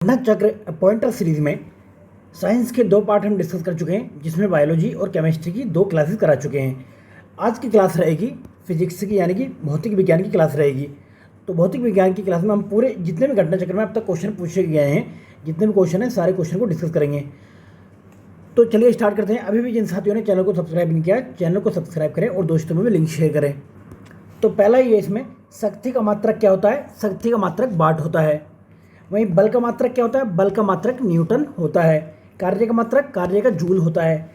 घटना चक्र pointer series में साइंस के 2 पार्ट हम डिस्कस कर चुके हैं, जिसमें बायोलॉजी और केमिस्ट्री की 2 क्लासेस करा चुके हैं। आज की क्लास रहेगी फिजिक्स की, यानी कि भौतिक विज्ञान की क्लास रहेगी। तो भौतिक विज्ञान की क्लास में हम पूरे जितने भी घटना चक्र में अब तक क्वेश्चन पूछे गए हैं, जितने भी क्वेश्चन हैं, सारे क्वेश्चन को डिस्कस करेंगे। तो चलिए स्टार्ट करते हैं। अभी भी जिन साथियों ने चैनल को सब्सक्राइब नहीं किया, चैनल को सब्सक्राइब करें और दोस्तों में भी लिंक शेयर करें। तो पहला ये इसमें शक्ति का मात्रक क्या होता है? शक्ति का मात्रक वाट होता है। वहीं बल का मात्रक क्या होता है? बल का मात्रक न्यूटन होता है। कार्य का मात्रक कार्य का जूल होता है।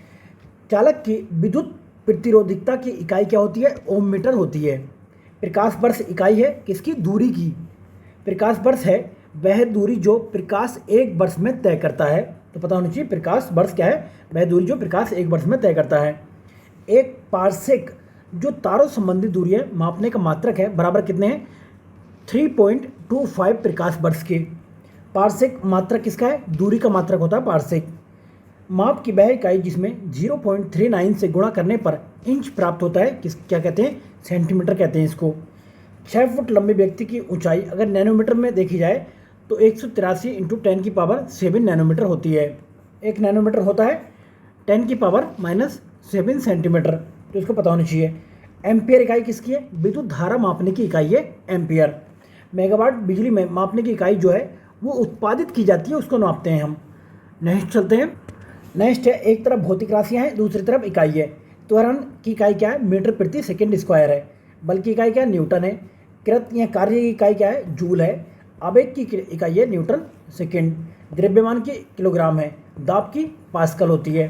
चालक की विद्युत प्रतिरोधकता की इकाई क्या होती है? ओम मीटर होती है। प्रकाश वर्ष इकाई है किसकी? दूरी की। प्रकाश वर्ष है वह दूरी जो प्रकाश एक वर्ष में तय करता है। तो पता होना चाहिए प्रकाश वर्ष क्या है? वह दूरी जो प्रकाश एक वर्ष में तय करता है। एक पारसेक जो तारों संबंधी दूरी है मापने का मात्रक है, बराबर कितने हैं? 3.25 प्रकाश वर्ष के। पारसेक मात्रक किसका है? दूरी का मात्रक होता है पारसेक। माप की वह इकाई जिसमें 0.39 से गुणा करने पर इंच प्राप्त होता है, क्या कहते हैं? सेंटीमीटर कहते हैं इसको। 6 फुट लंबे व्यक्ति की ऊंचाई अगर नैनोमीटर में देखी जाए तो 183 इंटू 10⁻7 नैनोमीटर होती है। 1 नैनोमीटर होता है 10⁻7 सेंटीमीटर। तो इसको पता होना चाहिए। एम्पियर इकाई किसकी है? विद्युत धारा मापने की इकाई है एम्पियर। मेगावाट बिजली में मापने की इकाई जो है वो उत्पादित की जाती है, उसको नापते हैं हम। नेक्स्ट चलते हैं। नेक्स्ट है, एक तरफ भौतिक राशियाँ हैं, दूसरी तरफ इकाई है। त्वरण की इकाई क्या है? मीटर प्रति सेकंड स्क्वायर है। बल की इकाई क्या है? न्यूटन है। कृत या कार्य की इकाई क्या है? जूल है। आवेग की इकाई है न्यूटन सेकंड। द्रव्यमान की किलोग्राम है। दाब की पास्कल होती है।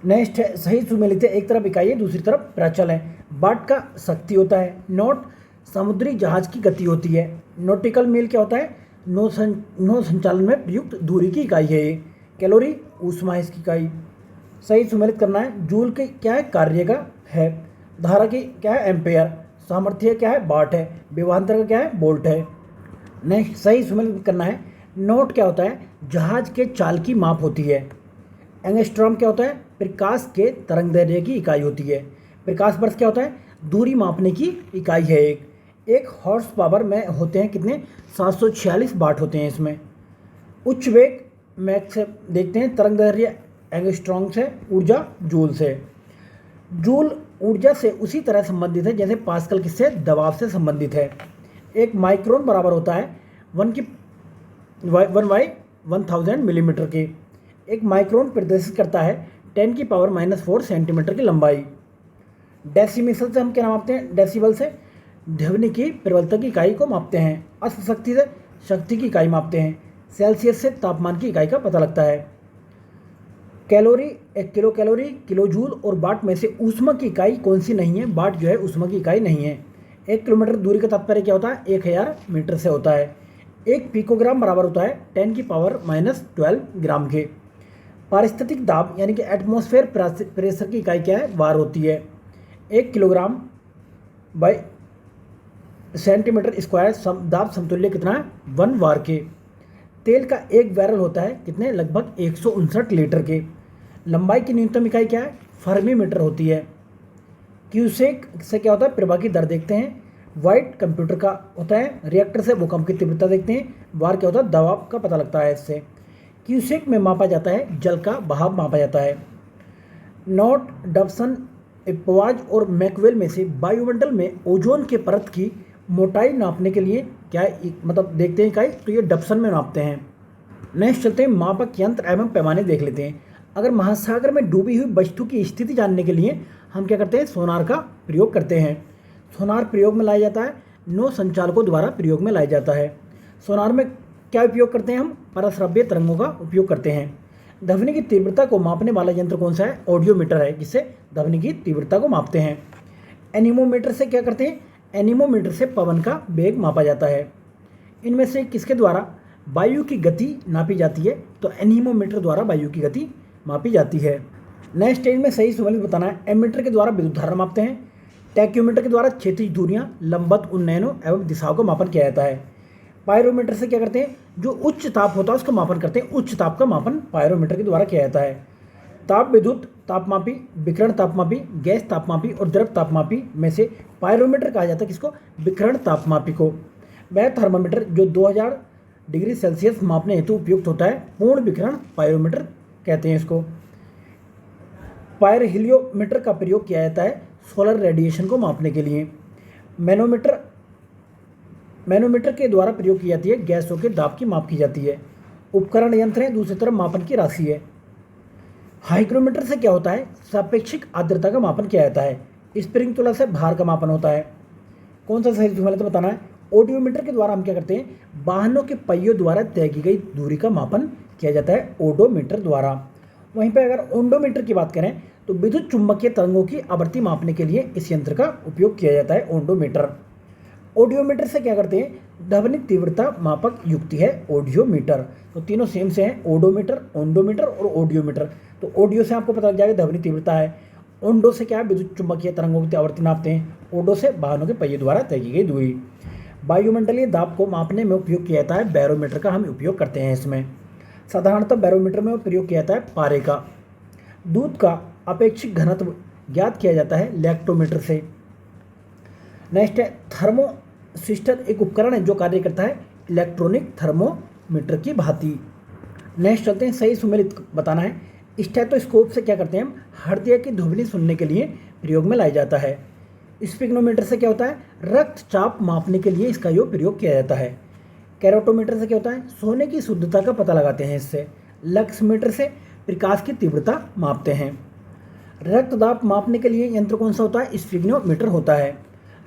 नेक्स्ट है, सही सुमेलित है, एक तरफ इकाई है, दूसरी तरफ प्राचल है। वाट का शक्ति होता है। नॉट समुद्री जहाज की गति होती है। नॉटिकल मील क्या होता है? नौ संचालन में प्रयुक्त दूरी की इकाई है ये। कैलोरी ऊष्मा है इसकी इकाई। सही सुमेलित करना है। जूल के क्या है? कार्य का है। धारा की क्या है? एम्पेयर। सामर्थ्य क्या है? वाट है। विभवांतर का क्या है? वोल्ट है। नेक्स्ट सही सुमेलित करना है। नोट क्या होता है? जहाज के चाल की माप होती है। एंगस्ट्रॉम क्या होता है? प्रकाश के तरंगदैर्घ्य की इकाई होती है। प्रकाश वर्ष क्या होता है? दूरी मापने की इकाई है एक हॉर्स पावर में होते हैं कितने? 746 वाट होते हैं इसमें। उच्च वेग मैक्स से देखते हैं। तरंगदैर्घ्य एंगस्ट्रॉम से। ऊर्जा जूल से। जूल ऊर्जा से उसी तरह संबंधित है जैसे पास्कल किससे? दबाव से संबंधित है। एक माइक्रोन बराबर होता है 1/1000 मिलीमीटर के। एक माइक्रोन प्रदर्शित करता है 10⁻⁻4 सेंटीमीटर की लंबाई। डेसिमीसल से हम क्या मापते हैं? डेसिबल से ध्वनि की प्रबलता की इकाई को मापते हैं। अश्व शक्ति से शक्ति की इकाई मापते हैं। सेल्सियस से तापमान की इकाई का पता लगता है। Calorie, 1 kilo calorie, kilo joule और वाट में से ऊष्मा की इकाई कौन सी नहीं है? वाट जो है ऊष्मा की इकाई नहीं है। 1 किलोमीटर दूरी का तात्पर्य क्या होता है? 1000 मीटर से होता है। 1 पिकोग्राम बराबर होता है 10⁻12 ग्राम के। पारिस्थितिक दाब यानी कि एटमॉस्फेयर प्रेशर की इकाई क्या है? वार होती है। 1 किलोग्राम बाई सेंटीमीटर स्क्वायर दाब समतुल्य कितना है? 1 वार के। तेल का एक बैरल होता है कितने? लगभग 159 लीटर के। लंबाई की न्यूनतम इकाई क्या है? फर्मी मीटर होती है। क्यूसेक से क्या होता है? प्रवाह की दर देखते हैं। वाइट कंप्यूटर का होता है। रिएक्टर से भूकंप की तीव्रता देखते हैं। वार क्या होता है? दबाव का पता लगता है इससे। क्यूसेक में मापा जाता है जल का बहाव मापा जाता है। नॉट, डबसन, इपवाज और मैकवेल में से वायुमंडल में ओजोन के परत की मोटाई नापने के लिए क्या मतलब देखते हैं इकाई? तो ये डबसन में नापते हैं। नेक्स्ट चलते हैं, मापक यंत्र एवं पैमाने देख लेते हैं। अगर महासागर में डूबी हुई वस्तु की स्थिति जानने के लिए हम क्या करते हैं? सोनार का प्रयोग करते हैं। सोनार प्रयोग में लाया जाता है। 9 संचालकों द्वारा प्रयोग में लाया जाता है। सोनार में क्या उपयोग करते हैं हम? परश्रव्य तरंगों का उपयोग करते हैं। ध्वनि की तीव्रता को मापने वाला यंत्र कौन सा है? ऑडियोमीटर है, जिससे ध्वनि की तीव्रता को मापते हैं। एनीमोमीटर से क्या करते हैं? एनीमोमीटर से पवन का वेग मापा जाता है। इनमें से किसके द्वारा वायु की गति नापी जाती है? तो एनीमोमीटर द्वारा वायु की गति मापी जाती है। नेक्स्ट स्टेज में सही सुमेलित बताना है। एमीटर के द्वारा विद्युत धारा मापते हैं। टैक्योमीटर के द्वारा क्षैतिज दूरियां, लंबवत उन्नयनों एवं दिशाओं का मापन किया जाता है। पायरोमीटर से क्या करते हैं? जो उच्च ताप होता है उसका मापन करते हैं। उच्च ताप का मापन पायरोमीटर के द्वारा किया जाता है। ताप विद्युत तापमापी, विकिरण तापमापी, गैस तापमापी और द्रव तापमापी में से पायरोमीटर कहा जाता है किसको? विकिरण तापमापी को। वह थर्मामीटर जो डिग्री सेल्सियस मापने हेतु उपयुक्त होता है। पूर्ण विकिरण पायरोमीटर कहते हैं इसको। पायरोहीलियोमीटर का प्रयोग किया जाता है सोलर रेडिएशन को मापने के लिए। मैनोमीटर के द्वारा प्रयोग की जाती है गैसों के दाब की माप की जाती है। उपकरण यंत्र है, दूसरी तरफ मापन की राशि है। हाइग्रोमीटर से क्या होता है, सापेक्षिक आर्द्रता का मापन किया जाता है। स्प्रिंग तुला से भार का मापन होता है। कौन सा सही वाले तो बताना है। ओडोमीटर के द्वारा हम क्या करते हैं, वाहनों के पहियों द्वारा तय की गई दूरी का मापन किया जाता है ओडोमीटर द्वारा। वहीं पर अगर ओंडोमीटर की बात करें तो विद्युत चुंबकीय तरंगों की आवृत्ति मापने के लिए इस यंत्र का उपयोग किया जाता है ओंडोमीटर। ऑडियोमीटर से क्या करते हैं, ध्वनि तीव्रता मापक युक्ति है ऑडियोमीटर। तो तीनों सेम से हैं, ओडोमीटर, ओंडोमीटर और ऑडियोमीटर। तो ऑडियो से आपको पता लग जाएगा ध्वनि तीव्रता है। ओंडो से क्या है, विद्युत चुंबकीय तरंगों की आवृत्ति नापते हैं। ओडो से वाहनों के पहिए द्वारा तय की गई दूरी। वायुमंडलीय दाब को मापने में उपयोग किया जाता है बैरोमीटर का हम उपयोग करते हैं इसमें। साधारणतः बैरोमीटर में प्रयोग किया जाता है पारे का। दूध का अपेक्षित घनत्व ज्ञात किया जाता है लैक्टोमीटर से। नेक्स्ट है थर्मोसिस्टर, एक उपकरण है जो कार्य करता है इलेक्ट्रॉनिक थर्मोमीटर की भांति। नेक्स्ट चलते हैं, सही सुमेलित बताना है। स्टेथोस्कोप से क्या करते हैं हम, हृदय की ध्वनि सुनने के लिए प्रयोग में लाया जाता है। स्पिग्नोमीटर से क्या होता है, रक्तचाप मापने के लिए इसका प्रयोग किया जाता है। कैरोटोमीटर से क्या होता है, सोने की शुद्धता का पता लगाते हैं इससे। लक्समीटर से प्रकाश की तीव्रता मापते हैं। रक्तदाब मापने के लिए यंत्र कौन सा होता है, स्पिग्नोमीटर होता है।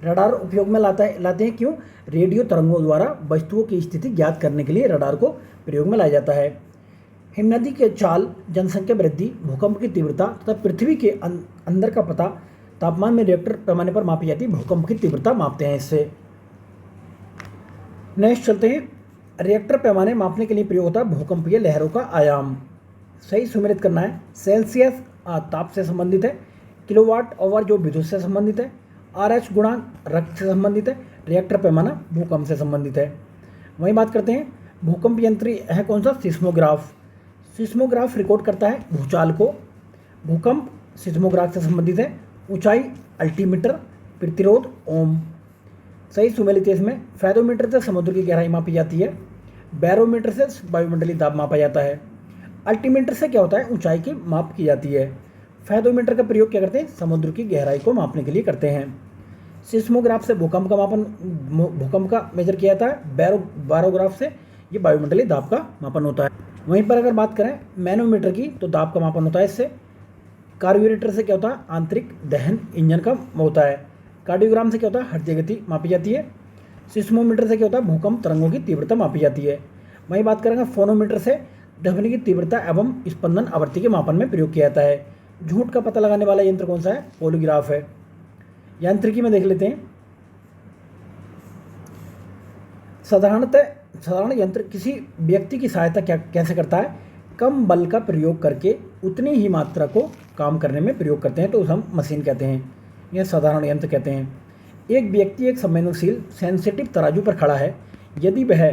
रडार उपयोग में लाते हैं क्यों, रेडियो तरंगों द्वारा वस्तुओं की स्थिति ज्ञात करने के लिए रडार को प्रयोग में लाया जाता है। हिमनदी के चाल, जनसंख्या वृद्धि, भूकंप की तीव्रता तथा पृथ्वी के अंदर का पता तापमान में रिएक्टर पैमाने पर मापी जाती है। भूकंप की तीव्रता मापते हैं इससे। नेक्स्ट चलते हैं, रिएक्टर पैमाने मापने के लिए प्रयोग होता है भूकंपीय लहरों का आयाम। सही सुमेलित करना है। सेल्सियस ताप से संबंधित है। किलोवाट आवर जो विद्युत से संबंधित है। RH गुणांक रक्त से संबंधित है। रिएक्टर पैमाना भूकंप से संबंधित है। वहीं बात करते हैं, भूकंप यंत्र है कौन सा, सिस्मोग्राफ। सिस्मोग्राफ रिकॉर्ड करता है भूचाल को। भूकंप सिस्मोग्राफ से संबंधित है। ऊंचाई अल्टीमीटर, प्रतिरोध ओम। सही सुमेलित है इसमें। फेदोमीटर से समुद्र की गहराई मापी जाती है। बैरोमीटर से वायुमंडलीय दाब मापा जाता है। अल्टीमीटर से क्या होता है, ऊंचाई की माप की जाती है। फेदोमीटर का प्रयोग क्या करते हैं, समुद्र की गहराई को मापने के लिए करते हैं। सिस्मोग्राफ से भूकंप का मेजर किया जाता है। बारोग्राफ से ये वायुमंडलीय दाब का मापन होता है। वहीं पर अगर बात करें मैनोमीटर की तो दाब का मापन होता है इससे। कार्ब्यूरेटर से क्या होता है, आंतरिक दहन इंजन का होता है। कार्डियोग्राम से क्या होता है, हृदय गति मापी जाती है। सिस्मोमीटर से क्या होता है, भूकंप तरंगों की तीव्रता मापी जाती है। वहीं बात करेंगे फोनोमीटर से ध्वनि की तीव्रता एवं स्पंदन आवृत्ति के मापन में प्रयोग किया जाता है। झूठ का पता लगाने वाला यंत्र कौन सा है, पॉलीग्राफ है। यांत्रिकी में देख लेते हैं। साधारण यंत्र किसी व्यक्ति की सहायता कैसे करता है, कम बल का प्रयोग करके उतनी ही मात्रा को काम करने में प्रयोग करते हैं, तो उसे हम मशीन कहते हैं या साधारण यंत्र कहते हैं। एक व्यक्ति एक संवेदनशील सेंसिटिव तराजू पर खड़ा है। यदि वह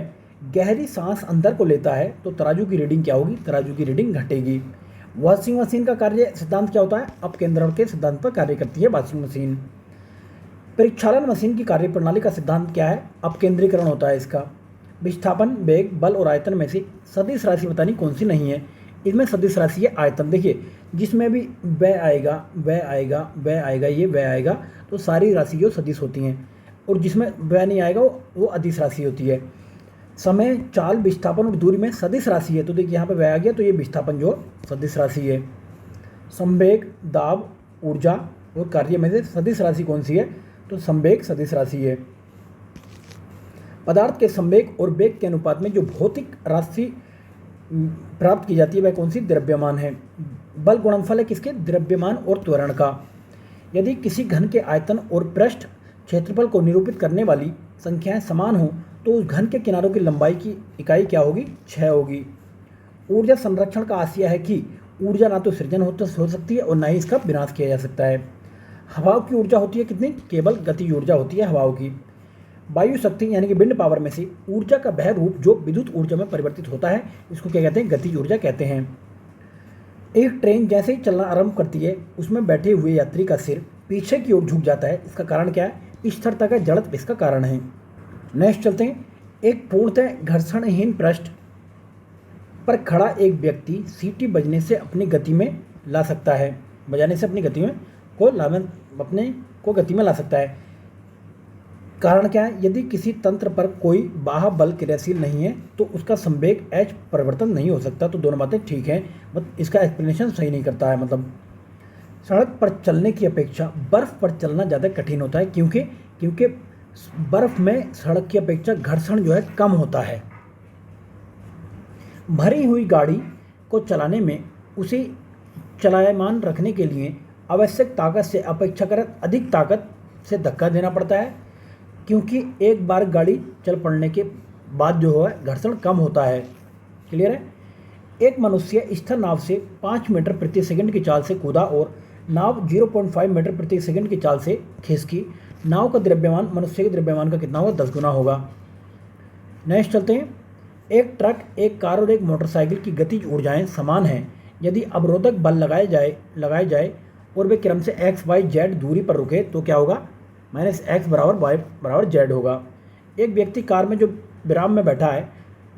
गहरी सांस अंदर को लेता है तो तराजू की रीडिंग क्या होगी, तराजू की रीडिंग घटेगी। वॉशिंग मशीन का कार्य सिद्धांत क्या होता है, अपकेंद्रण के सिद्धांत पर कार्य करती है वॉशिंग मशीन। परिक्षालन मशीन की कार्यप्रणाली का सिद्धांत क्या है, अपकेंद्रीकरण होता है इसका। विस्थापन, वेग, बल और आयतन में से सदिश राशि बतानी कौन सी नहीं है। इसमें सदिश राशि है आयतन। देखिए जिसमें भी वह आएगा, वह आएगा, वह आएगा, ये वह आएगा, तो सारी राशि जो सदिश होती हैं। और जिसमें वह नहीं आएगा वो अदिश राशि होती है। समय, चाल, विस्थापन और दूरी में सदिश राशि है, तो देखिए यहाँ पे वह आ गया, तो ये विस्थापन जो सदिश राशि है। संवेग, दाब, ऊर्जा और कार्य में से सदिश राशि कौन सी है, तो संवेग सदिश राशि है। पदार्थ के संवेग और वेग के अनुपात में जो भौतिक राशि प्राप्त की जाती है वह कौन सी, द्रव्यमान है। बल गुणनफल है किसके, द्रव्यमान और त्वरण का। यदि किसी घन के आयतन और पृष्ठ क्षेत्रफल को निरूपित करने वाली संख्याएं समान हों तो उस घन के किनारों की लंबाई की इकाई क्या होगी, 6 होगी। ऊर्जा संरक्षण का आशय है कि ऊर्जा ना तो सृजन हो सकती है और ना ही इसका विनाश किया जा सकता है। हवाओं की ऊर्जा होती है कितनी, केवल गति ऊर्जा होती है हवाओं की। वायु शक्ति यानी कि विंड पावर में से ऊर्जा का वह रूप जो विद्युत ऊर्जा में परिवर्तित होता है इसको क्या कहते हैं, गतिज ऊर्जा कहते हैं। एक ट्रेन जैसे ही चलना आरंभ करती है उसमें बैठे हुए यात्री का सिर पीछे की ओर झुक जाता है। इसका कारण क्या है, स्थिरता का जड़त्व इसका कारण है। नेक्स्ट चलते हैं, एक पूर्णतः घर्षणहीन पृष्ठ पर खड़ा एक व्यक्ति सीटी बजाने से अपनी गति में ला सकता है, गति में ला सकता है। कारण क्या है? यदि किसी तंत्र पर कोई बाह्य बल क्रियाशील नहीं है तो उसका संवेग h परिवर्तन नहीं हो सकता। तो दोनों बातें ठीक हैं, बट इसका एक्सप्लेनेशन सही नहीं करता है। मतलब सड़क पर चलने की अपेक्षा बर्फ़ पर चलना ज़्यादा कठिन होता है, क्योंकि बर्फ़ में सड़क की अपेक्षा घर्षण जो है कम होता है। भरी हुई गाड़ी को चलाने में उसे चलायमान रखने के लिए आवश्यक ताकत से अपेक्षाकृत अधिक ताकत से धक्का देना पड़ता है, क्योंकि एक बार गाड़ी चल पड़ने के बाद जो है घर्षण कम होता है। क्लियर है? एक मनुष्य स्थिर नाव से 5 मीटर प्रति सेकंड की चाल से कूदा और नाव 0.5 मीटर प्रति सेकंड की चाल से खिसकी। नाव का द्रव्यमान मनुष्य के द्रव्यमान का कितना होगा? 10 गुना होगा। नेक्स्ट चलते हैं। एक ट्रक, एक कार और एक मोटरसाइकिल की गतिज ऊर्जाएं समान हैं। यदि अवरोधक बल लगाए जाए और वे क्रम से x, y, z दूरी पर रुके तो क्या होगा? -x बराबर y बराबर z होगा। एक व्यक्ति कार में जो विराम में बैठा है,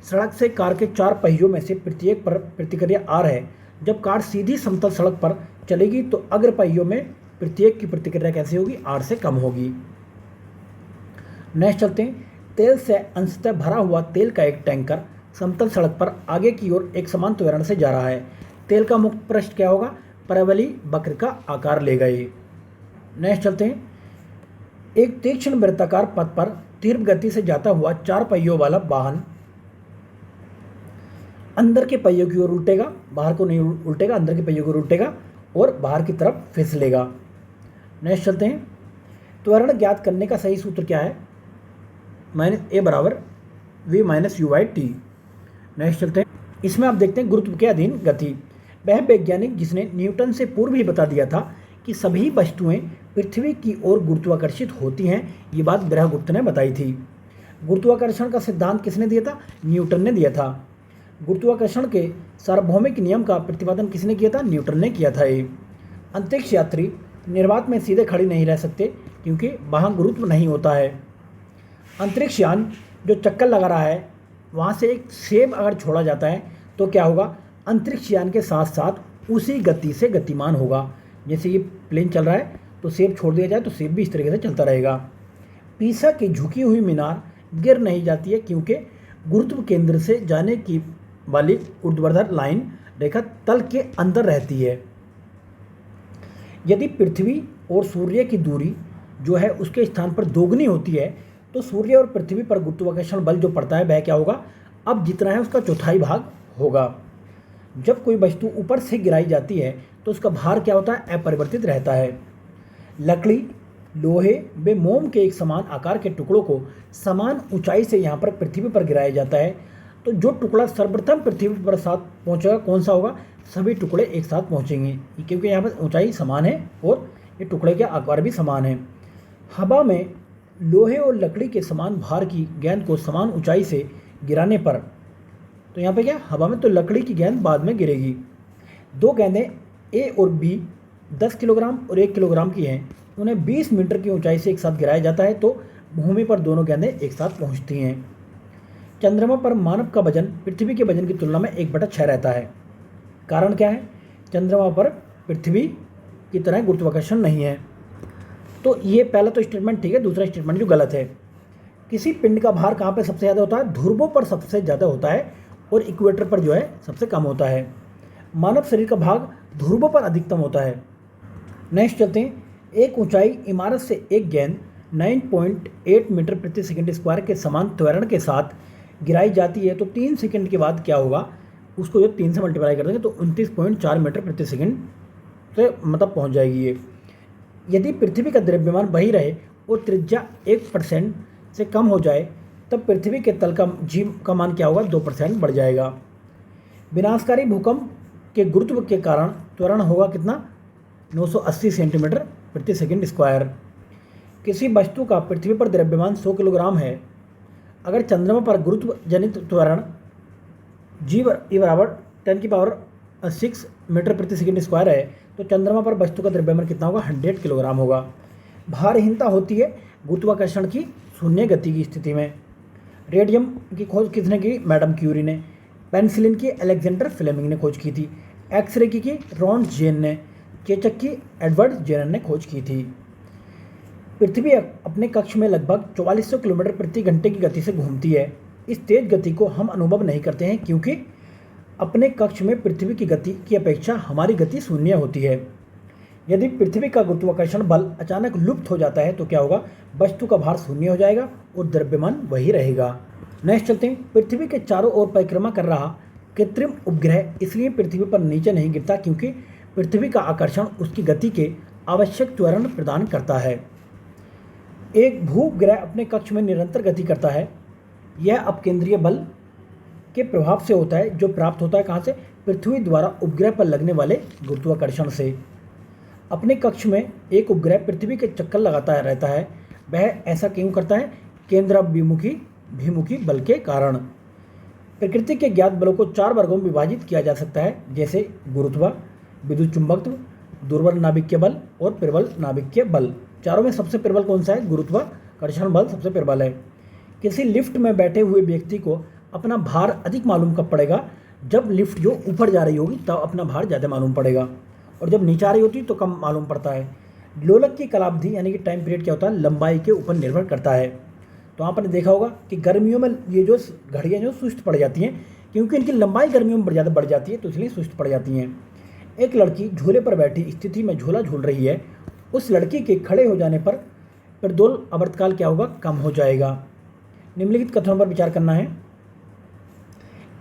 सड़क से कार के 4 पहियों में से प्रत्येक पर प्रतिक्रिया r है। जब कार सीधी समतल सड़क पर चलेगी तो अग्र पहियों में प्रत्येक की प्रतिक्रिया कैसी होगी? r से कम होगी। नेक्स्ट चलते हैं। तेल से अंशतः भरा हुआ तेल का एक टैंकर समतल सड़क पर आगे की ओर एक समान त्वरण से जा रहा है। तेल का मुक्त पृष्ठ क्या होगा? परवलयी वक्र का आकार लेगा ये। नेक्स्ट चलते हैं। एक तीक्ष्ण वृत्ताकार पथ पर तीव्र गति से जाता हुआ 4 पहियों वाला वाहन अंदर के पहियों की ओर उल्टेगा, बाहर को नहीं उल्टेगा, अंदर के पहियों की ओर उल्टेगा और बाहर की तरफ फिसलेगा। नेक्स्ट चलते हैं। त्वरण ज्ञात करने का सही सूत्र क्या है? -a बराबर v - u/t। नेक्स्ट चलते हैं। इसमें आप देखते हैं गुरुत्व के अधीन गति। वह वैज्ञानिक जिसने न्यूटन से पूर्व ही बता दिया था कि सभी वस्तुएं पृथ्वी की ओर गुरुत्वाकर्षित होती हैं, ये बात ब्रह्मगुप्त ने बताई थी। गुरुत्वाकर्षण का सिद्धांत किसने दिया था? न्यूटन ने दिया था। गुरुत्वाकर्षण के सार्वभौमिक नियम का प्रतिपादन किसने किया था? न्यूटन ने किया था। ये अंतरिक्ष यात्री निर्वात में सीधे खड़े नहीं रह सकते, क्योंकि वहाँ गुरुत्व नहीं होता है। अंतरिक्ष यान जो चक्कर लगा रहा है, वहाँ से एक सेब अगर छोड़ा जाता है तो क्या होगा? अंतरिक्ष यान के साथ साथ उसी गति से गतिमान होगा। जैसे ये प्लेन चल रहा है तो सेब छोड़ दिया जाए तो सेब भी इस तरीके से चलता रहेगा। पीसा की झुकी हुई मीनार गिर नहीं जाती है, क्योंकि गुरुत्व केंद्र से जाने की वाली ऊर्ध्वाधर लाइन रेखा तल के अंदर रहती है। यदि पृथ्वी और सूर्य की दूरी जो है उसके स्थान पर दोगुनी होती है तो सूर्य और पृथ्वी पर गुरुत्वाकर्षण बल जो पड़ता है वह क्या होगा? अब जितना है उसका चौथाई भाग होगा। जब कोई वस्तु ऊपर से गिराई जाती है तो उसका भार क्या होता है? अपरिवर्तित रहता है। लकड़ी, लोहे व मोम के एक समान आकार के टुकड़ों को समान ऊंचाई से यहाँ पर पृथ्वी पर गिराया जाता है, तो जो टुकड़ा सर्वप्रथम पृथ्वी पर साथ पहुँचेगा कौन सा होगा? सभी टुकड़े एक साथ पहुँचेंगे, क्योंकि यहाँ पर ऊंचाई समान है और ये टुकड़े के आकार भी समान है। हवा में लोहे और लकड़ी के समान भार की गेंद को समान ऊंचाई से गिराने पर, तो यहाँ पे क्या हवा में, तो लकड़ी की गेंद बाद में गिरेगी। 2 गेंदें ए और बी 10 किलोग्राम और 1 किलोग्राम की हैं, उन्हें 20 मीटर की ऊंचाई से एक साथ गिराया जाता है तो भूमि पर दोनों गेंदें एक साथ पहुँचती हैं। चंद्रमा पर मानव का वजन पृथ्वी के वजन की तुलना में 1/6 रहता है। कारण क्या है? चंद्रमा पर पृथ्वी की तरह गुरुत्वाकर्षण नहीं है। तो ये पहला तो स्टेटमेंट ठीक है, दूसरा स्टेटमेंट जो गलत है। किसी पिंड का भार कहाँ पे सबसे ज़्यादा होता है? ध्रुवों पर सबसे ज़्यादा होता है और इक्वेटर पर जो है सबसे कम होता है। मानव शरीर का भाग ध्रुवों पर अधिकतम होता है। नेक्स्ट चलते हैं। एक ऊंचाई इमारत से एक गेंद 9.8 मीटर प्रति सेकंड स्क्वायर के समान त्वरण के साथ गिराई जाती है तो 3 सेकंड के बाद क्या होगा? उसको जो 3 से मल्टीप्लाई कर देंगे तो 29.4 मीटर प्रति सेकंड से मतलब पहुँच जाएगी ये। यदि पृथ्वी का द्रव्यमान वही रहे और त्रिज्या 1% से कम हो जाए तब पृथ्वी के तल का जी का मान क्या होगा? 2% बढ़ जाएगा। विनाशकारी भूकंप के गुरुत्व के कारण त्वरण होगा कितना? 980 सेंटीमीटर प्रति सेकंड स्क्वायर। किसी वस्तु का पृथ्वी पर द्रव्यमान 100 किलोग्राम है, अगर चंद्रमा पर गुरुत्व जनित त्वरण g बराबर 10⁻6 मीटर प्रति सेकंड स्क्वायर है तो चंद्रमा पर वस्तु का द्रव्यमान कितना होगा? 100 किलोग्राम होगा। भारहीनता होती है गुरुत्वाकर्षण की शून्य गति की स्थिति में। रेडियम की खोज किसने की? मैडम क्यूरी ने। पेनिसिलिन की अलेक्जेंडर फ्लेमिंग ने खोज की थी। एक्सरे की रॉन जेन ने। चेचक की एडवर्ड जेनर ने खोज की थी। पृथ्वी अपने कक्ष में लगभग 4400 किलोमीटर प्रति घंटे की गति से घूमती है। इस तेज गति को हम अनुभव नहीं करते हैं क्योंकि अपने कक्ष में पृथ्वी की गति की अपेक्षा हमारी गति शून्य होती है। यदि पृथ्वी का गुरुत्वाकर्षण बल अचानक लुप्त हो जाता है तो क्या होगा? वस्तु का भार शून्य हो जाएगा और द्रव्यमान वही रहेगा। नेक्स्ट चलते हैं। पृथ्वी के चारों ओर परिक्रमा कर रहा कृत्रिम उपग्रह इसलिए पृथ्वी पर नीचे नहीं गिरता क्योंकि पृथ्वी का आकर्षण उसकी गति के आवश्यक त्वरण प्रदान करता है। एक भूग्रह अपने कक्ष में निरंतर गति करता है। यह अपकेंद्रीय बल के प्रभाव से होता है जो प्राप्त होता है कहाँ से? पृथ्वी द्वारा उपग्रह पर लगने वाले गुरुत्वाकर्षण से। अपने कक्ष में एक उपग्रह पृथ्वी के चक्कर लगाता रहता है। वह ऐसा क्यों करता है? केंद्राभिमुखी बल के कारण। प्रकृति के ज्ञात बलों को 4 वर्गों में विभाजित किया जा सकता है, जैसे गुरुत्व, विद्युत चुंबकत्व, दुर्बल नाभिकीय बल और प्रबल नाभिकीय बल। चारों में सबसे प्रबल कौन सा है? गुरुत्वाकर्षण बल सबसे प्रबल है। किसी लिफ्ट में बैठे हुए व्यक्ति को अपना भार अधिक मालूम कब पड़ेगा? जब लिफ्ट जो ऊपर जा रही होगी तब अपना भार ज़्यादा मालूम पड़ेगा, और जब नीचे आ रही होती तो कम मालूम पड़ता है। लोलक की कालावधि यानी कि टाइम पीरियड क्या होता है? लंबाई के ऊपर निर्भर करता है। तो आपने देखा होगा कि गर्मियों में ये जो घड़ियाँ जो सुस्त पड़ जाती हैं क्योंकि इनकी लंबाई गर्मियों में ज़्यादा बढ़ जाती है तो इसलिए सुस्त पड़ जाती हैं। एक लड़की झूले पर बैठी स्थिति में झूला झूल रही है। उस लड़की के खड़े हो जाने पर प्रदोल आवर्तकाल क्या होगा? कम हो जाएगा। निम्नलिखित कथनों पर विचार करना है।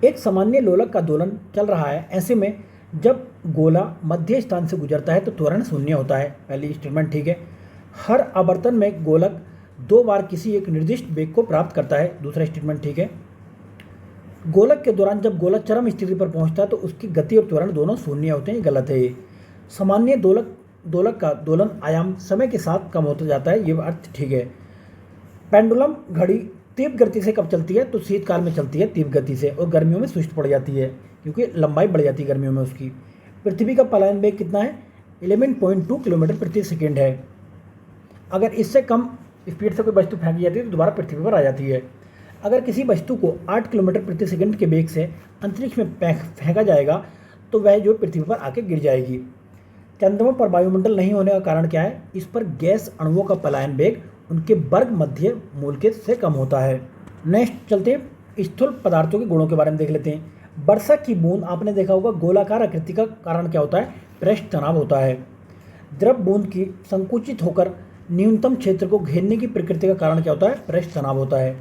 एक सामान्य लोलक का दोलन चल रहा है। ऐसे में जब गोला मध्य स्थान से गुजरता है तो त्वरण शून्य होता है। पहली स्टेटमेंट ठीक है। हर आवर्तन में गोलक 2 बार किसी एक निर्दिष्ट वेग को प्राप्त करता है। दूसरा स्टेटमेंट ठीक है। गोलक के दौरान जब गोलक चरम स्थिति पर पहुंचता है तो उसकी गति और त्वरण दोनों शून्य होते हैं। ये गलत है। ये सामान्य दोलक का दोलन आयाम समय के साथ कम होता जाता है। ये अर्थ ठीक है। पेंडुलम घड़ी तीव्र गति से कब चलती है? तो शीतकाल में चलती है तीव्र गति से, और गर्मियों में सुस्त पड़ जाती है क्योंकि लंबाई बढ़ जाती है गर्मियों में उसकी। पृथ्वी का पलायन वेग कितना है? 11.2 किलोमीटर प्रति सेकेंड है। अगर इससे कम स्पीड से कोई वस्तु फेंकी जाती है तो दोबारा पृथ्वी पर आ जाती है। अगर किसी वस्तु को 8 किलोमीटर प्रति सेकेंड के वेग से अंतरिक्ष में फेंका जाएगा तो वह जो पृथ्वी पर आके गिर जाएगी। चंद्रमा पर वायुमंडल नहीं होने का कारण क्या है? इस पर गैस अणुओं का पलायन वेग उनके वर्ग मध्य मूल के से कम होता है। नेक्स्ट चलते हैं। स्थूल पदार्थों के गुणों के बारे में देख लेते हैं। वर्षा की बूंद आपने देखा होगा गोलाकार आकृति का कारण क्या होता है? पृष्ठ तनाव होता है। द्रव बूंद की संकुचित होकर न्यूनतम क्षेत्र को घेरने की प्रकृति का कारण क्या होता है? पृष्ठ तनाव होता है।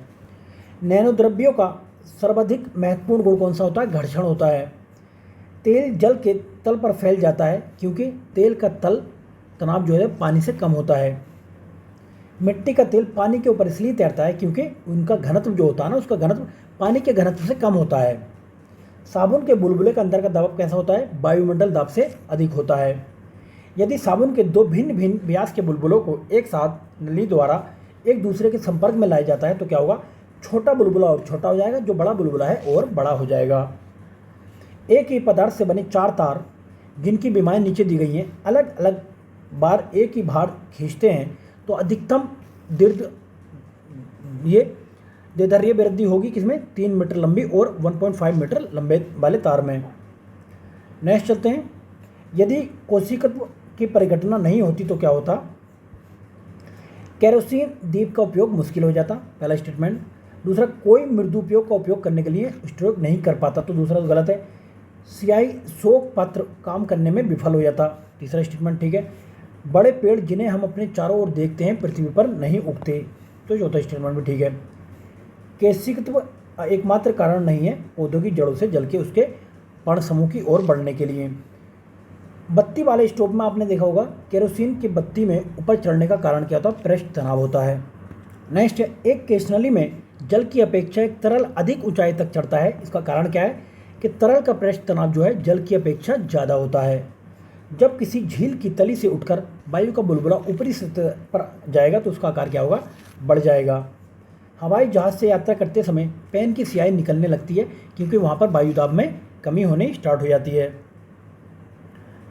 नैनोद्रव्यों का सर्वाधिक महत्वपूर्ण गुण कौन सा होता है? घर्षण होता है। तेल जल के तल पर फैल जाता है क्योंकि तेल का तल तनाव जो है पानी से कम होता है। मिट्टी का तेल पानी के ऊपर इसलिए तैरता है क्योंकि उनका घनत्व जो होता है ना, उसका घनत्व पानी के घनत्व से कम होता है। साबुन के बुलबुले के अंदर का दबाव कैसा होता है? वायुमंडल दाब से अधिक होता है। यदि साबुन के 2 भिन्न भिन्न व्यास के बुलबुलों को एक साथ नली द्वारा एक दूसरे के संपर्क में लाया जाता है तो क्या होगा? छोटा बुलबुला और छोटा हो जाएगा, जो बड़ा बुलबुला है और बड़ा हो जाएगा। एक ही पदार्थ से बने 4 तार जिनकी विमाएं नीचे दी गई हैं अलग अलग बार एक ही भार खींचते हैं तो अधिकतम द्विध्रुवीय वृद्धि होगी किसमें? 3 मीटर लंबी और 1.5 मीटर लंबे वाले तार में। नेक्स्ट चलते हैं। यदि कोशिकत्व की परिघटना नहीं होती तो क्या होता? केरोसिन दीप का उपयोग मुश्किल हो जाता। पहला स्टेटमेंट। दूसरा, कोई मृदु उपयोग का उपयोग करने के लिए स्ट्रोक नहीं कर पाता, तो दूसरा तो गलत है। सियाही शोक पात्र काम करने में विफल हो जाता। तीसरा स्टेटमेंट ठीक है। बड़े पेड़ जिन्हें हम अपने चारों ओर देखते हैं पृथ्वी पर नहीं उगते, तो चौथा स्टेटमेंट भी ठीक है। केशिकत्व एकमात्र कारण नहीं है पौधों की जड़ों से जल के उसके पर्ण समूह की ओर बढ़ने के लिए। बत्ती वाले स्टोव में आपने देखा होगा केरोसिन की बत्ती में ऊपर चढ़ने का कारण क्या होता है? पृष्ठ तनाव होता है। नेक्स्ट है, एक केशनली में जल की अपेक्षा एक तरल अधिक ऊंचाई तक चढ़ता है। इसका कारण क्या है? कि तरल का पृष्ठ तनाव जो है जल की अपेक्षा ज़्यादा होता है। जब किसी झील की तली से उठकर वायु का बुलबुला ऊपरी सतह पर जाएगा तो उसका आकार क्या होगा? बढ़ जाएगा। हवाई जहाज़ से यात्रा करते समय पेन की स्याही निकलने लगती है क्योंकि वहाँ पर वायुदाब में कमी होने स्टार्ट हो जाती है।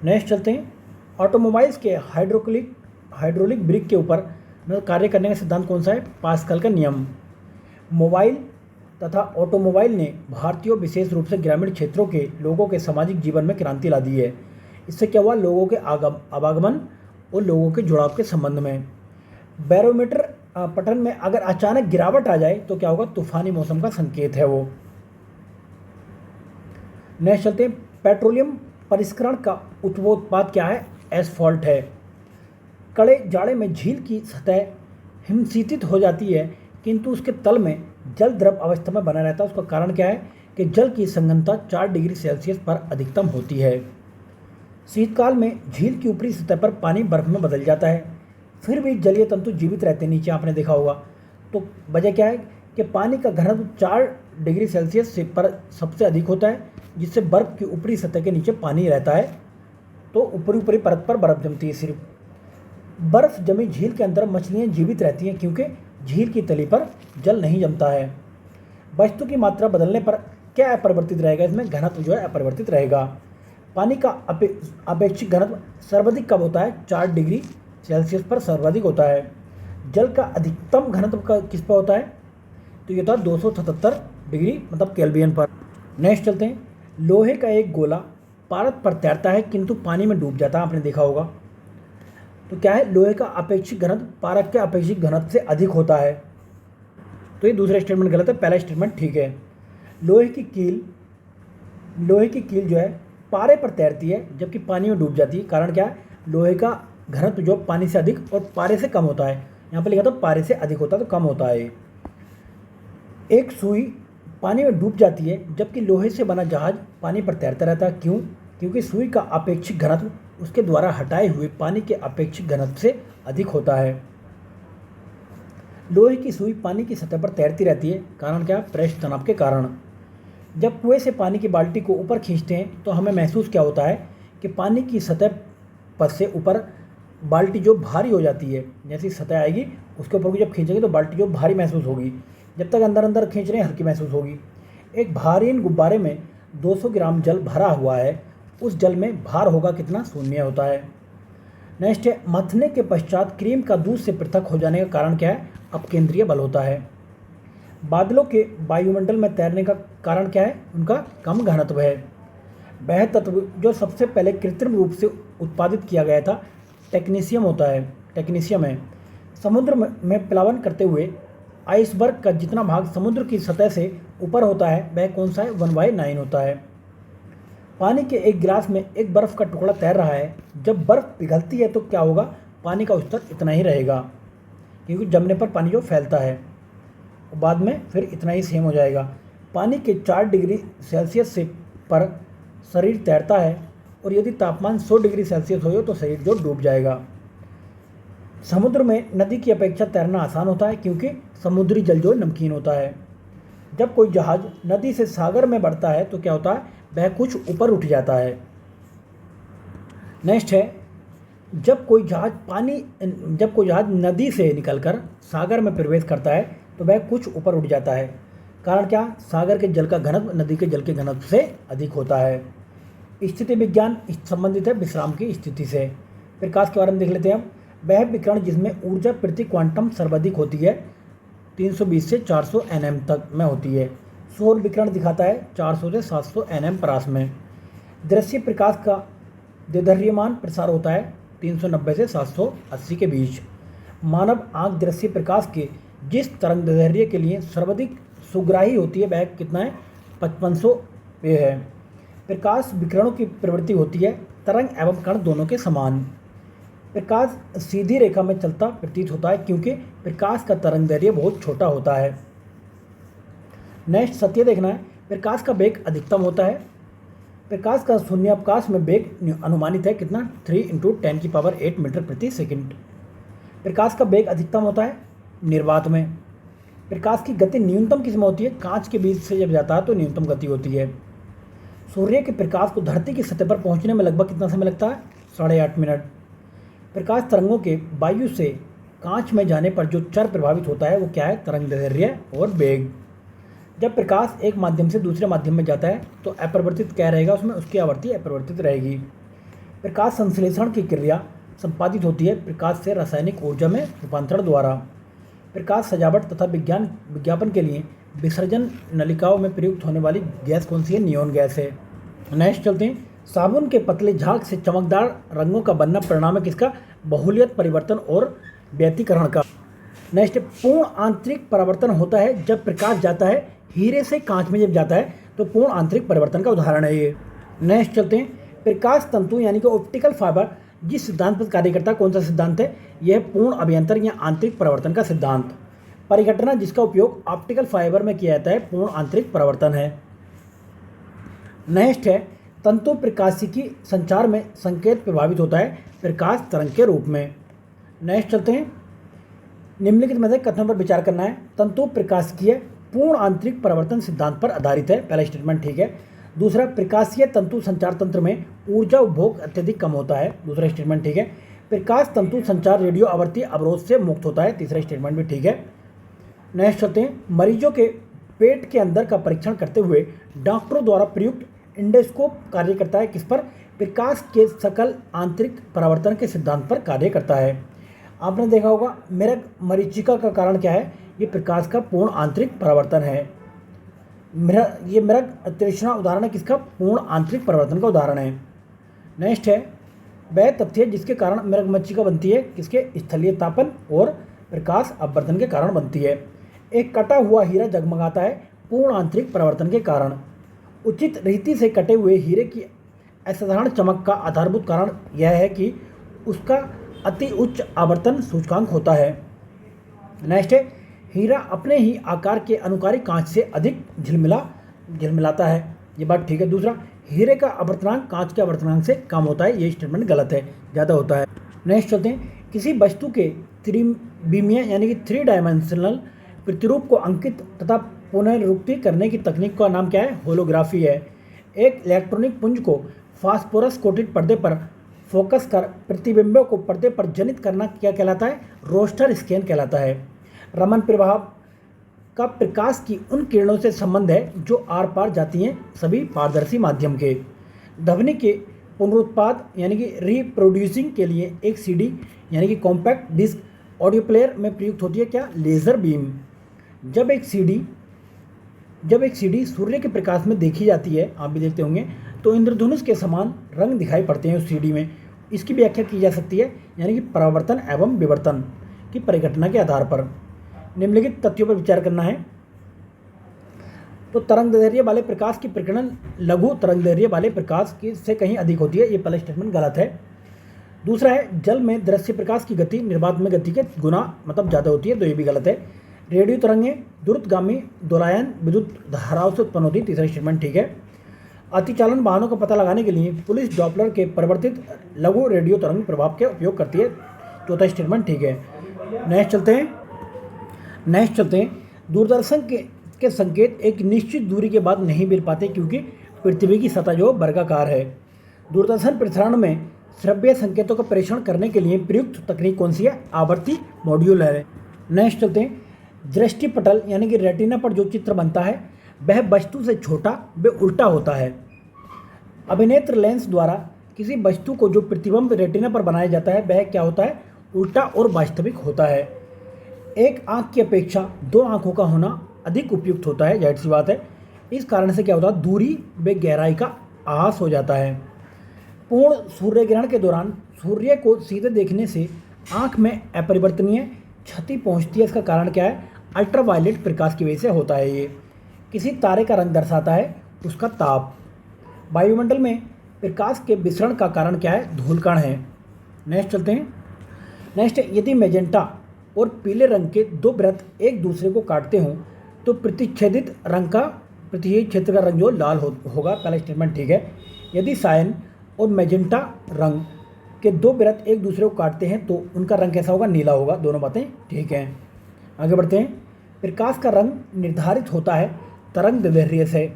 नेक्स्ट चलते हैं। ऑटोमोबाइल्स के हाइड्रोलिक ब्रेक के ऊपर कार्य करने का सिद्धांत कौन सा है? पास्कल का नियम। मोबाइल तथा ऑटोमोबाइल ने भारतीयों विशेष रूप से ग्रामीण क्षेत्रों के लोगों के सामाजिक जीवन में क्रांति ला दी है। इससे क्या हुआ, लोगों के आवागमन और लोगों के जुड़ाव के संबंध में। बैरोमीटर पठन में अगर अचानक गिरावट आ जाए तो क्या होगा, तूफानी मौसम का संकेत है वो। नेक्स्ट चलते हैं, पेट्रोलियम परिष्करण का उत्पाद क्या है, एस्फॉल्ट है। कड़े जाड़े में झील की सतह हिमशीतित हो जाती है किंतु उसके तल में जल द्रव अवस्था में बना रहता है। उसका कारण क्या है कि जल की संघनता 4 डिग्री सेल्सियस पर अधिकतम होती है। शीतकाल में झील की ऊपरी सतह पर पानी बर्फ में बदल जाता है, फिर भी जलीय तंतु जीवित रहते हैं नीचे, आपने देखा होगा। तो वजह क्या है कि पानी का घनत्व 4 डिग्री सेल्सियस से पर सबसे अधिक होता है, जिससे बर्फ की ऊपरी सतह के नीचे पानी रहता है, तो ऊपरी परत पर बर्फ जमती है। सिर्फ बर्फ जमी झील के अंदर मछलियाँ जीवित रहती हैं क्योंकि झील की तली पर जल नहीं जमता है। वस्तु की मात्रा बदलने पर क्या अपरिवर्तित रहेगा, इसमें घनत्व जो है अपरिवर्तित रहेगा। पानी का अपेक्षित घनत्व सर्वाधिक कब होता है, 4 डिग्री सेल्सियस पर सर्वाधिक होता है। जल का अधिकतम घनत्व का किस पर होता है, तो ये होता है 277 डिग्री मतलब केल्विन पर। नेक्स्ट चलते हैं, लोहे का एक गोला पारद पर तैरता है किंतु पानी में डूब जाता है, आपने देखा होगा। तो क्या है, लोहे का अपेक्षित घनत्व पारद के अपेक्षित घनत्व से अधिक होता है। तो ये दूसरा स्टेटमेंट गलत है, पहला स्टेटमेंट ठीक है। लोहे की कील जो है पारे पर तैरती है जबकि पानी में डूब जाती है। कारण क्या है, लोहे का घनत्व जो पानी से अधिक और पारे से कम होता है। यहाँ पर लिखा था पारे से अधिक होता है तो कम होता है। एक सुई पानी में डूब जाती है जबकि लोहे से बना जहाज पानी पर तैरता रहता है। क्यों, क्योंकि सुई का अपेक्षित घनत्व उसके द्वारा हटाए हुए पानी के अपेक्षित घनत्व से अधिक होता है। लोहे की सुई पानी की सतह पर तैरती रहती है। कारण क्या, पृष्ठ तनाव के कारण। जब कुएं से पानी की बाल्टी को ऊपर खींचते हैं तो हमें महसूस क्या होता है कि पानी की सतह पर से ऊपर बाल्टी जो भारी हो जाती है। जैसी सतह आएगी उसके ऊपर को जब खींचेंगे तो बाल्टी जो भारी महसूस होगी, जब तक अंदर खींच रहे हैं हल्की महसूस होगी। एक भारी गुब्बारे में 200 ग्राम जल भरा हुआ है, उस जल में भार होगा कितना, 0 होता है। नेक्स्ट है, मथने के पश्चात क्रीम का दूध से पृथक हो जाने का कारण क्या है, अपकेंद्रीय बल होता है। बादलों के वायुमंडल में तैरने का कारण क्या है, उनका कम घनत्व है। वह तत्व जो सबसे पहले कृत्रिम रूप से उत्पादित किया गया था टेक्नीशियम है। समुद्र में प्लावन करते हुए आइसबर्ग का जितना भाग समुद्र की सतह से ऊपर होता है वह कौन सा है, 1/9 होता है। पानी के एक गिलास में एक बर्फ़ का टुकड़ा तैर रहा है। जब बर्फ़ पिघलती है तो क्या होगा, पानी का स्तर इतना ही रहेगा क्योंकि जमने पर पानी जो फैलता है बाद में फिर इतना ही सेम हो जाएगा। पानी के 4 डिग्री सेल्सियस से पर शरीर तैरता है और यदि तापमान 100 डिग्री सेल्सियस हो तो शरीर जो डूब जाएगा। समुद्र में नदी की अपेक्षा तैरना आसान होता है क्योंकि समुद्री जल जो नमकीन होता है। जब कोई जहाज नदी से सागर में बढ़ता है तो क्या होता है, वह कुछ ऊपर उठ जाता है। नेक्स्ट है, जब कोई जहाज नदी से निकलकर सागर में प्रवेश करता है तो वह कुछ ऊपर उठ जाता है। कारण क्या, सागर के जल का घनत्व नदी के जल के घनत्व से अधिक होता है। स्थिति विज्ञान संबंधित है विश्राम की स्थिति से। प्रकाश के बारे में देख लेते हैं हम। वह विकिरण जिसमें ऊर्जा प्रति क्वांटम सर्वाधिक होती है 320 से 400 nm तक में होती है। सौर विकिरण दिखाता है 400 से 700 nm परास में। दृश्य प्रकाश का दैर्घ्यमान प्रसार होता है 390 से 780 के बीच। मानव आँख दृश्य प्रकाश के जिस तरंग दैर्घ्य के लिए सर्वाधिक सुग्राही होती है वह कितना है, 5500 है। प्रकाश विकिरणों की प्रवृत्ति होती है तरंग एवं कण दोनों के समान। प्रकाश सीधी रेखा में चलता प्रतीत होता है क्योंकि प्रकाश का तरंग दैर्घ्य बहुत छोटा होता है। नेक्स्ट सत्य देखना है। प्रकाश का वेग अधिकतम होता है। प्रकाश का शून्यावकाश में वेग अनुमानित है कितना, 3 × 10⁸ मीटर प्रति सेकंड। प्रकाश का वेग अधिकतम होता है निर्वात में। प्रकाश की गति न्यूनतम किसमें होती है, कांच के बीच से जब जाता है तो न्यूनतम गति होती है। सूर्य के प्रकाश को धरती की सतह पर पहुंचने में लगभग कितना समय लगता है, 8.5 मिनट। प्रकाश तरंगों के वायु से कांच में जाने पर जो चर प्रभावित होता है वो क्या है, तरंग दैर्घ्य और वेग। जब प्रकाश एक माध्यम से दूसरे माध्यम में जाता है तो अपरिवर्तित क्या रहेगा, उसमें उसकी आवृत्ति अपरिवर्तित रहेगी। प्रकाश संश्लेषण की क्रिया संपादित होती है प्रकाश से रासायनिक ऊर्जा में रूपांतरण द्वारा। प्रकाश सजावट तथा विज्ञापन के लिए विसर्जन नलिकाओं में प्रयुक्त होने वाली गैस कौन सी है? नियोन गैस है। नेक्स्ट चलते हैं, साबुन के पतले झाग से चमकदार रंगों का बनना परिणाम है किसका? बहुलियत परिवर्तन और व्यतिकरण का। नेक्स्ट, पूर्ण आंतरिक परावर्तन होता है जब प्रकाश जाता है हीरे से कांच में, जब जाता है तो पूर्ण आंतरिक परिवर्तन का उदाहरण है ये। नेक्स्ट चलते हैं, प्रकाश तंतु यानी कि ऑप्टिकल फाइबर जिस सिद्धांत पर कार्य करता है, कौन सा सिद्धांत है? यह पूर्ण अभियंतर या आंतरिक परावर्तन का सिद्धांत। परिघटना जिसका उपयोग ऑप्टिकल फाइबर में किया जाता है, पूर्ण आंतरिक परावर्तन है। नेक्स्ट है, तंतु प्रकाशिकी संचार में संकेत प्रभावित होता है प्रकाश तरंग के रूप में। नेक्स्ट चलते हैं, निम्नलिखित में से कथनों पर विचार करना है। तंतु प्रकाशिकीय पूर्ण आंतरिक परावर्तन सिद्धांत पर आधारित है, पहला स्टेटमेंट ठीक है। दूसरा, प्रकाशीय तंतु संचार तंत्र में ऊर्जा उपभोग अत्यधिक कम होता है, दूसरा स्टेटमेंट ठीक है। प्रकाश तंतु संचार रेडियो आवृत्ति अवरोध से मुक्त होता है, तीसरा स्टेटमेंट भी ठीक है। नेक्स्ट चलते हैं, मरीजों के पेट के अंदर का परीक्षण करते हुए डॉक्टरों द्वारा प्रयुक्त इंडोस्कोप कार्य करता है किस पर? प्रकाश के सकल आंतरिक परावर्तन के सिद्धांत पर कार्य करता है। आपने देखा होगा मेरग मरीचिका का कारण क्या है? ये प्रकाश का पूर्ण आंतरिक परावर्तन है। ये मेरग तृष्णा उदाहरण है किसका? पूर्ण आंतरिक परिवर्तन का उदाहरण है। नेक्स्ट है, वह तथ्य जिसके कारण मेरग मरीचिका बनती है किसके? स्थलीय तापन और प्रकाश अपवर्तन के कारण बनती है। एक कटा हुआ हीरा जगमगाता है पूर्ण आंतरिक परिवर्तन के कारण। उचित रीति से कटे हुए हीरे की असाधारण चमक का आधारभूत कारण यह है कि उसका अति उच्च आवर्तन सूचकांक होता है। नेक्स्ट है, हीरा अपने ही आकार के अनुकारी कांच से अधिक झिलमिलाता है, ये बात ठीक है। दूसरा, हीरे का आवर्तनांक कांच के आवर्तनांक से कम होता है, ये स्टेटमेंट गलत है, ज़्यादा होता है। नेक्स्ट चलते हैं, किसी वस्तु के त्रिविमीय यानी कि 3 डायमेंशनल प्रतिरूप को अंकित तथा पुनरावृत्ति करने की तकनीक का नाम क्या है? होलोग्राफी है। एक इलेक्ट्रॉनिक पुंज को फास्फोरस कोटेड पर्दे पर फोकस कर प्रतिबिंबों को पर्दे पर जनित करना क्या कहलाता है? रोस्टर स्कैन कहलाता है। रमन प्रभाव का प्रकाश की उन किरणों से संबंध है जो आर पार जाती हैं सभी पारदर्शी माध्यम के। ध्वनि के पुनरुत्पाद यानी कि रिप्रोड्यूसिंग के लिए एक सीडी यानी कि कॉम्पैक्ट डिस्क ऑडियो प्लेयर में प्रयुक्त होती है क्या? Laser beam. जब एक सीडी सूर्य के प्रकाश में देखी जाती है, आप भी देखते होंगे, तो इंद्रधनुष के समान रंग दिखाई पड़ते हैं उस सीडी में। इसकी व्याख्या की जा सकती है यानी कि परावर्तन एवं विवर्तन की परिघटना के आधार पर। निम्नलिखित तथ्यों पर विचार करना है। तो तरंगदैर्घ्य वाले प्रकाश की प्रकीर्णन लघु तरंगदैर्घ्य वाले प्रकाश की से कहीं अधिक होती है, ये पहला स्टेटमेंट गलत है। दूसरा है, जल में दृश्य प्रकाश की गति निर्वात में गति के गुना मतलब ज़्यादा होती है, तो ये भी गलत है। रेडियो तरंगें द्रुतगामी दोलायन विद्युत धाराओं से उत्पन्न होती है, तीसरा स्टेटमेंट ठीक है। अतिचालन वाहनों का पता लगाने के लिए पुलिस डॉपलर के परिवर्तित लघु रेडियो तरंग प्रभाव के उपयोग करती है, चौथा स्टेटमेंट ठीक है। नेक्स्ट चलते हैं, दूरदर्शन के संकेत एक निश्चित दूरी के बाद नहीं मिल पाते क्योंकि पृथ्वी की सतह जो वर्गाकार है। दूरदर्शन प्रसारण में श्रव्य संकेतों का प्रेषण करने के लिए प्रयुक्त तकनीक कौन सी है? आवर्ती मॉड्यूल है। नेक्स्ट चलते हैं, दृष्टिपटल यानी कि रेटिना पर जो चित्र बनता है वह वस्तु से छोटा व उल्टा होता है। अभिनेत्र लेंस द्वारा किसी वस्तु को जो प्रतिबिंब रेटिना पर बनाया जाता है वह क्या होता है? उल्टा और वास्तविक होता है। एक आंख की अपेक्षा 2 आंखों का होना अधिक उपयुक्त होता है, जाहिर सी बात है। इस कारण से क्या होता है? दूरी व गहराई का आभास हो जाता है। पूर्ण सूर्य ग्रहण के दौरान सूर्य को सीधे देखने से आंख में अपरिवर्तनीय क्षति पहुंचती है। इसका कारण क्या है? अल्ट्रावायलेट प्रकाश की वजह से होता है। ये किसी तारे का रंग दर्शाता है उसका ताप। वायुमंडल में प्रकाश के विसरण का कारण क्या है? धूलकण है। नेक्स्ट चलते हैं। नेक्स्ट, यदि मैजेंटा और पीले रंग के 2 वृत्त एक दूसरे को काटते हों तो प्रतिच्छेदित क्षेत्र का रंग जो लाल होगा, पहला स्टेटमेंट ठीक है। यदि सायन और मैजेंटा रंग के 2 वृत्त एक दूसरे को काटते हैं तो उनका रंग कैसा होगा? नीला होगा। दोनों बातें ठीक हैं। आगे बढ़ते हैं। प्रकाश का रंग निर्धारित होता है तरंगदैर्घ्य से।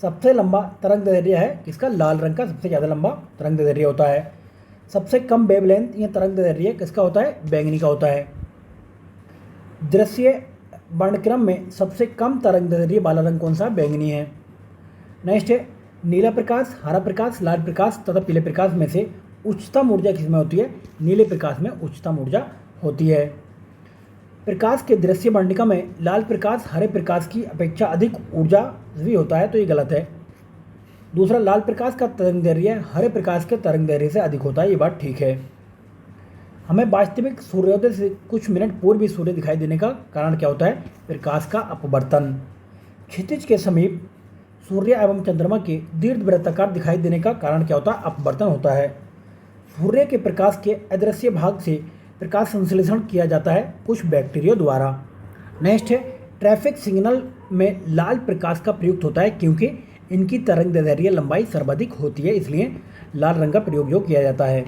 सबसे लंबा तरंगदैर्घ्य है किसका? लाल रंग का सबसे ज़्यादा लंबा तरंगदैर्घ्य होता है। सबसे कम वेवलेंथ या तरंगदैर्घ्य किसका होता है? बैंगनी का होता है। दृश्य वर्णक्रम में सबसे कम तरंगदैर्घ्य वाला रंग कौन सा? बैंगनी है। नेक्स्ट है, नीला प्रकाश, हरा प्रकाश, लाल प्रकाश तथा पीले प्रकाश में से उच्चतम ऊर्जा किसमें होती है? नीले प्रकाश में उच्चतम ऊर्जा होती है। प्रकाश के दृश्य वर्णिका में लाल प्रकाश हरे प्रकाश की अपेक्षा अधिक ऊर्जावी होता है, तो ये गलत है। दूसरा, लाल प्रकाश का तरंगदैर्घ्य हरे प्रकाश के तरंगदैर्घ्य से अधिक होता है, ये बात ठीक है। हमें वास्तविक सूर्योदय से कुछ मिनट पूर्व भी सूर्य दिखाई देने का कारण क्या होता है? प्रकाश का अपवर्तन। क्षितिज के समीप सूर्य एवं चंद्रमा के दीर्घवृत्ताकार दिखाई देने का कारण क्या होता है? अपवर्तन होता है। सूर्य के प्रकाश के अदृश्य भाग से प्रकाश संश्लेषण किया जाता है कुछ बैक्टीरिया द्वारा। नेक्स्ट है, ट्रैफिक सिग्नल में लाल प्रकाश का प्रयुक्त होता है क्योंकि इनकी तरंगदैर्घ्य लंबाई सर्वाधिक होती है, इसलिए लाल रंग का प्रयोग जो किया जाता है।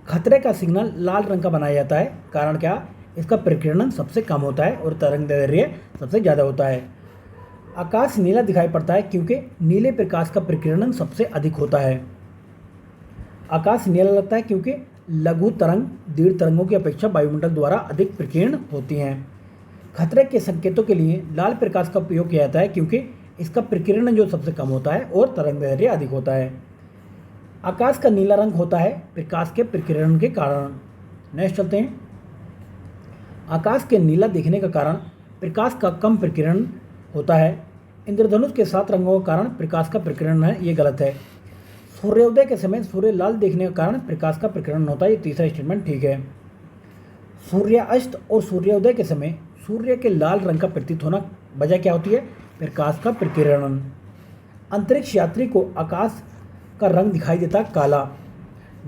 खतरे का सिग्नल लाल रंग का बनाया जाता है, कारण क्या? इसका प्रकीर्णन सबसे कम होता है और तरंगदैर्घ्य सबसे ज़्यादा होता है। आकाश नीला दिखाई पड़ता है क्योंकि नीले प्रकाश का प्रकीर्णन सबसे अधिक होता है। आकाश नीला लगता है क्योंकि लघु तरंग दीर्घ तरंगों की अपेक्षा वायुमंडल द्वारा अधिक प्रकीर्ण होती हैं। खतरे के संकेतों के लिए लाल प्रकाश का उपयोग किया जाता है क्योंकि इसका प्रकीर्णन जो सबसे कम होता है और तरंगदैर्घ्य अधिक होता है। आकाश का नीला रंग होता है प्रकाश के प्रकीर्णन के कारण। नेक्स्ट चलते हैं। आकाश के नीला दिखने का कारण प्रकाश का कम प्रकीर्णन होता है। इंद्रधनुष के 7 रंगों का कारण प्रकाश का प्रकीर्णन है, ये गलत है। सूर्योदय के समय सूर्य लाल देखने का कारण प्रकाश का प्रकीर्णन होता है, ये तीसरा स्टेटमेंट ठीक है। सूर्यास्त और सूर्योदय के समय सूर्य के लाल रंग का प्रतीत होना वजह क्या होती है? प्रकाश का प्रकीर्णन। अंतरिक्ष यात्री को आकाश का रंग दिखाई देता है काला।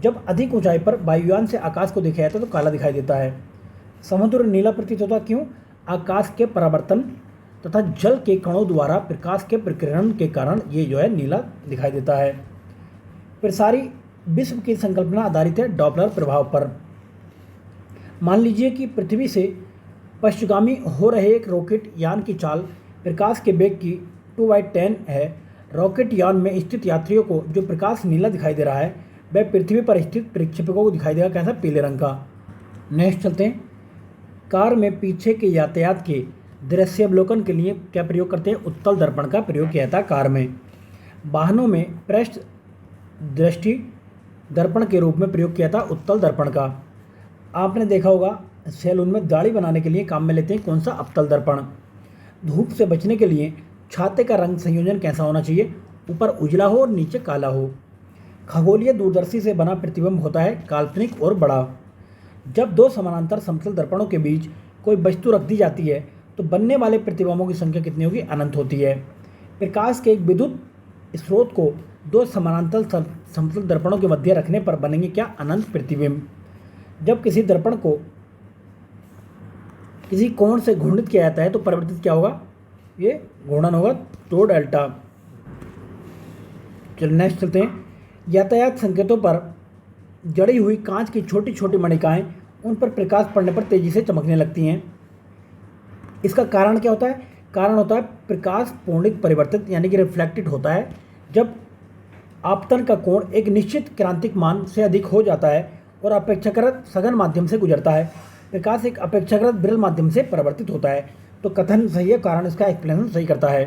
जब अधिक ऊंचाई पर वायुयान से आकाश को देखा जाता है तो काला दिखाई देता है। समुद्र नीला प्रतीत होता क्यों? आकाश के परावर्तन तथा जल के कणों द्वारा प्रकाश के प्रकीर्णन के कारण ये जो है नीला दिखाई देता है। फिर सारी विश्व की संकल्पना आधारित है डॉपलर प्रभाव पर। मान लीजिए कि पृथ्वी से पश्चिमगामी हो रहे एक रॉकेट यान की चाल प्रकाश के वेग की 2/10 है। रॉकेट यान में स्थित यात्रियों को जो प्रकाश नीला दिखाई दे रहा है वह पृथ्वी पर स्थित प्रक्षेपकों को दिखाई देगा कैसा? पीले रंग का। नेक्स्ट चलते हैं। कार में पीछे के यातायात के दृश्यावलोकन के लिए क्या प्रयोग करते हैं? उत्तल दर्पण का प्रयोग किया जाता है कार में। वाहनों में पृष्ठ दृष्टि दर्पण के रूप में प्रयोग किया था उत्तल दर्पण का। आपने देखा होगा सैलून में दाढ़ी बनाने के लिए काम में लेते हैं कौन सा? अवतल दर्पण। धूप से बचने के लिए छाते का रंग संयोजन कैसा होना चाहिए? ऊपर उजला हो और नीचे काला हो। खगोलीय दूरदर्शी से बना प्रतिबिंब होता है काल्पनिक और बड़ा। जब 2 समानांतर समतल दर्पणों के बीच कोई वस्तु रख दी जाती है तो बनने वाले प्रतिबिंबों की संख्या कितनी होगी? अनंत होती है। प्रकाश के एक विद्युत स्रोत को 2 समानांतर समतल दर्पणों के मध्य रखने पर बनेंगे क्या? अनंत प्रतिबिंब। जब किसी दर्पण को किसी कोण से घूर्णित किया जाता है तो परिवर्तित क्या होगा? ये घूर्णन होगा तो डेल्टा। चलो नेक्स्ट चलते हैं। यातायात संकेतों पर जड़ी हुई कांच की छोटी छोटी मणिकाएं उन पर प्रकाश पड़ने पर तेजी से चमकने लगती हैं। इसका कारण क्या होता है? कारण होता है प्रकाश पूर्णित परिवर्तित यानी कि रिफ्लेक्टेड होता है। जब आपतन का कोण एक निश्चित क्रांतिक मान से अधिक हो जाता है और अपेक्षाकृत सघन माध्यम से गुजरता है, प्रकाश एक अपेक्षाकृत विरल माध्यम से परिवर्तित होता है। तो कथन सही है, कारण इसका एक्सप्लेनेशन सही करता है।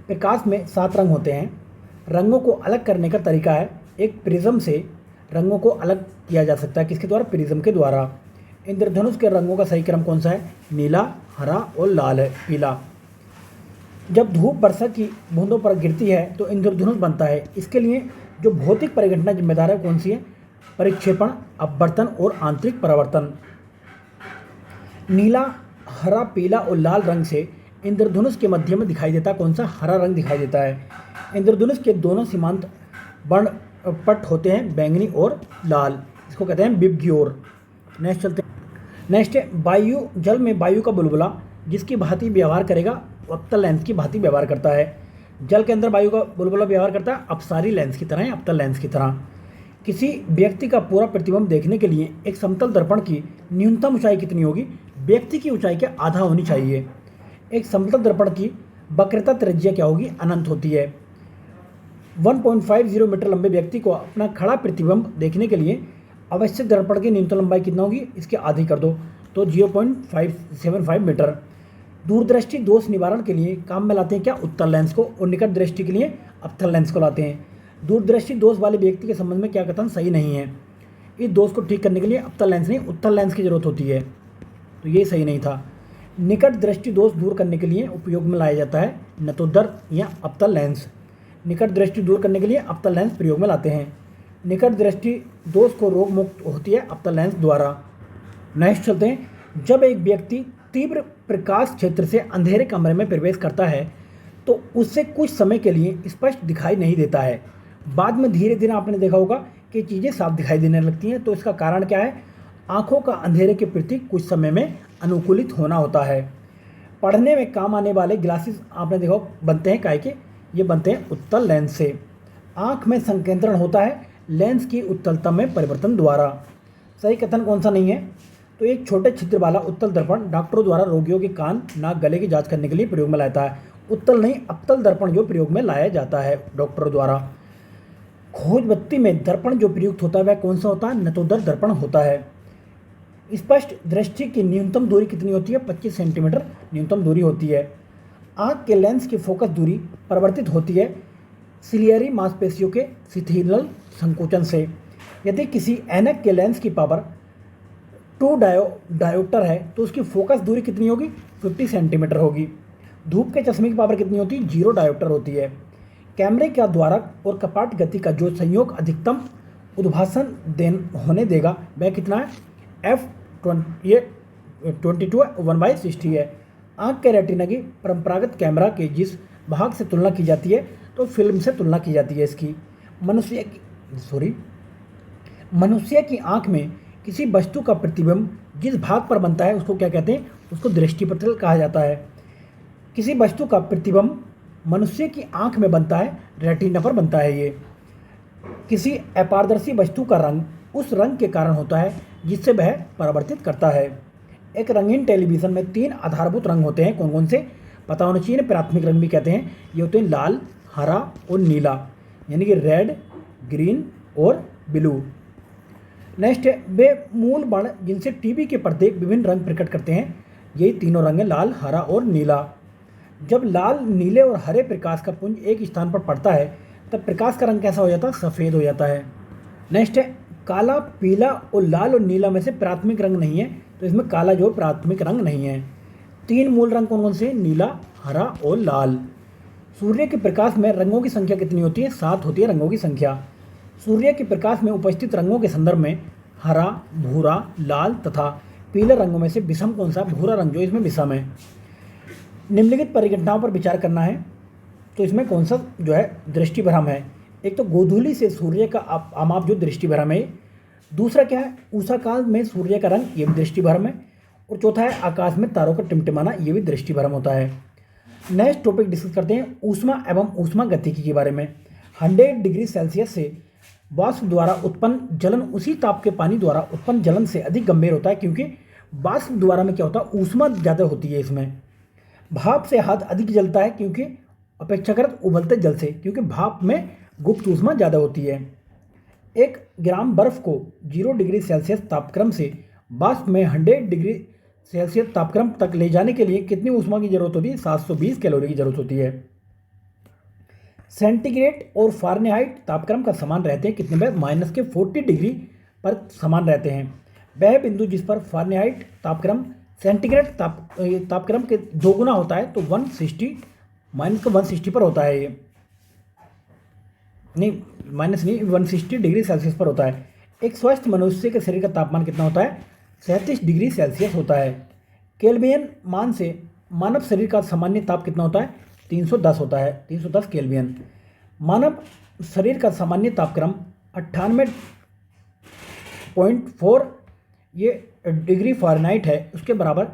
प्रकाश में 7 रंग होते हैं। रंगों को अलग करने का तरीका है एक प्रिज्म से रंगों को अलग किया जा सकता है। किसके द्वारा? प्रिज्म के द्वारा। इंद्रधनुष के रंगों का सही क्रम कौन सा है? नीला, हरा और लाल है, पीला। जब धूप वर्षा की बूंदों पर गिरती है तो इंद्रधनुष बनता है। इसके लिए जो भौतिक परिघटना जिम्मेदार है कौन सी है? परिक्षेपण, अपवर्तन और आंतरिक परावर्तन। नीला, हरा, पीला और लाल रंग से इंद्रधनुष के मध्य में दिखाई देता कौन सा? हरा रंग दिखाई देता है। इंद्रधनुष के दोनों सीमांत वर्ण पट होते हैं बैंगनी और लाल, इसको कहते हैं विबग्योर। नेक्स्ट चलते हैं। नेक्स्ट है वायु। जल में वायु का बुलबुला जिसकी भांति व्यवहार करेगा अवतल लेंस की भांति व्यवहार करता है। जल के अंदर वायु का बुलबुला व्यवहार करता है अपसारी लेंस की तरह, अवतल लेंस की तरह। किसी व्यक्ति का पूरा प्रतिबिंब देखने के लिए एक समतल दर्पण की न्यूनतम ऊंचाई कितनी होगी? व्यक्ति की ऊंचाई के आधा होनी चाहिए। एक समतल दर्पण की वक्रता त्रिज्या क्या होगी? अनंत होती है। 1.50 मीटर लंबे व्यक्ति को अपना खड़ा प्रतिबिंब देखने के लिए आवश्यक दर्पण की न्यूनतम लंबाई कितना होगी? इसके आधी कर दो तो 0.575 मीटर। दूरदृष्टि दोष निवारण के लिए काम में लाते हैं क्या? उत्तल लेंस को, और निकट दृष्टि के लिए अवतल लेंस को लाते हैं। दूरदृष्टि दोष वाले व्यक्ति के संबंध में क्या कथन सही नहीं है? इस दोष को ठीक करने के लिए अवतल लेंस नहीं उत्तल लेंस की जरूरत होती है, तो ये सही नहीं था। निकट दृष्टि दोष दूर करने के लिए उपयोग में लाया जाता है नतोदर या अवतल लेंस। निकट दृष्टि दूर करने के लिए अवतल लेंस प्रयोग में लाते हैं। निकट दृष्टि दोष को रोग मुक्त होती है अवतल लेंस द्वारा। नेक्स्ट चलते हैं। जब एक व्यक्ति तीव्र प्रकाश क्षेत्र से अंधेरे कमरे में प्रवेश करता है तो उससे कुछ समय के लिए स्पष्ट दिखाई नहीं देता है। बाद में धीरे धीरे आपने देखा होगा कि चीज़ें साफ दिखाई देने लगती हैं। तो इसका कारण क्या है? आँखों का अंधेरे के प्रति कुछ समय में अनुकूलित होना होता है। पढ़ने में काम आने वाले ग्लासेस आपने देखा बनते हैं काहे के? ये बनते हैं उत्तल लेंस से। आँख में संकेंद्रण होता है लेंस की उत्तलता में परिवर्तन द्वारा। सही कथन कौन सा नहीं है? तो एक छोटे छिद्र वाला उत्तल दर्पण डॉक्टरों द्वारा रोगियों के कान, नाक, गले की जांच करने के लिए प्रयोग में लाता है। उत्तल नहीं, अवतल दर्पण जो प्रयोग में लाया जाता है डॉक्टरों द्वारा। खोज बत्ती में दर्पण जो प्रयुक्त होता है वह कौन सा होता है? नतोदर दर्पण होता है। स्पष्ट दृष्टि की न्यूनतम दूरी कितनी होती है? 25 सेंटीमीटर न्यूनतम दूरी होती है। आँख के लेंस की फोकस दूरी परिवर्तित होती है सिलियरी मांसपेशियों के शिथिल संकोचन से। यदि किसी ऐनक के लेंस की पावर 2 डायोप्टर है तो उसकी फोकस दूरी कितनी होगी? 50 सेंटीमीटर होगी। धूप के चश्मे की पावर कितनी होती है? 0 डायोप्टर होती है। कैमरे का द्वारक और कपाट गति का जो संयोग अधिकतम उद्भासन होने देगा वह कितना है? f22 है। आँख के रेटिना की परंपरागत कैमरा के जिस भाग से तुलना की जाती है तो फिल्म से तुलना की जाती है इसकी। मनुष्य की आँख में किसी वस्तु का प्रतिबिंब जिस भाग पर बनता है उसको क्या कहते हैं? उसको दृष्टिपटल कहा जाता है। किसी वस्तु का प्रतिबिंब मनुष्य की आँख में बनता है, रेटिना पर बनता है ये। किसी अपारदर्शी वस्तु का रंग उस रंग के कारण होता है जिससे वह परावर्तित करता है। एक रंगीन टेलीविज़न में 3 आधारभूत रंग होते हैं। कौन कौन से? पता होना चाहिए। प्राथमिक रंग भी कहते हैं। ये होते हैं लाल, हरा और नीला, यानी कि रेड, ग्रीन और ब्लू। नेक्स्ट है वे मूल वर्ण जिनसे टीवी के पर्दे विभिन्न रंग प्रकट करते हैं। यही तीनों रंग हैं, लाल, हरा और नीला। जब लाल, नीले और हरे प्रकाश का पुंज एक स्थान पर पड़ता है तब प्रकाश का रंग कैसा हो जाता है? सफ़ेद हो जाता है। नेक्स्ट है काला, पीला और लाल और नीला में से प्राथमिक रंग नहीं है तो इसमें काला जो प्राथमिक रंग नहीं है। 3 मूल रंग कौन कौन से? नीला, हरा और लाल। सूर्य के प्रकाश में रंगों की संख्या कितनी होती है? 7 होती है रंगों की संख्या। सूर्य के प्रकाश में उपस्थित रंगों के संदर्भ में हरा, भूरा, लाल तथा पीले रंगों में से विषम कौन सा? भूरा रंग जो इसमें विषम है। निम्नलिखित परिघटनाओं पर विचार करना है तो इसमें कौन सा जो है दृष्टिभ्रम है? एक तो गोधूली से सूर्य का आमाप जो दृष्टिभ्रम है। दूसरा क्या है? उषा काल में सूर्य का रंग, ये भी दृष्टिभ्रम है। और चौथा है आकाश में तारों का टिमटिमाना, ये भी दृष्टिभ्रम होता है। नेक्स्ट टॉपिक डिस्कस करते हैं ऊष्मा एवं ऊष्मा गतिकी के बारे में। 100 डिग्री सेल्सियस से वाष्प द्वारा उत्पन्न जलन उसी ताप के पानी द्वारा उत्पन्न जलन से अधिक गंभीर होता है क्योंकि वाष्प द्वारा में क्या होता है? ऊष्मा ज़्यादा होती है इसमें। भाप से हाथ अधिक जलता है क्योंकि अपेक्षाकृत उबलते जल से, क्योंकि भाप में गुप्त ऊष्मा ज़्यादा होती है। 1 ग्राम बर्फ को 0 डिग्री सेल्सियस तापक्रम से वाष्प में 100 डिग्री सेल्सियस तापक्रम तक ले जाने के लिए कितनी ऊष्मा की जरूरत होती है? 720 कैलोरी की जरूरत होती है। सेंटीग्रेड और फारेनहाइट तापक्रम का समान रहते हैं कितने में? -40 डिग्री पर समान रहते हैं। वह बिंदु जिस पर फारेनहाइट तापक्रम सेंटीग्रेड तापक्रम के 2 गुना होता है तो 160 पर होता है। ये नहीं, माइनस नहीं, 160 डिग्री सेल्सियस पर होता है। एक स्वस्थ मनुष्य के शरीर का तापमान कितना होता है? 37 डिग्री सेल्सियस होता है। केल्विन मान से मानव शरीर का सामान्य ताप कितना होता है? 310 होता है, 310 केल्विन। मानव शरीर का सामान्य तापक्रम 98.4 ये डिग्री फ़ारेनहाइट है, उसके बराबर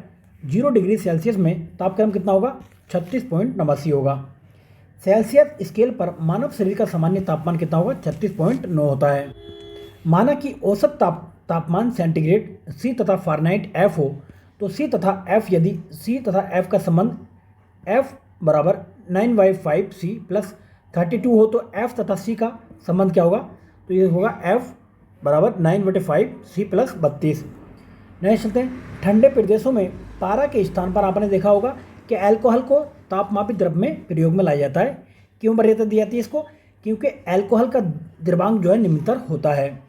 0 डिग्री सेल्सियस में तापक्रम कितना होगा? 36.89 होगा। सेल्सियस स्केल पर मानव शरीर का सामान्य तापमान कितना होगा? 36.9 होता है। माना कि औसत तापमान सेंटीग्रेड C तथा फ़ारेनहाइट F हो तो C तथा F, यदि C तथा F का संबंध F बराबर 9/5C + 32 हो तो F तथा C का संबंध क्या होगा? तो ये होगा F बराबर 9/5C + 32। नेक्स्ट चलते हैं। ठंडे प्रदेशों में पारा के स्थान पर आपने देखा होगा कि अल्कोहल को तापमापित द्रव में प्रयोग में लाया जाता है। क्यों वरीयता दी जाती है इसको? क्योंकि अल्कोहल का द्रव्यांक जो है निम्नतर होता है।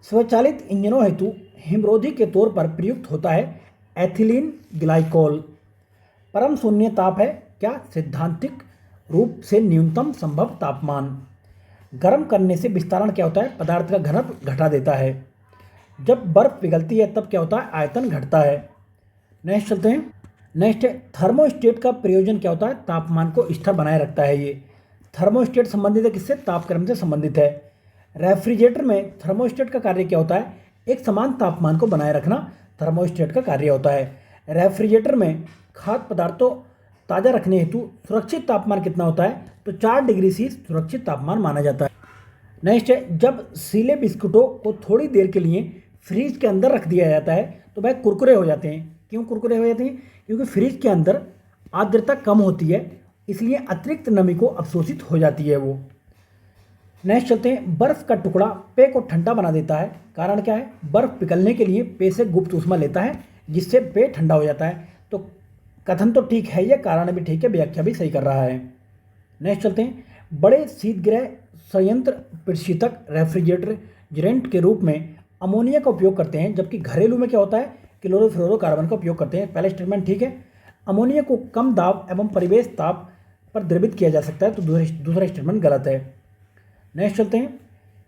स्वचालित इंजनों हेतु हिमरोधी के तौर पर प्रयुक्त होता है एथिलीन ग्लाइकोल। परम शून्य ताप है क्या? सैद्धांतिक रूप से न्यूनतम संभव तापमान। गर्म करने से विस्तारण क्या होता है? पदार्थ का घनत्व घटा देता है। जब बर्फ पिघलती है तब क्या होता है? आयतन घटता है। नेक्स्ट चलते हैं। नेक्स्ट है थर्मोस्टेट का प्रयोजन क्या होता है? तापमान को स्थिर बनाए रखता है। ये थर्मोस्टेट संबंधित है किससे? तापक्रम से संबंधित है। रेफ्रिजरेटर में थर्मोस्टेट का कार्य क्या होता है? एक समान तापमान को बनाए रखना थर्मोस्टेट का कार्य होता है। रेफ्रिजरेटर में खाद्य पदार्थों ताज़ा रखने हेतु सुरक्षित तापमान कितना होता है? तो 4 डिग्री सी सुरक्षित तापमान माना जाता है। नेक्स्ट है जब सीले बिस्कुटों को थोड़ी देर के लिए फ्रीज के अंदर रख दिया जाता है तो वह कुरकुरे हो जाते हैं। क्यों कुरकुरे हो जाते हैं? क्योंकि फ्रिज के अंदर आर्द्रता कम होती है, इसलिए अतिरिक्त नमी को अवशोषित हो जाती है वो। नेक्स्ट चलते हैं। बर्फ का टुकड़ा पेय को ठंडा बना देता है। कारण क्या है? बर्फ पिघलने के लिए पेय से गुप्त ऊष्मा लेता है जिससे पेय ठंडा हो जाता है। तो कथन तो ठीक है, यह कारण भी ठीक है, व्याख्या भी सही कर रहा है। नेक्स्ट चलते हैं। बड़े शीतगृह संयंत्र प्रशीतक रेफ्रिजरेंट के रूप में अमोनिया का उपयोग करते हैं, जबकि घरेलू में क्या होता है? क्लोरोफ्लोरोकार्बन का उपयोग करते हैं। पहला स्टेटमेंट ठीक है। अमोनिया को कम दाब एवं परिवेश ताप पर द्रवित किया जा सकता है, तो दूसरा स्टेटमेंट गलत है। नेक्स्ट चलते हैं।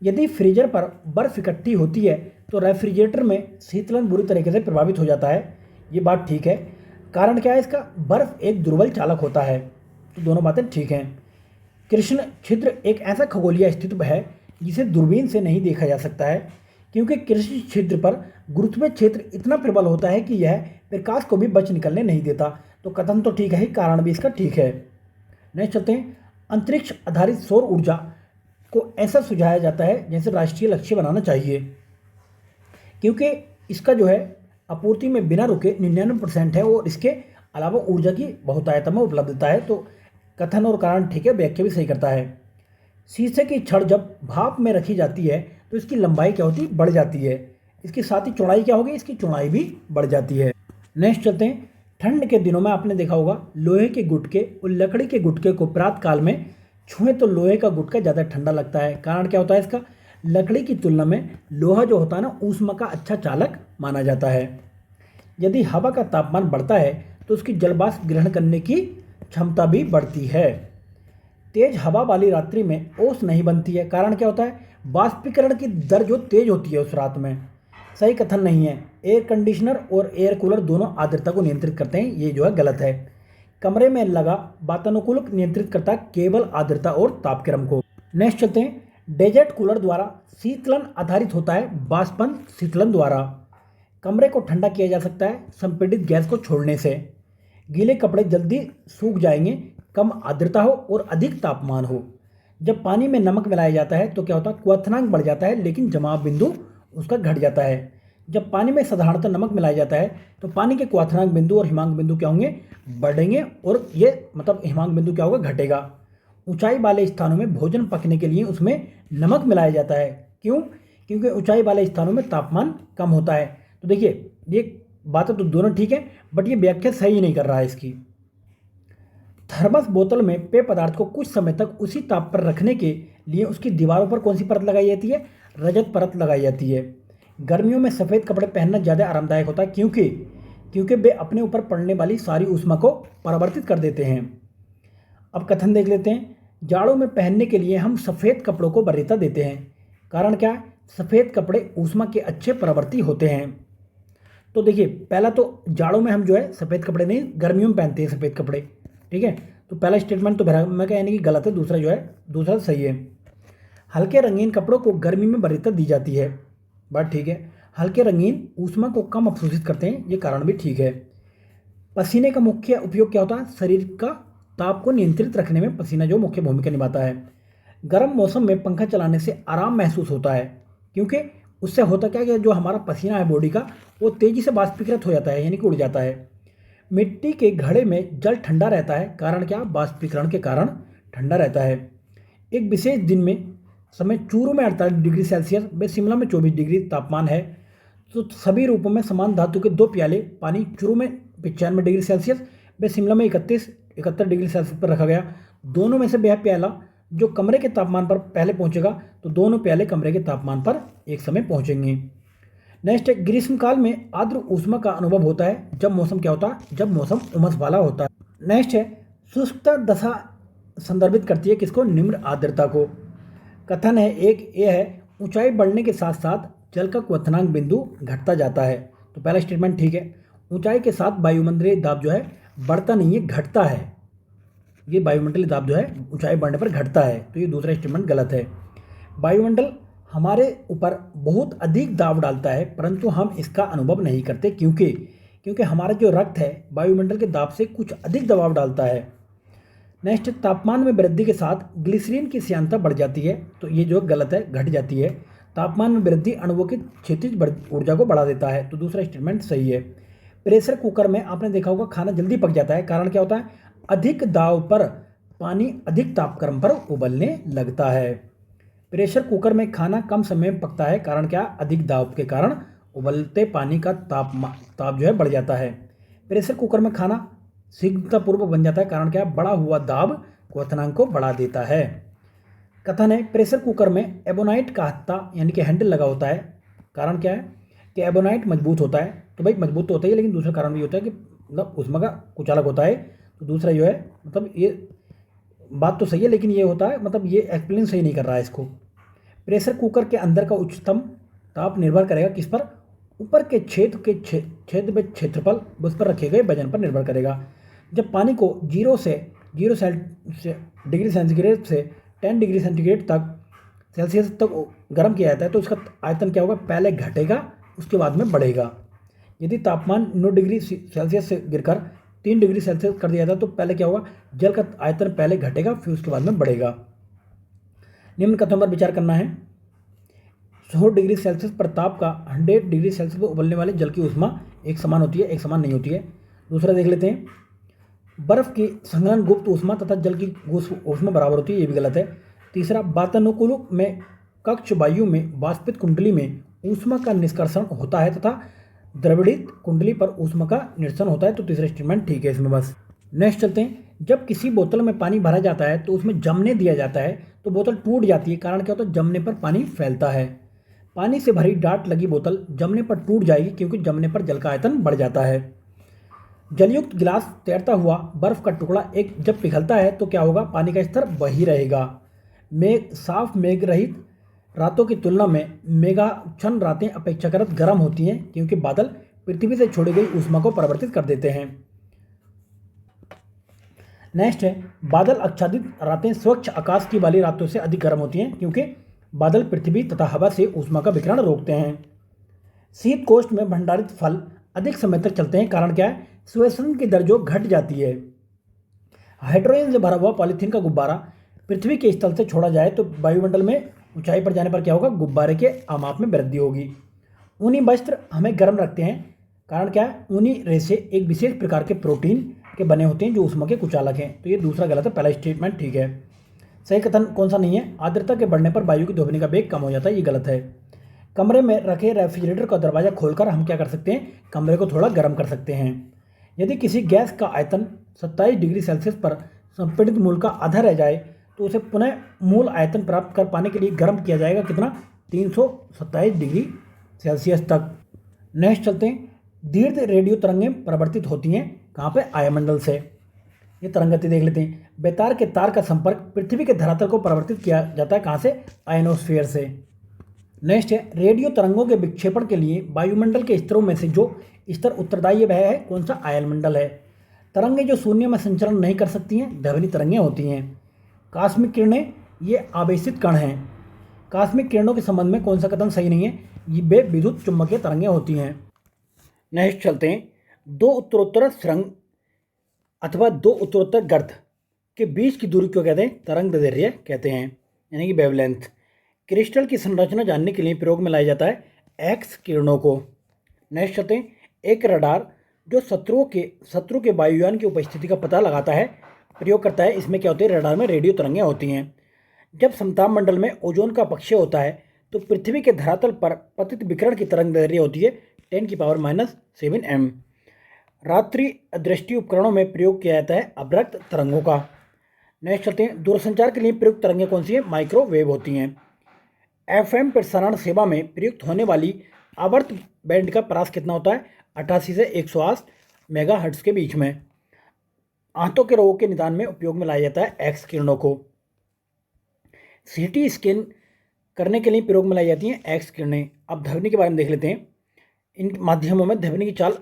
यदि फ्रीजर पर बर्फ इकट्ठी होती है तो रेफ्रिजरेटर में शीतलन बुरी तरीके से प्रभावित हो जाता है। ये बात ठीक है। कारण क्या है इसका? बर्फ एक दुर्बल चालक होता है। तो दोनों बातें ठीक हैं। कृष्ण छिद्र एक ऐसा खगोलीय अस्तित्व है जिसे दूरबीन से नहीं देखा जा सकता है, क्योंकि कृष्ण छिद्र पर गुरुत्वीय क्षेत्र इतना प्रबल होता है कि यह प्रकाश को भी बच निकलने नहीं देता। तो कथन तो ठीक है ही, कारण भी इसका ठीक है। नेक्स्ट चलते हैं। अंतरिक्ष आधारित सौर ऊर्जा को ऐसा सुझाया जाता है जैसे राष्ट्रीय लक्ष्य बनाना चाहिए, क्योंकि इसका जो है आपूर्ति में बिना रुके 99% है और इसके अलावा ऊर्जा की बहुतायत में उपलब्धता है। तो कथन और कारण ठीक है, व्याख्या भी सही करता है। शीशे की छड़ जब भाप में रखी जाती है तो इसकी लंबाई क्या होती है? बढ़ जाती है। इसकी साथ ही चौड़ाई क्या होगी? इसकी चौड़ाई भी बढ़ जाती है। नेक्स्ट चलते हैं। ठंड के दिनों में आपने देखा होगा लोहे के गुटके और लकड़ी के गुटके को प्रातः काल में छुएं तो लोहे का गुटका ज़्यादा ठंडा लगता है। कारण क्या होता है इसका? लकड़ी की तुलना में लोहा जो होता है ना, ऊष्मा का अच्छा चालक माना जाता है। यदि हवा का तापमान बढ़ता है तो उसकी जलवाष्प ग्रहण करने की क्षमता भी बढ़ती है। तेज हवा वाली रात्रि में ओस नहीं बनती है। कारण क्या होता है? वाष्पीकरण की दर जो तेज होती है उस रात में। सही कथन नहीं है। एयर कंडीशनर और एयर कूलर दोनों आर्द्रता को नियंत्रित करते हैं, ये जो है गलत है। कमरे में लगा वातानुकूलक नियंत्रित करता है केवल आर्द्रता और तापक्रम को। नेक्स्ट चलते हैं। डेजर्ट कूलर द्वारा शीतलन आधारित होता है वाष्पन शीतलन द्वारा। कमरे को ठंडा किया जा सकता है संपीड़ित गैस को छोड़ने से। गीले कपड़े जल्दी सूख जाएंगे, कम आर्द्रता हो और अधिक तापमान हो। जब पानी में नमक मिलाया जाता है तो क्या होता है? क्वथनांक बढ़ जाता है लेकिन जमाव बिंदु उसका घट जाता है। जब पानी में साधारणतः नमक मिलाया जाता है तो पानी के क्वथनांक बिंदु और हिमांक बिंदु क्या होंगे? बढ़ेंगे, और ये मतलब हिमांक बिंदु क्या होगा? घटेगा। ऊंचाई वाले स्थानों में भोजन पकने के लिए उसमें नमक मिलाया जाता है। क्यों? क्योंकि ऊंचाई वाले स्थानों में तापमान कम होता है। तो देखिए, ये बातें तो दोनों ठीक है, बट ये व्याख्या सही नहीं कर रहा है इसकी। थर्मस बोतल में पेय पदार्थ को कुछ समय तक उसी ताप पर रखने के लिए उसकी दीवारों पर कौन सी परत लगाई जाती है? रजत परत लगाई जाती है। गर्मियों में सफ़ेद कपड़े पहनना ज़्यादा आरामदायक होता है, क्योंकि वे अपने ऊपर पड़ने वाली सारी ऊष्मा को परावर्तित कर देते हैं। अब कथन देख लेते हैं। जाड़ों में पहनने के लिए हम सफ़ेद कपड़ों को वरीयता देते हैं। कारण क्या है? सफ़ेद कपड़े ऊष्मा के अच्छे परावर्ती होते हैं। तो देखिए, पहला तो जाड़ों में हम जो है सफ़ेद कपड़े नहीं, गर्मियों में पहनते हैं सफ़ेद कपड़े। ठीक है, तो पहला स्टेटमेंट तो मैं कहने की गलत है, दूसरा जो है दूसरा सही है। हल्के रंगीन कपड़ों को गर्मी में वरीयता दी जाती है। बात ठीक है। हल्के रंगीन ऊष्मा को कम अवशोषित करते हैं, ये कारण भी ठीक है। पसीने का मुख्य उपयोग क्या होता है? शरीर का ताप को नियंत्रित रखने में पसीना जो मुख्य भूमिका निभाता है। गर्म मौसम में पंखा चलाने से आराम महसूस होता है, क्योंकि उससे होता क्या है कि जो हमारा पसीना है बॉडी का, वो तेज़ी से वाष्पीकृत हो जाता है, यानी कि उड़ जाता है। मिट्टी के घड़े में जल ठंडा रहता है। कारण क्या? वाष्पीकरण के कारण ठंडा रहता है। एक विशेष दिन में समय चूरू में 48 डिग्री सेल्सियस व शिमला में 24 डिग्री तापमान है, तो सभी रूपों में समान धातु के 2 प्याले पानी चूरू में 95 डिग्री सेल्सियस व शिमला में 71 डिग्री सेल्सियस पर रखा गया। दोनों में से वह प्याला जो कमरे के तापमान पर पहले पहुंचेगा, तो दोनों प्याले कमरे के तापमान पर एक समय पहुंचेंगे। नेक्स्ट है, ग्रीष्मकाल में आर्द्र ऊष्मा का अनुभव होता है जब मौसम क्या होता है, जब मौसम उमस वाला होता है। नेक्स्ट है, शुष्कता दशा संदर्भित करती है किसको, निम्न आर्द्रता को। कथन है एक ये है, ऊंचाई बढ़ने के साथ साथ जल का क्वथनांक बिंदु घटता जाता है। तो पहला स्टेटमेंट ठीक है, ऊंचाई के साथ वायुमंडलीय दाब जो है बढ़ता नहीं है, घटता है। ये वायुमंडलीय दाब जो है ऊंचाई बढ़ने पर घटता है, तो ये दूसरा स्टेटमेंट गलत है। वायुमंडल हमारे ऊपर बहुत अधिक दाब डालता है परंतु हम इसका अनुभव नहीं करते, क्योंकि हमारा जो रक्त है वायुमंडल के दाब से कुछ अधिक दबाव डालता है। नेक्स्ट, तापमान में वृद्धि के साथ ग्लिसरीन की श्यानता बढ़ जाती है। तो ये जो गलत है, घट जाती है। तापमान में वृद्धि अणुओं की क्षैतिज ऊर्जा को बढ़ा देता है, तो दूसरा स्टेटमेंट सही है। प्रेशर कुकर में आपने देखा होगा खाना जल्दी पक जाता है, कारण क्या होता है, अधिक दाब पर पानी अधिक तापक्रम पर उबलने लगता है। प्रेशर कुकर में खाना कम समय में पकता है, कारण क्या, अधिक दाब के कारण उबलते पानी का ताप जो है बढ़ जाता है। प्रेशर कुकर में खाना शीघ्रतापूर्वक बन जाता है, कारण क्या, बढ़ा हुआ दाब क्वथनांक को बढ़ा देता है। कथन है प्रेशर कुकर में एबोनाइट का हत्था यानी कि हैंडल लगा होता है, कारण क्या है कि एबोनाइट मजबूत होता है। तो भाई मजबूत तो होता ही है, लेकिन दूसरा कारण भी होता है कि मतलब उसमें का कुचालक होता है। तो दूसरा जो है मतलब ये बात तो सही है, लेकिन ये होता है मतलब ये एक्सप्लेन सही नहीं कर रहा है इसको। प्रेशर कुकर के अंदर का उच्चतम ताप निर्भर करेगा किस पर, ऊपर के छेद में क्षेत्रफल, उस पर रखे गए वजन पर निर्भर करेगा। जब पानी को 0 डिग्री सेंटीग्रेड से 10 डिग्री सेंटीग्रेड तक सेल्सियस तक गर्म किया जाता है तो उसका आयतन क्या होगा, पहले घटेगा उसके बाद में बढ़ेगा। यदि तापमान 9 डिग्री सेल्सियस से गिरकर 3 डिग्री सेल्सियस कर दिया जाता है तो पहले क्या होगा, जल का आयतन पहले घटेगा फिर उसके बाद में बढ़ेगा। निम्न कथनों पर विचार करना है। 100 डिग्री सेल्सियस पर ताप का 100 डिग्री सेल्सियस पर उबलने वाले जल की ऊष्मा एक समान होती है, एक समान नहीं होती है। दूसरा देख लेते हैं, बर्फ की संघनन गुप्त ऊष्मा तथा जल की ऊष्मा बराबर होती है, ये भी गलत है। तीसरा, वातानुकूलक में कक्ष वायु में वाष्पित कुंडली में ऊष्मा का निष्कर्षण होता है तथा द्रविड़ित कुंडली पर ऊष्मा का निरसन होता है, तो तीसरा स्टेटमेंट ठीक है इसमें बस। नेक्स्ट चलते हैं, जब किसी बोतल में पानी भरा जाता है तो उसमें जमने दिया जाता है तो बोतल टूट जाती है, कारण क्या होता है, जमने पर पानी फैलता है। पानी से भरी डाट लगी बोतल जमने पर टूट जाएगी क्योंकि जमने पर जल का आयतन बढ़ जाता है। जलयुक्त गिलास तैरता हुआ बर्फ का टुकड़ा एक जब पिघलता है तो क्या होगा, पानी का स्तर वही रहेगा। साफ मेघ रहित रातों की तुलना में मेघाच्छन्न रातें अपेक्षाकृत गर्म होती हैं क्योंकि बादल पृथ्वी से छोड़ी गई ऊष्मा को परिवर्तित कर देते हैं। नेक्स्ट है, बादल आच्छादित रातें स्वच्छ आकाश की वाली रातों से अधिक गर्म होती हैं क्योंकि बादल पृथ्वी तथा हवा से ऊष्मा का विकिरण रोकते हैं। शीत कोष्ठ में भंडारित फल अधिक समय तक चलते हैं, कारण क्या है, श्वसन की दर जो घट जाती है। हाइड्रोजन से भरा हुआ पॉलीथीन का गुब्बारा पृथ्वी के स्थल से छोड़ा जाए तो वायुमंडल में ऊंचाई पर जाने पर क्या होगा, गुब्बारे के आमाप में वृद्धि होगी। ऊनी वस्त्र हमें गर्म रखते हैं, कारण क्या है, ऊनी रेशे एक विशेष प्रकार के प्रोटीन के बने होते हैं जो ऊष्मा के कुचालक हैं, तो ये दूसरा गलत है, पहला स्टेटमेंट ठीक है। सही कथन कौन सा नहीं है, आर्द्रता के बढ़ने पर वायु की धोबनी का वेग कम हो जाता है, ये गलत है। कमरे में रखे रेफ्रिजरेटर का दरवाजा खोलकर हम क्या कर सकते हैं, कमरे को थोड़ा गर्म कर सकते हैं। यदि किसी गैस का आयतन 27 डिग्री सेल्सियस पर संपीड़ित मूल का आधा रह जाए तो उसे पुनः मूल आयतन प्राप्त कर पाने के लिए गर्म किया जाएगा, कितना, 327 डिग्री सेल्सियस तक। नेक्स्ट चलते हैं, दीर्घ रेडियो तरंगें परिवर्तित होती हैं कहाँ पे, आयमंडल से। ये तरंगति देख लेते हैं। बेतार के तार का संपर्क पृथ्वी के धरातल को परिवर्तित किया जाता है, कहाँ से, आयनोस्फीयर से। नेक्स्ट है, रेडियो तरंगों के विक्षेपण के लिए वायुमंडल के स्तरों में से जो स्तर उत्तरदायी वह है कौन सा, आयनमंडल है। तरंगें जो शून्य में संचरण नहीं कर सकती हैं ध्वनि तरंगें होती हैं। कॉस्मिक किरणें ये आवेशित कण हैं। कॉस्मिक किरणों के संबंध में कौन सा कथन सही नहीं है, ये वे विद्युत चुम्बकीय तरंगें होती हैं। नेक्स्ट चलते हैं, दो उत्तरोत्तर सुरंग अथवा दो उत्तरोत्तर गर्त के बीच की दूरी को कहते हैं, तरंगदैर्घ्य कहते हैं, यानी कि वेवलेंथ। क्रिस्टल की संरचना जानने के लिए प्रयोग में लाया जाता है एक्स किरणों को। नेक्स्ट चलते हैं, एक रडार जो शत्रु के वायुयान की उपस्थिति का पता लगाता है प्रयोग करता है, इसमें क्या होती है, रडार में रेडियो तरंगें होती हैं। जब समताप मंडल में ओजोन का पक्षय होता है तो पृथ्वी के धरातल पर पतित विकिरण की तरंगदैर्घ्य होती है 10⁻⁷ m। रात्रि दृष्टि उपकरणों में प्रयोग किया जाता है अवरक्त तरंगों का। नेक्स्ट चलते हैं, दूरसंचार के लिए प्रयुक्त तरंगें कौन सी हैं, माइक्रोवेव होती हैं। FM प्रसारण सेवा में प्रयुक्त होने वाली आवर्त बैंड का परास कितना होता है? 88 से 108 मेगाहर्ट्ज के बीच में। आंतों के रोगों के निदान में उपयोग में लाया जाता है एक्स किरणों को। सीटी स्कैन करने के लिए प्रयोग में लाई जाती हैं एक्स किरणें। अब ध्वनि के बारे में देख लेते हैं। इन माध्यमों में ध्वनि की चाल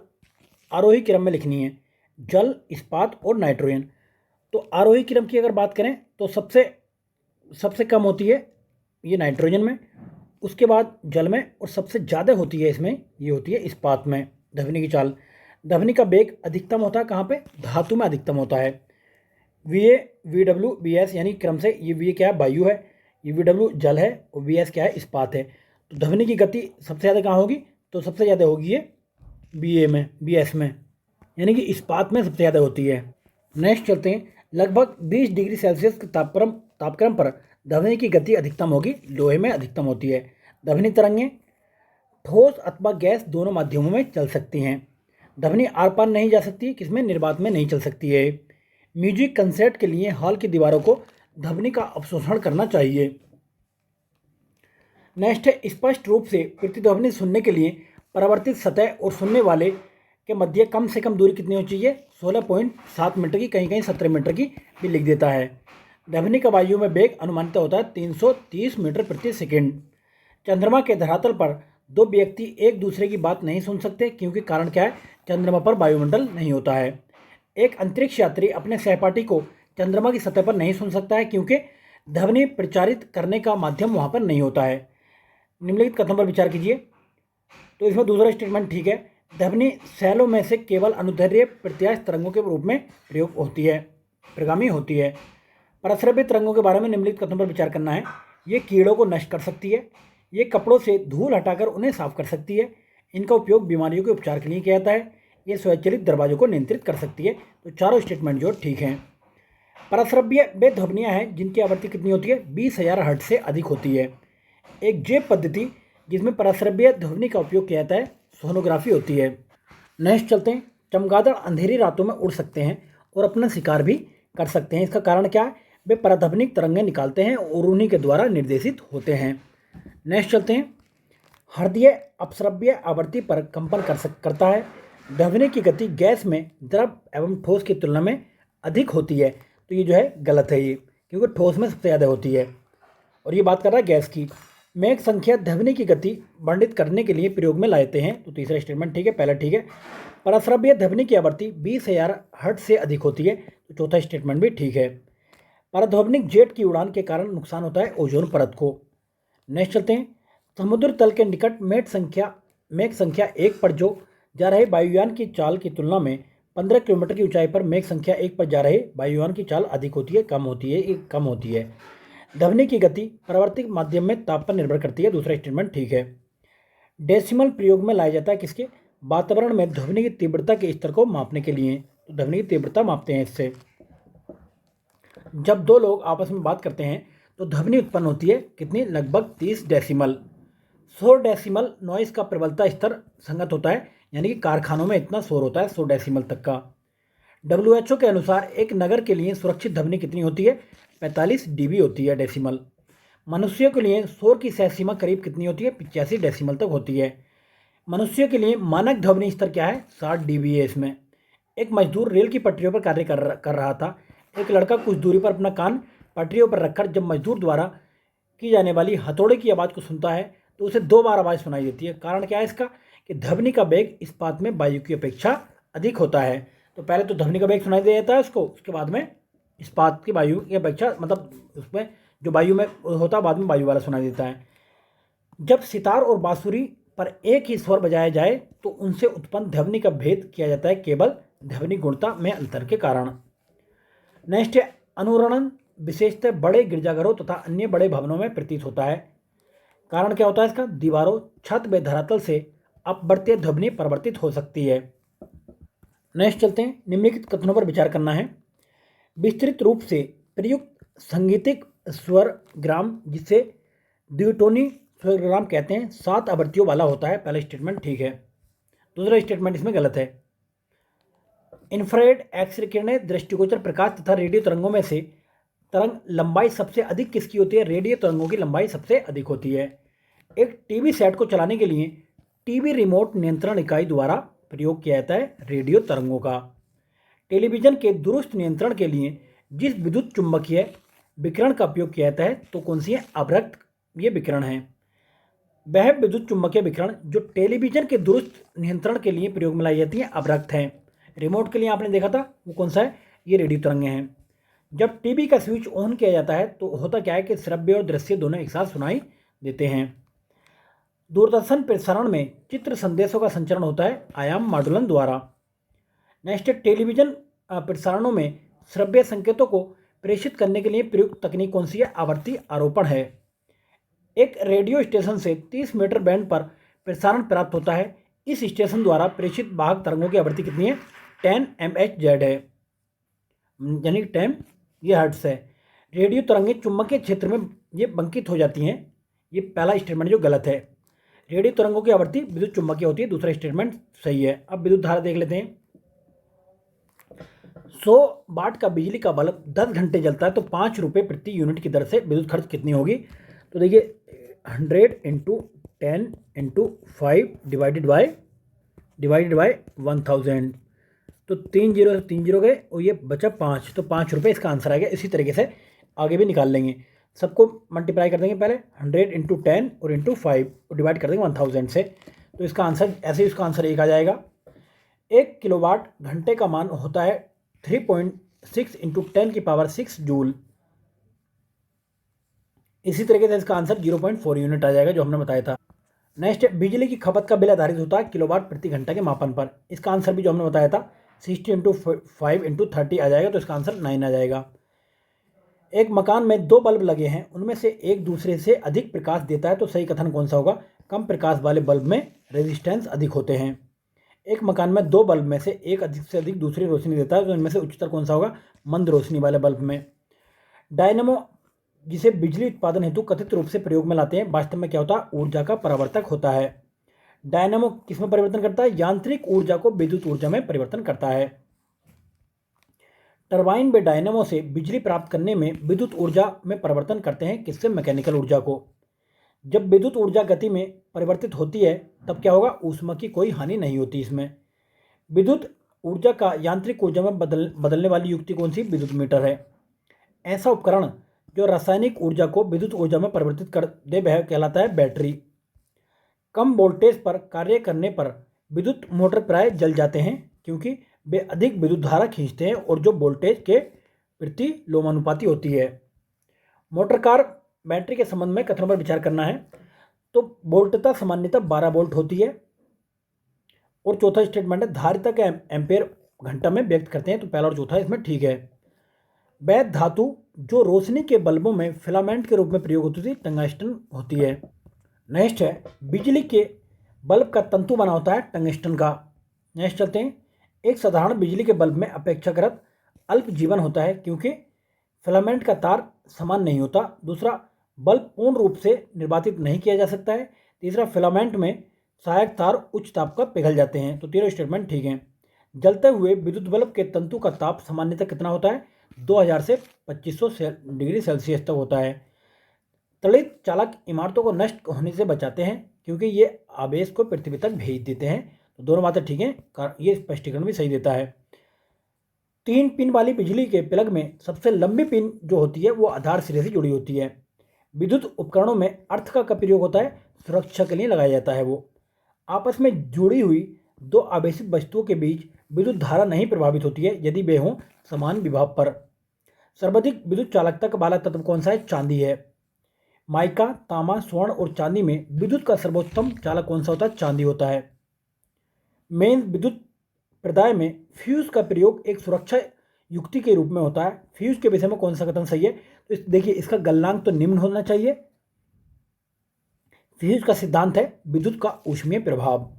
आरोही क्रम में लिखनी है, जल, इस्पात और नाइट्रोजन। तो आरोही क्रम की अगर बात करें तो सबसे कम होती है ये नाइट्रोजन में, उसके बाद जल में, और सबसे ज़्यादा होती है इसमें, ये होती है इस्पात में ध्वनि की चाल। ध्वनि का वेग अधिकतम होता है कहाँ पे? धातु में अधिकतम होता है। V A, V W, V S, यानी क्रम से ये वी क्या है? वायु है, ये वी डब्ल्यू जल है, और वी एस क्या है? इस्पात है। तो ध्वनि की गति सबसे ज़्यादा कहाँ होगी? तो सबसे ज़्यादा होगी ये बी ए में, बी एस में, यानी कि इस्पात में सबसे ज़्यादा होती है। नेक्स्ट चलते हैं। लगभग 20 डिग्री सेल्सियस के तापक्रम पर ध्वनि की गति अधिकतम होगी, लोहे में अधिकतम होती है। ध्वनि तरंगें ठोस अथवा गैस दोनों माध्यमों में चल सकती हैं। ध्वनि आर पार नहीं जा सकती, किसमें? निर्वात में नहीं चल सकती है। म्यूजिक कंसर्ट के लिए हॉल की दीवारों को ध्वनि का अवशोषण करना चाहिए। नेक्स्ट है, स्पष्ट रूप से प्रतिध्वनि सुनने के लिए परावर्तित सतह और सुनने वाले के मध्य कम से कम दूरी कितनी होनी चाहिए? 16.7 मीटर की, कहीं कहीं 17 मीटर की भी लिख देता है। ध्वनि का वायु में वेग अनुमानित होता है 330 मीटर प्रति सेकेंड। चंद्रमा के धरातल पर दो व्यक्ति एक दूसरे की बात नहीं सुन सकते, क्योंकि कारण क्या है? चंद्रमा पर वायुमंडल नहीं होता है। एक अंतरिक्ष यात्री अपने सहपाठी को चंद्रमा की सतह पर नहीं सुन सकता है, क्योंकि ध्वनि प्रचारित करने का माध्यम वहाँ पर नहीं होता है। निम्नलिखित कथन पर विचार कीजिए। तो इसमें दूसरा स्टेटमेंट ठीक है। ध्वनि शैलों में से केवल अनुदैर्ध्य प्रत्यास्थ तरंगों के रूप में प्रयोग होती है, प्रगामी होती है। परश्रव्य तरंगों के बारे में निम्नलिखित कथनों पर विचार करना है। ये कीड़ों को नष्ट कर सकती है, ये कपड़ों से धूल हटाकर उन्हें साफ कर सकती है, इनका उपयोग बीमारियों के उपचार के लिए किया जाता है, ये स्वचालित दरवाजों को नियंत्रित कर सकती है। तो चारों स्टेटमेंट जो ठीक हैं। परश्रव्य वे ध्वनियाँ हैं जिनकी आवृत्ति कितनी होती है? 20,000 हर्ट्ज से अधिक होती है। एक जैव पद्धति जिसमें परश्रव्य ध्वनि का उपयोग किया जाता है सोनोग्राफी होती है। नेक्स्ट चलते हैं। चमगादड़ अंधेरी रातों में उड़ सकते हैं और अपना शिकार भी कर सकते हैं। इसका कारण क्या है? वे पराध्वनिक तरंगें निकालते हैं और उन्हीं के द्वारा निर्देशित होते हैं। नेक्स्ट चलते हैं। हृदय अपश्रव्य आवृत्ति पर कंपन करता है। ध्वनि की गति गैस में द्रव एवं ठोस की तुलना में अधिक होती है। तो ये जो है गलत है, ये क्योंकि ठोस में सबसे ज़्यादा होती है, और ये बात कर रहा है गैस की। मेघ संख्या ध्वनि की गति वर्णित करने के लिए प्रयोग में लाते हैं। तो तीसरा स्टेटमेंट ठीक है, पहला ठीक है। परश्रव्य ध्वनि की आवृत्ति 20,000 हर्ट्ज से अधिक होती है। तो चौथा स्टेटमेंट भी ठीक है। पारध्वनिक जेट की उड़ान के कारण नुकसान होता है ओजोन परत को। नेक्स्ट चलते हैं। समुद्र तल के निकट मेघ संख्या 1 पर जो जा रहे वायुयान की चाल की तुलना में 15 किलोमीटर की ऊंचाई पर मेघ संख्या 1 पर जा रहे वायुयान की चाल अधिक होती है, कम होती है। ध्वनि की गति परावर्तित माध्यम में ताप पर निर्भर करती है। दूसरा स्टेटमेंट ठीक है। डेसिमल प्रयोग में लाया जाता है किसके? वातावरण में ध्वनि की तीव्रता के स्तर को मापने के लिए। तो ध्वनि की तीव्रता मापते हैं इससे। जब दो लोग आपस में बात करते हैं तो ध्वनि उत्पन्न होती है कितनी? लगभग 30 डेसिमल। 100 डेसिमल नॉइस का प्रबलता स्तर संगत होता है, यानी कि कारखानों में इतना शोर होता है 100 डेसिमल तक का। WHO के अनुसार एक नगर के लिए सुरक्षित ध्वनि कितनी होती है? 45 dB होती है, डेसिमल। मनुष्यों के लिए शोर की सह सीमा करीब कितनी होती है? 85 डेसिमल तक होती है। मनुष्यों के लिए मानक ध्वनि स्तर क्या है? 60 dB है इसमें। एक मजदूर रेल की पटरियों पर कार्य कर रहा था। एक लड़का कुछ दूरी पर अपना कान पटरियों पर रखकर जब मजदूर द्वारा की जाने वाली हथौड़े की आवाज़ को सुनता है तो उसे 2 बार आवाज़ सुनाई देती है। कारण क्या है इसका? कि ध्वनि का वेग इस्पात में वायु की अपेक्षा अधिक होता है। तो पहले तो ध्वनि का वेग सुनाई दे जाता है उसको, उसके बाद में इस्पात की वायु की अपेक्षा, मतलब उसमें जो वायु में होता है बाद में वायु वाला सुनाई देता है। जब सितार और बांसुरी पर एक ही स्वर बजाया जाए तो उनसे उत्पन्न ध्वनि का भेद किया जाता है केवल ध्वनि गुणता में अंतर के कारण। नेक्स्ट है। अनुरणन विशेषतः बड़े गिरजाघरों तथा अन्य बड़े भवनों में प्रतीत होता है। कारण क्या होता है इसका? दीवारों, छत व धरातल से अपवर्त्य ध्वनि परिवर्तित हो सकती है। नेक्स्ट चलते हैं। निम्नलिखित कथनों पर विचार करना है। विस्तृत रूप से प्रयुक्त संगीतिक स्वरग्राम, जिसे द्विटोनी स्वरग्राम कहते हैं, 7 आवृत्तियों वाला होता है। पहला स्टेटमेंट ठीक है। दूसरा स्टेटमेंट इसमें गलत है। इंफ्रारेड एक्स-रे किरणें दृष्टिगोचर प्रकाश तथा रेडियो तरंगों में से तरंग लंबाई सबसे अधिक किसकी होती है? रेडियो तरंगों की लंबाई सबसे अधिक होती है। एक टीवी सेट को चलाने के लिए टीवी रिमोट नियंत्रण इकाई द्वारा प्रयोग किया जाता है रेडियो तरंगों का। टेलीविज़न के दुरुस्त नियंत्रण के लिए जिस विद्युत चुम्बकीय विकिरण का उपयोग किया जाता है तो कौन सी है? अवरक्त ये विकिरण है। वह विद्युत चुम्बकीय विकिरण जो टेलीविज़न के दुरुस्त नियंत्रण के लिए प्रयोग में लाई जाती है अवरक्त हैं। रिमोट के लिए आपने देखा था वो कौन सा है? ये रेडियो तरंगें हैं। जब टीवी का स्विच ऑन किया जाता है तो होता क्या है कि श्रव्य और दृश्य दोनों एक साथ सुनाई देते हैं। दूरदर्शन प्रसारण में चित्र संदेशों का संचरण होता है आयाम मॉडुलन द्वारा। नेक्स्ट, टेलीविज़न प्रसारणों में श्रव्य संकेतों को प्रेषित करने के लिए प्रयुक्त तकनीक कौन सी है? आवर्ती आरोपण है। एक रेडियो स्टेशन से 30 मीटर बैंड पर प्रसारण प्राप्त होता है। इस स्टेशन द्वारा प्रेषित वाहक तरंगों की आवृत्ति कितनी है? 10 MHz है, यानी 10 ये हर्ट्स है। रेडियो तरंगें चुंबकीय क्षेत्र में ये बंकित हो जाती हैं। ये पहला स्टेटमेंट जो गलत है। रेडियो तरंगों की आवृत्ति विद्युत चुम्बकीय होती है, दूसरा स्टेटमेंट सही है। अब विद्युत धारा देख लेते हैं। 100 वाट का बिजली का बल्ब 10 घंटे जलता है तो 5 रुपये प्रति यूनिट की दर से विद्युत खर्च कितनी होगी? तो देखिए 100 × 10 × 5 डिवाइडेड बाय 1000, तो 3 जीरो से 3 जीरो गए और ये बचा 5, तो 5 रुपये इसका आंसर आ गया। इसी तरीके से आगे भी निकाल लेंगे। सबको मल्टीप्लाई कर देंगे पहले 100 × 10 और × 5 और डिवाइड कर देंगे 1000 से, तो इसका आंसर ऐसे ही इसका आंसर 1 आ जाएगा। 1 किलोवाट घंटे का मान होता है 3.6 × 10⁻6 जूल। इसी तरीके से इसका आंसर 0.4 यूनिट आ जाएगा जो हमने बताया था। नेक्स्ट, बिजली की खपत का बिल आधारित होता है किलोवाट प्रति घंटा के मापन पर। इसका आंसर भी जो हमने बताया था 60 × 5 × 30 आ जाएगा, तो इसका आंसर 9 आ जाएगा। एक मकान में 2 बल्ब लगे हैं, उनमें से एक दूसरे से अधिक प्रकाश देता है तो सही कथन कौन सा होगा? कम प्रकाश वाले बल्ब में रेजिस्टेंस अधिक होते हैं। एक मकान में 2 बल्ब में से एक अधिक से अधिक दूसरी रोशनी देता है तो इनमें से उच्चतर कौन सा होगा? मंद रोशनी वाले बल्ब में। डायनेमो जिसे बिजली उत्पादन हेतु कथित रूप से प्रयोग में लाते हैं, वास्तव में क्या होता है? ऊर्जा का परावर्तक होता है। डायनेमो किसमें परिवर्तन करता है? यांत्रिक ऊर्जा को विद्युत ऊर्जा में परिवर्तन करता है। टरबाइन व डायनेमो से बिजली प्राप्त करने में विद्युत ऊर्जा में परिवर्तन करते हैं, किससे? मैकेनिकल ऊर्जा को। जब विद्युत ऊर्जा गति में परिवर्तित होती है तब क्या होगा? ऊष्मा की कोई हानि नहीं होती इसमें। विद्युत ऊर्जा का यांत्रिक ऊर्जा में बदलने वाली युक्ति कौन सी? विद्युत मीटर है। ऐसा उपकरण जो रासायनिक ऊर्जा को विद्युत ऊर्जा में परिवर्तित कर दे वह कहलाता है बैटरी। कम वोल्टेज पर कार्य करने पर विद्युत मोटर प्राय जल जाते हैं क्योंकि वे अधिक विद्युत धारा खींचते हैं और जो वोल्टेज के प्रति लोमानुपाती होती है। मोटर कार बैटरी के संबंध में कथनों पर विचार करना है तो वोल्टता सामान्यतः 12 वोल्ट होती है। और चौथा स्टेटमेंट है धारिता का एम्पेयर घंटा में व्यक्त करते हैं, तो पहला और चौथा इसमें ठीक है। वैध धातु जो रोशनी के बल्बों में फिलामेंट के रूप में प्रयोग होती थी टंगस्टन होती है। नेक्स्ट है, बिजली के बल्ब का तंतु बना होता है टंगस्टन का। नेक्स्ट चलते हैं। एक साधारण बिजली के बल्ब में अपेक्षाकृत अल्प जीवन होता है क्योंकि फिलामेंट का तार समान नहीं होता। दूसरा, बल्ब पूर्ण रूप से निर्वातित नहीं किया जा सकता है। तीसरा, फिलामेंट में सहायक तार उच्च ताप का पिघल जाते हैं, तो तीनों स्टेटमेंट ठीक हैं। जलते हुए विद्युत बल्ब के तंतु का ताप सामान्यतः कितना होता है? 2000 से 2500 डिग्री सेल्सियस तक होता है। तड़ित चालक इमारतों को नष्ट होने से बचाते हैं क्योंकि ये आवेश को पृथ्वी तक भेज देते हैं, तो दोनों बातें ठीक हैं। ये स्पष्टीकरण भी सही देता है। 3 पिन वाली बिजली के प्लग में सबसे लंबी पिन जो होती है वो आधार सिरे से जुड़ी होती है। विद्युत उपकरणों में अर्थ का प्रयोग होता है, सुरक्षा के लिए लगाया जाता है। वो आपस में जुड़ी हुई 2 आवेशित वस्तुओं के बीच विद्युत धारा नहीं प्रभावित होती है यदि वे हों समान विभव पर। सर्वाधिक विद्युत चालकता वाला तत्व कौन सा है? चांदी है। माइका, तांबा, स्वर्ण और चांदी में विद्युत का सर्वोत्तम चालक कौन सा होता है? चांदी होता है। मेन विद्युत प्रदाय में फ्यूज का प्रयोग एक सुरक्षा युक्ति के रूप में होता है। फ्यूज के विषय में कौन सा कथन सही है? तो देखिए इसका गलनांक तो निम्न होना चाहिए। फ्यूज का सिद्धांत है विद्युत का ऊष्मीय प्रभाव।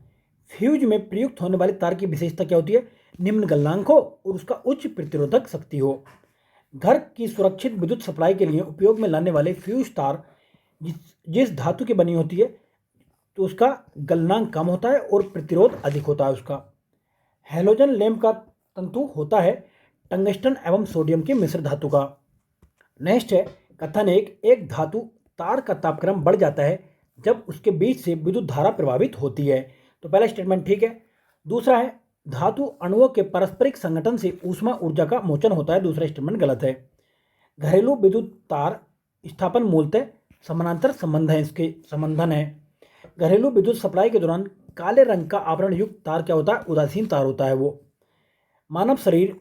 फ्यूज में प्रयुक्त होने वाले तार की विशेषता क्या होती है? निम्न गलनांक हो और उसका उच्च प्रतिरोधक शक्ति हो। घर की सुरक्षित विद्युत सप्लाई के लिए उपयोग में लाने वाले फ्यूज तार जिस धातु की बनी होती है तो उसका गलनांक कम होता है और प्रतिरोध अधिक होता है उसका। हैलोजन लैंप का तंतु होता है टंगस्टन एवं सोडियम के मिश्र धातु का। नेक्स्ट है कथन एक धातु तार का तापक्रम बढ़ जाता है जब उसके बीच से विद्युत धारा प्रवाहित होती है। तो पहला स्टेटमेंट ठीक है। दूसरा है धातु अणुओं के पारस्परिक संगठन से ऊष्मा ऊर्जा का मोचन होता है, दूसरा स्टेटमेंट गलत है। घरेलू विद्युत तार स्थापन मूलतः समानांतर संबंध है, इसके संबंधन है। घरेलू विद्युत सप्लाई के दौरान काले रंग का आवरण युक्त तार क्या होता है? उदासीन तार होता है वो। मानव शरीर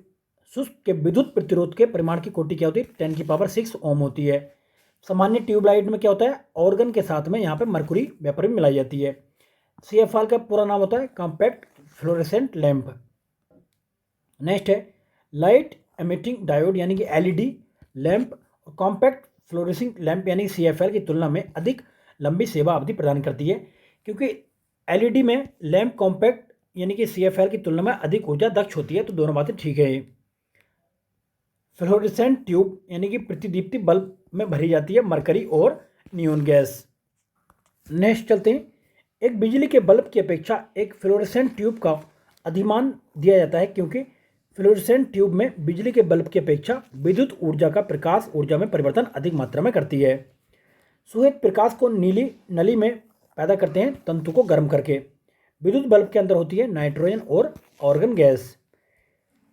शुष्क के विद्युत प्रतिरोध के परिमाण की कोटि क्या होती है? 10⁻6 ओम होती है। सामान्य ट्यूबलाइट में क्या होता है? ऑर्गन के साथ में यहाँ पे मरकुरी वेपर भी मिलाई जाती है। CFL का पूरा नाम होता है कॉम्पैक्ट फ्लोरेसेंट लैंप। नेक्स्ट है लाइट एमिटिंग डायोड यानी कि LED लैंप और कॉम्पैक्ट फ्लोरेसिंग लैंप यानी CFL की तुलना में अधिक लंबी सेवा अवधि प्रदान करती है, क्योंकि LED में लैंप कॉम्पैक्ट यानी कि CFL की तुलना में अधिक ऊर्जा दक्ष होती है। तो दोनों बातें ठीक है। फ्लोरेसेंट ट्यूब यानी कि प्रतिदीप्ति बल्ब में भरी जाती है मरकरी और नियोन गैस। नेक्स्ट चलते हैं। एक बिजली के बल्ब की अपेक्षा एक फ्लोरेसेंट ट्यूब का अधिमान दिया जाता है, क्योंकि फ्लोरेसेंट ट्यूब में बिजली के बल्ब की अपेक्षा विद्युत ऊर्जा का प्रकाश ऊर्जा में परिवर्तन अधिक मात्रा में करती है। सुहेत प्रकाश को नीली नली में पैदा करते हैं तंतु को गर्म करके। विद्युत बल्ब के अंदर होती है नाइट्रोजन और ऑर्गन गैस।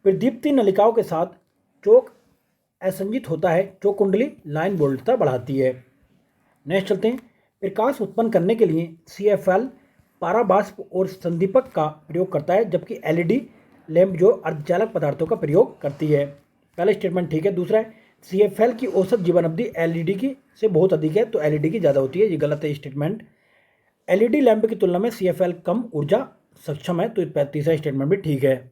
प्रदीप्ति नलिकाओं के साथ चोक असंजित होता है। चोक कुंडली लाइन वोल्टता बढ़ाती है। नेक्स्ट चलते हैं। प्रकाश उत्पन्न करने के लिए CFL पाराबाष्प और संदीपक का प्रयोग करता है, जबकि LED लैंप जो अर्धचालक पदार्थों का प्रयोग करती है। पहला स्टेटमेंट ठीक है। दूसरा है CFL की औसत जीवन अवधि LED की से बहुत अधिक है, तो LED की ज़्यादा होती है, ये गलत है स्टेटमेंट। LED लैंप की तुलना में CFL कम ऊर्जा सक्षम है, तो तीसरा स्टेटमेंट भी ठीक है।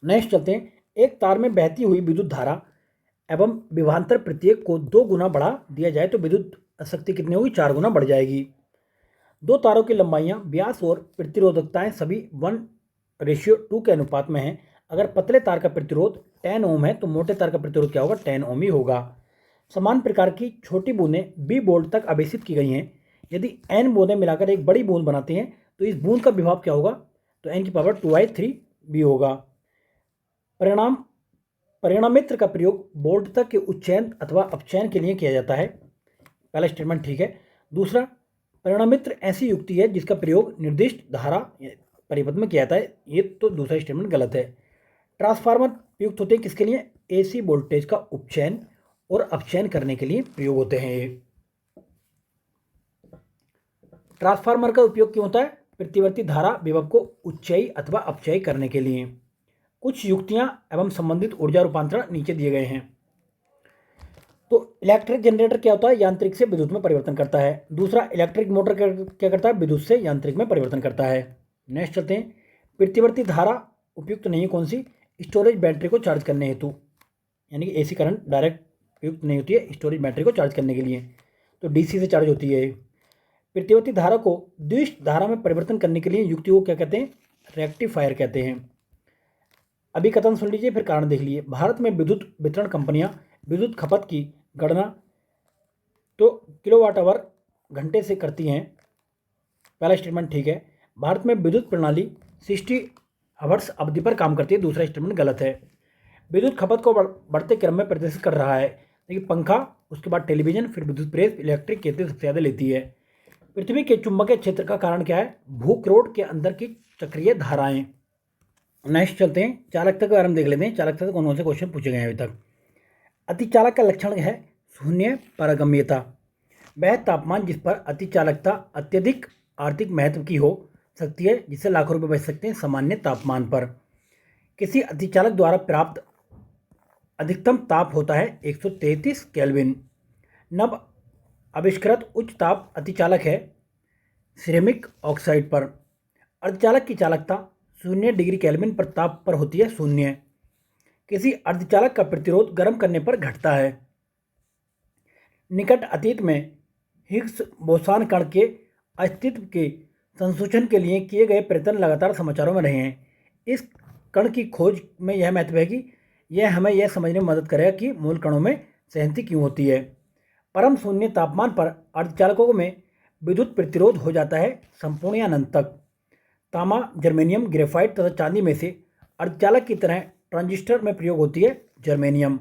नेक्स्ट चलते हैं। एक तार में बहती हुई विद्युत धारा एवं विभवांतर प्रत्येक को 2 गुना बढ़ा दिया जाए तो विद्युत शक्ति कितनी होगी? 4 गुना बढ़ जाएगी। दो तारों की लंबाइयाँ, व्यास और प्रतिरोधकताएं सभी 1:2 के अनुपात में हैं। अगर पतले तार का प्रतिरोध 10 ओम है तो मोटे तार का प्रतिरोध क्या होगा? 10 ओम ही होगा। समान प्रकार की छोटी बूंदें B बोल्ट तक आवेशित की गई हैं। यदि n बूंदें मिलाकर एक बड़ी बूंद बनाती हैं तो इस बूंद का विभव क्या होगा? तो n⁻2/3 होगा। परिणामित्र का प्रयोग बोल्ट तक के उच्चयन अथवा अपचयन के लिए किया जाता है। पहला स्टेटमेंट ठीक है। दूसरा, परिणामित्र ऐसी युक्ति है जिसका प्रयोग निर्दिष्ट धारा परिपथ में किया जाता है, ये तो दूसरा स्टेटमेंट गलत है। ट्रांसफार्मर प्रयुक्त होते हैं किसके लिए? AC वोल्टेज का उपचयन और अपचयन करने के लिए प्रयोग होते हैं। ये ट्रांसफार्मर का उपयोग क्यों होता है? प्रतिवर्ती धारा विभव को उच्चयी अथवा अपचयी करने के लिए। कुछ युक्तियां एवं संबंधित ऊर्जा रूपांतरण नीचे दिए गए हैं। तो इलेक्ट्रिक जनरेटर क्या होता है? यांत्रिक से विद्युत में परिवर्तन करता है। दूसरा, इलेक्ट्रिक मोटर क्या करता है? विद्युत से यांत्रिक में परिवर्तन करता है। नेक्स्ट चलते हैं। प्रतिवर्ती धारा उपयुक्त नहीं है कौन सी? स्टोरेज बैटरी को चार्ज करने हेतु, यानी कि AC करंट डायरेक्ट उपयुक्त नहीं होती है स्टोरेज बैटरी को चार्ज करने के लिए, तो DC से चार्ज होती है। प्रतिवर्ती धारा को द्विश धारा में परिवर्तन करने के लिए युक्ति को क्या कहते हैं? रेक्टिफायर कहते हैं। अभी कथन सुन लीजिए, फिर कारण देख लीजिए। भारत में विद्युत वितरण कंपनियां विद्युत खपत की गणना तो किलोवाट आवर घंटे से करती हैं। पहला स्टेटमेंट ठीक है। भारत में विद्युत प्रणाली 60 आवर्स अवधि पर काम करती है, दूसरा स्टेटमेंट गलत है। विद्युत खपत को बढ़ते क्रम में प्रदर्शित कर रहा है, देखिए पंखा, उसके बाद टेलीविजन, फिर विद्युत प्रेस, इलेक्ट्रिक केतली सबसे ज़्यादा लेती है। पृथ्वी के चुंबकीय क्षेत्र का कारण क्या है? भूक्रोड के अंदर की चक्रीय धाराएं। नेक्स्ट चलते हैं। चालकता के बारे में देख लेते हैं। चालकता से कौन से क्वेश्चन पूछे गए हैं अभी तक। अतिचालक का लक्षण है शून्य पारगम्यता। वह तापमान जिस पर अतिचालकता अत्यधिक आर्थिक महत्व की हो सकती है, जिससे लाखों रुपए बच सकते हैं सामान्य तापमान पर। किसी अतिचालक द्वारा प्राप्त अधिकतम ताप होता है 133 केल्विन। नव आविष्कृत उच्च ताप अतिचालक है सिरेमिक ऑक्साइड पर। अर्धचालक की चालकता 0 डिग्री केल्विन पर ताप पर होती है 0। किसी अर्धचालक का प्रतिरोध गर्म करने पर घटता है। निकट अतीत में हिग्स बोसान कण के अस्तित्व के संशोधन के लिए किए गए प्रयत्न लगातार समाचारों में रहे हैं। इस कण की खोज में यह महत्व है कि यह हमें यह समझने में मदद करेगा कि मूल कणों में सहनती क्यों होती है। परम शून्य तापमान पर अर्धचालकों में विद्युत प्रतिरोध हो जाता है संपूर्ण या अनंत तक। तांबा, जर्मेनियम, ग्रेफाइट तथा चांदी में से अर्धचालक की तरह ट्रांजिस्टर में प्रयोग होती है जर्मेनियम।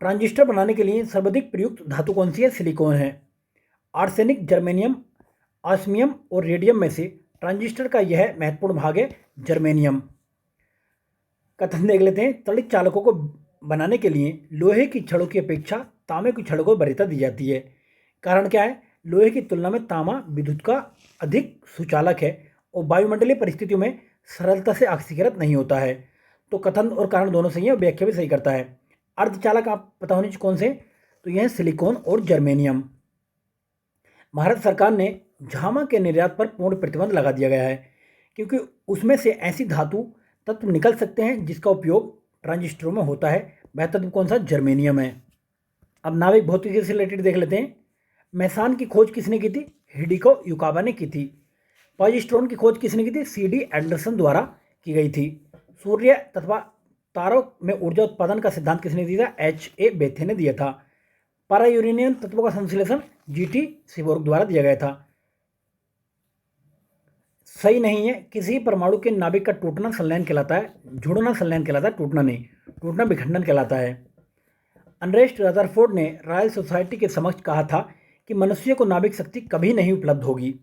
ट्रांजिस्टर बनाने के लिए सर्वाधिक प्रयुक्त धातु कौन सी है? सिलिकॉन है। आर्सेनिक, जर्मेनियम, ऑस्मियम और रेडियम में से ट्रांजिस्टर का यह महत्वपूर्ण भाग है जर्मेनियम। कथन देख लेते हैं। तड़ित चालकों को बनाने के लिए लोहे की छड़ों की अपेक्षा तांबे की छड़ों को वरीयता दी जाती है। कारण क्या है? लोहे की तुलना में तांबा विद्युत का अधिक सुचालक है और वायुमंडलीय परिस्थितियों में सरलता से ऑक्सीकृत नहीं होता है। तो कथन और कारण दोनों सही है और व्याख्या भी सही करता है। अर्धचालक आप पता होने चाहिए कौन से? तो यह सिलिकॉन और जर्मेनियम। भारत सरकार ने झामा के निर्यात पर पूर्ण प्रतिबंध लगा दिया गया है क्योंकि उसमें से ऐसी धातु तत्व निकल सकते हैं जिसका उपयोग ट्रांजिस्टरों में होता है। वह तत्व कौन सा? जर्मेनियम है। अब नाभिक भौतिकी से रिलेटेड देख लेते हैं। मेसान की खोज किसने की थी? हिडिको युकावा ने की थी। पॉजिट्रॉन की खोज किसने की थी? CD एंडरसन द्वारा की गई थी। सूर्य तथा तारों में ऊर्जा उत्पादन का सिद्धांत किसने दिया था? HA बेथे ने दिया था। पारा यूरेनियम तत्वों का संश्लेषण GT सीबोर्ग द्वारा दिया गया था। सही नहीं है। किसी परमाणु के नाभिक का टूटना संलयन कहलाता है, जुड़ना संलयन कहलाता है, टूटना नहीं। टूटना विखंडन कहलाता है। अनरेस्ट रदरफोर्ड ने रॉयल सोसाइटी के समक्ष कहा था कि मनुष्य को नाभिक शक्ति कभी नहीं उपलब्ध होगी